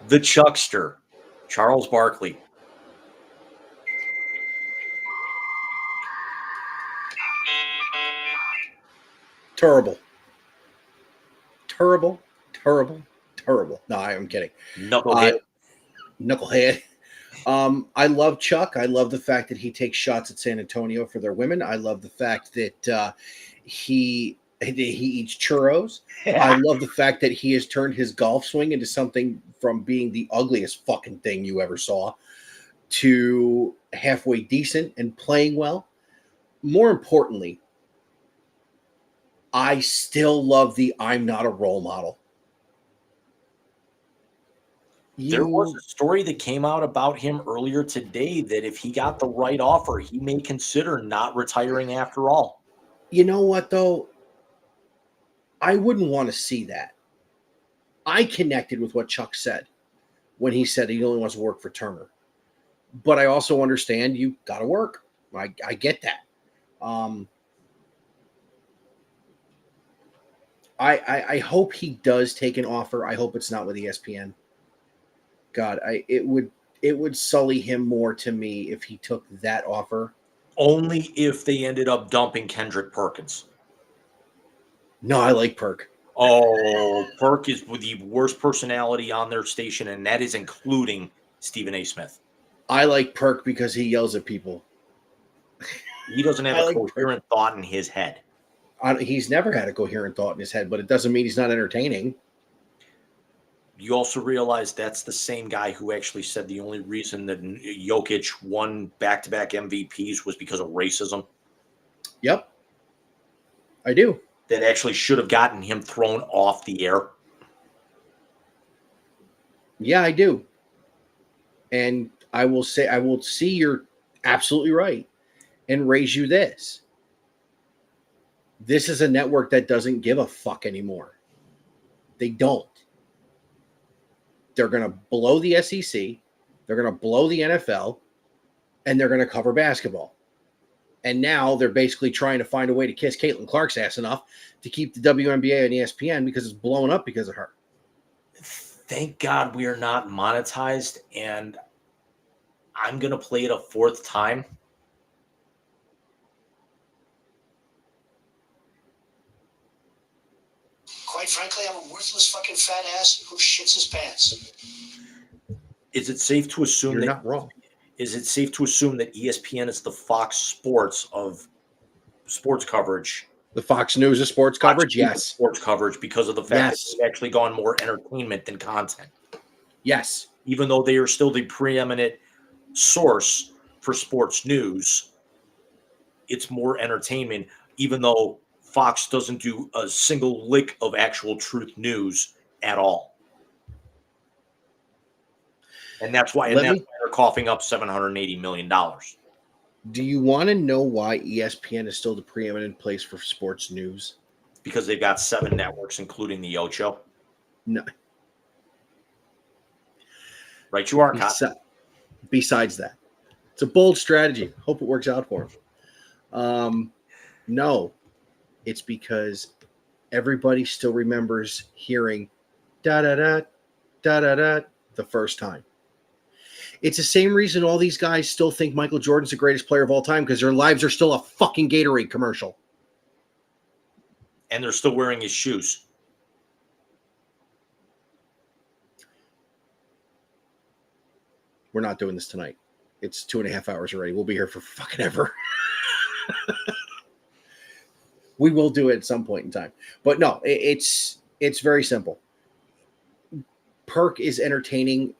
The Chuckster, Charles Barkley. Terrible. No, I'm kidding. Knucklehead. I love Chuck. I love the fact that he takes shots at San Antonio for their women. I love the fact that he eats churros. I love the fact that he has turned his golf swing into something from being the ugliest fucking thing you ever saw to halfway decent and playing well. More importantly, I still love the I'm not a role model. There was a story that came out about him earlier today that if he got the right offer, he may consider not retiring after all. You know what, though? I wouldn't want to see that. I connected with what Chuck said when he said he only wants to work for Turner. But I also understand you got to work. I get that. I hope he does take an offer. I hope it's not with ESPN. God, it would sully him more to me if he took that offer. Only if they ended up dumping Kendrick Perkins. No, I like Perk. Oh, Perk is the worst personality on their station, and that is including Stephen A. Smith. I like Perk because he yells at people. He doesn't have a coherent thought in his head. He's never had a coherent thought in his head, but it doesn't mean he's not entertaining. You also realize that's the same guy who actually said the only reason that Jokic won back-to-back MVPs was because of racism. Yep. I do. That actually should have gotten him thrown off the air. Yeah, I do. And I will see you're absolutely right and raise you this. This is a network that doesn't give a fuck anymore. They don't. They're going to blow the SEC. They're going to blow the NFL. And they're going to cover basketball. And now they're basically trying to find a way to kiss Caitlin Clark's ass enough to keep the WNBA on ESPN because it's blowing up because of her. Thank God we are not monetized. And I'm going to play it a fourth time. Quite frankly, I'm a worthless fucking fat ass who shits his pants. Is it safe to assume You're not wrong. is it safe to assume that ESPN is the Fox Sports of sports coverage? The Fox News of sports coverage? Fox News of Yes. sports coverage because of the fact Yes. that they've actually gone more entertainment than content. Yes. Even though they are still the preeminent source for sports news, it's more entertainment, even though Fox doesn't do a single lick of actual truth news at all. And that's why, Let why me- they're coughing up $780 million. Do you want to know why ESPN is still the preeminent place for sports news? Because they've got 7 networks, including the Ocho. No. Right, you are, Cotton. Besides that, it's a bold strategy. Hope it works out for him. No, it's because everybody still remembers hearing da da da da da da the first time. It's the same reason all these guys still think Michael Jordan's the greatest player of all time, because their lives are still a fucking Gatorade commercial. And they're still wearing his shoes. We're not doing this tonight. It's 2.5 hours already. We'll be here for fucking ever. We will do it at some point in time. But no, it's very simple. Perk is entertaining.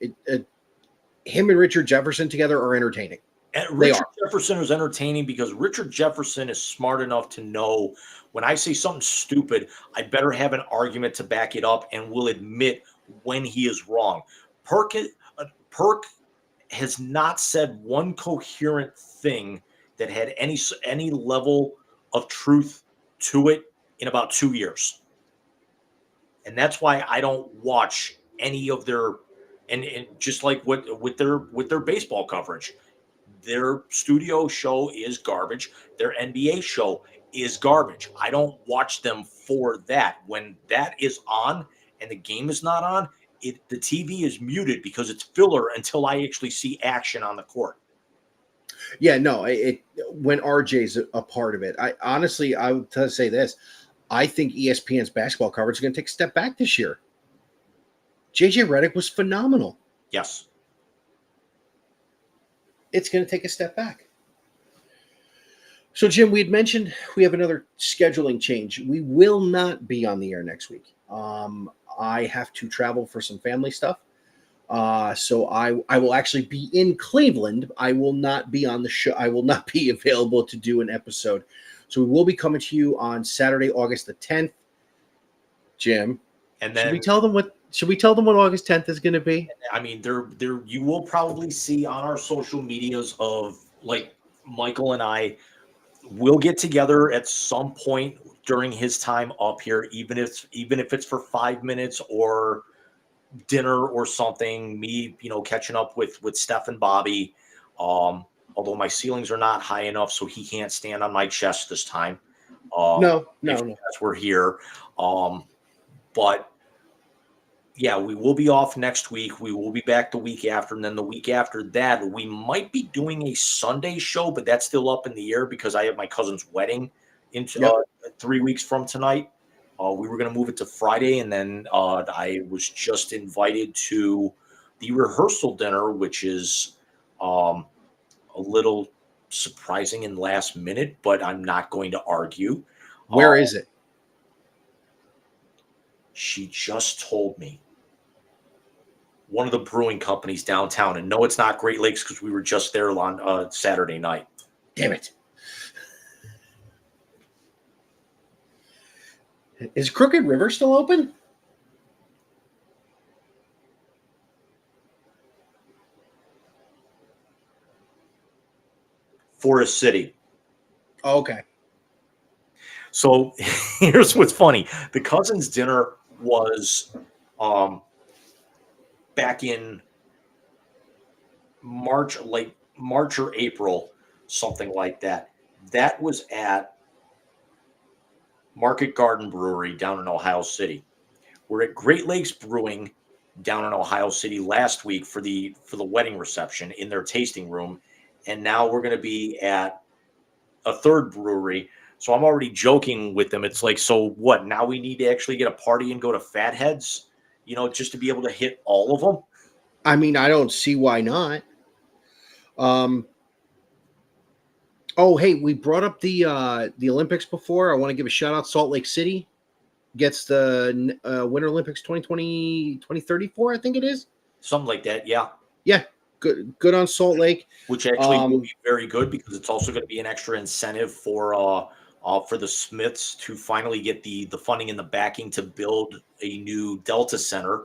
Him and Richard Jefferson together are entertaining. And Richard Jefferson is entertaining because Richard Jefferson is smart enough to know when I say something stupid, I better have an argument to back it up and will admit when he is wrong. Perk has not said one coherent thing that had any level of truth to it in about 2 years. And that's why I don't watch any of their and just like with their baseball coverage. Their studio show is garbage. Their NBA show is garbage. I don't watch them for that. When that is on and the game is not on, the TV is muted because it's filler until I actually see action on the court. Yeah, no, when RJ's a part of it, I would say this. I think ESPN's basketball coverage is going to take a step back this year. JJ Redick was phenomenal. Yes. It's going to take a step back. So, Jim, we had mentioned we have another scheduling change. We will not be on the air next week. I have to travel for some family stuff. So I will actually be in Cleveland. I will not be on the show. I will not be available to do an episode. So we will be coming to you on Saturday, August the 10th. Jim, and then should we tell them what August 10th is going to be? I mean, there you will probably see on our social medias of like Michael and I will get together at some point during his time up here, even if it's for 5 minutes or dinner or something. Me, catching up with Steph and Bobby. Although my ceilings are not high enough, so he can't stand on my chest this time. No. As we're here. But yeah, we will be off next week. We will be back the week after, and then the week after that, we might be doing a Sunday show, but that's still up in the air because I have my cousin's wedding in 3 weeks from tonight. We were going to move it to Friday, and then I was just invited to the rehearsal dinner, which is a little surprising and last minute, but I'm not going to argue. Where is it? She just told me. One of the brewing companies downtown. And no, it's not Great Lakes because we were just there on Saturday night. Damn it. Is Crooked River still open? Forest City. Oh, okay. So here's what's funny. The cousins' dinner was back in March or April, something like that. That was at Market Garden Brewery down in Ohio City. We're at Great Lakes Brewing down in Ohio City last week for the wedding reception in their tasting room, and now we're going to be at a third brewery. So I'm already joking with them. It's like, so what? Now we need to actually get a party and go to Fatheads, just to be able to hit all of them. I mean, I don't see why not. Oh, hey, we brought up the Olympics before. I want to give a shout out. Salt Lake City gets the Winter Olympics 2034, I think it is. Something like that, yeah. Yeah, good on Salt Lake. Which actually will be very good because it's also going to be an extra incentive for the Smiths to finally get the funding and the backing to build a new Delta Center,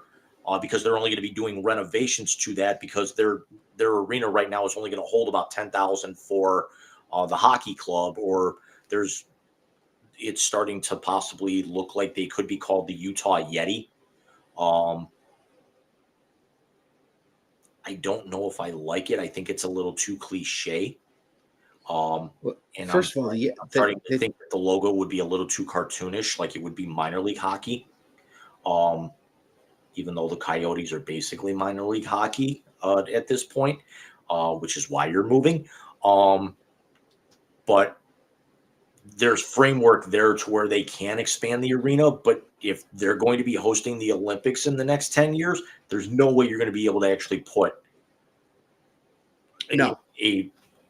because they're only going to be doing renovations to that because their arena right now is only going to hold about 10,000 for the hockey club, or it's starting to possibly look like they could be called the Utah Yeti. I don't know if I like it. I think it's a little too cliche. And First of all, I'm starting to think that the logo would be a little too cartoonish, like it would be minor league hockey. Even though the Coyotes are basically minor league hockey at this point, which is why you're moving. But there's framework there to where they can expand the arena. But if they're going to be hosting the Olympics in the next 10 years, there's no way you're going to be able to actually put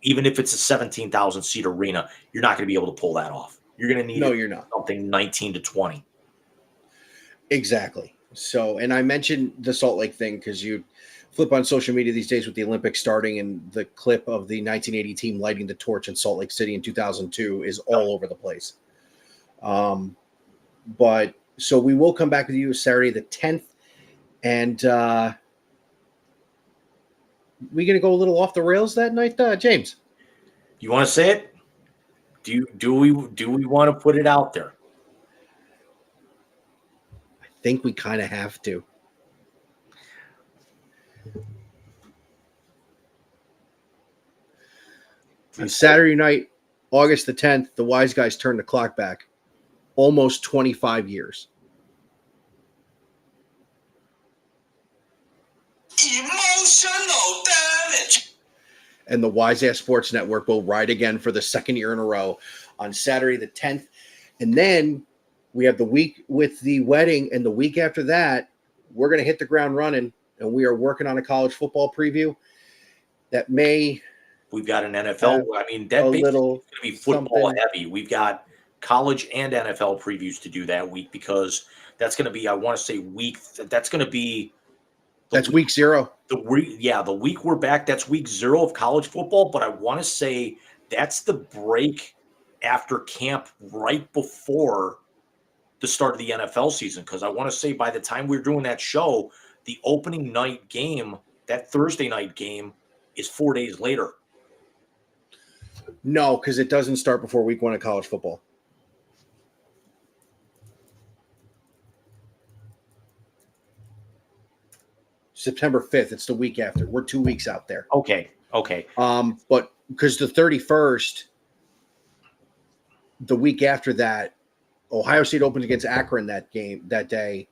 even if it's a 17,000 seat arena, you're not going to be able to pull that off. You're going to need you're not. Something 19 to 20. Exactly. So, and I mentioned the Salt Lake thing because you flip on social media these days with the Olympics starting, and the clip of the 1980 team lighting the torch in Salt Lake City in 2002 is all over the place. But so we will come back with you Saturday the 10th, and we going to go a little off the rails that night, James? You want to say it? Do we want to put it out there? I think we kind of have to. On Saturday night, August the 10th, the Wise Guys turn the clock back almost 25 years. Emotional damage. And the Wise Ass Sports Network will ride again for the second year in a row on Saturday the 10th. And then we have the week with the wedding, and the week after that, we're going to hit the ground running, and we are working on a college football preview that may... We've got an NFL. I mean, that basically is going to be football heavy. We've got college and NFL previews to do that week because that's going to be, I want to say that's going to be. That's week 0. The week we're back, that's week 0 of college football. But I want to say that's the break after camp right before the start of the NFL season. Because I want to say by the time we're doing that show, the opening night game, that Thursday night game, is 4 days later. No, because it doesn't start before week 1 of college football. September 5th. It's the week after. We're 2 weeks out there. Okay. But because the 31st, the week after that, Ohio State opens against Akron that day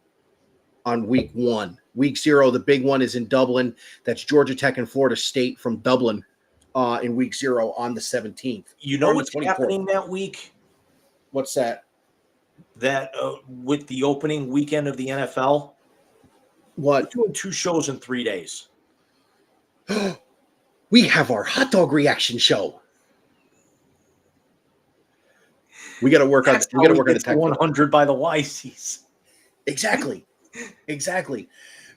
on week 1. Week 0, the big one is in Dublin. That's Georgia Tech and Florida State from Dublin. In week 0 on the 17th. You know what's happening that week? What's that? That with the opening weekend of the NFL? What? We're doing 2 shows in 3 days. We have our hot dog reaction show. We got to work on. We got to work on the tech. 100 by the YCs. Exactly.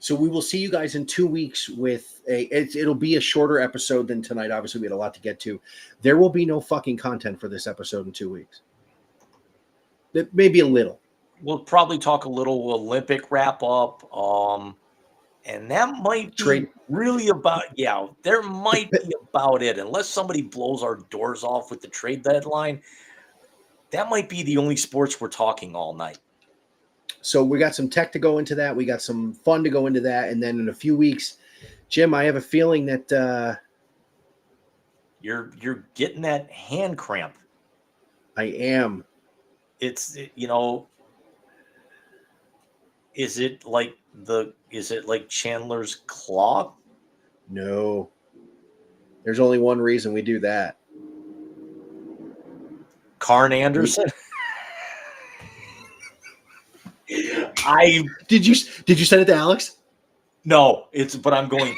So we will see you guys in 2 weeks with it'll be a shorter episode than tonight. Obviously, we had a lot to get to. There will be no fucking content for this episode in 2 weeks. Maybe a little. We'll probably talk a little Olympic wrap up. And that might be really about, there might be about it. Unless somebody blows our doors off with the trade deadline, that might be the only sports we're talking all night. So we got some tech to go into that. We got some fun to go into that. And then in a few weeks, Jim, I have a feeling that you're getting that hand cramp. I am. It's, is it like Chandler's claw? No. There's only one reason we do that. Karn Anderson. Did you send it to Alex? No, but I'm going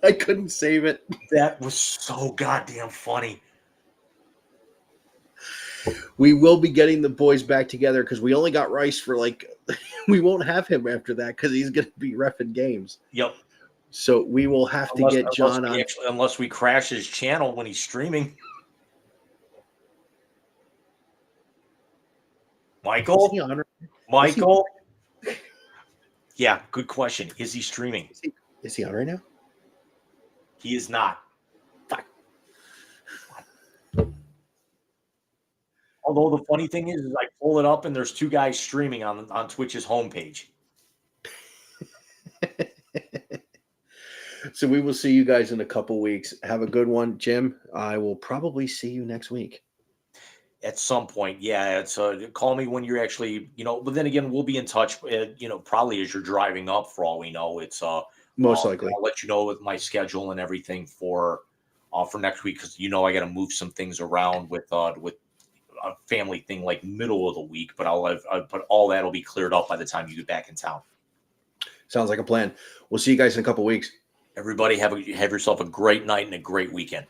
I couldn't save it. That was so goddamn funny. We will be getting the boys back together because we only got Rice for we won't have him after that because he's going to be reffing games. Yep. So we will have to get John on. Unless we crash his channel when he's streaming. Michael? Is he on? Michael? Yeah, good question. Is he streaming? Is he on right now? He is not. Fuck. Although the funny thing is I pull it up and there's two guys streaming on Twitch's homepage. So we will see you guys in a couple weeks. Have a good one, Jim. I will probably see you next week. At some point, yeah. It's call me when you're actually, but then again, we'll be in touch. Probably as you're driving up. For all we know, it's most likely. I'll let you know with my schedule and everything for next week because I got to move some things around with a family thing like middle of the week. But but all that'll be cleared up by the time you get back in town. Sounds like a plan. We'll see you guys in a couple weeks. Everybody have yourself a great night and a great weekend.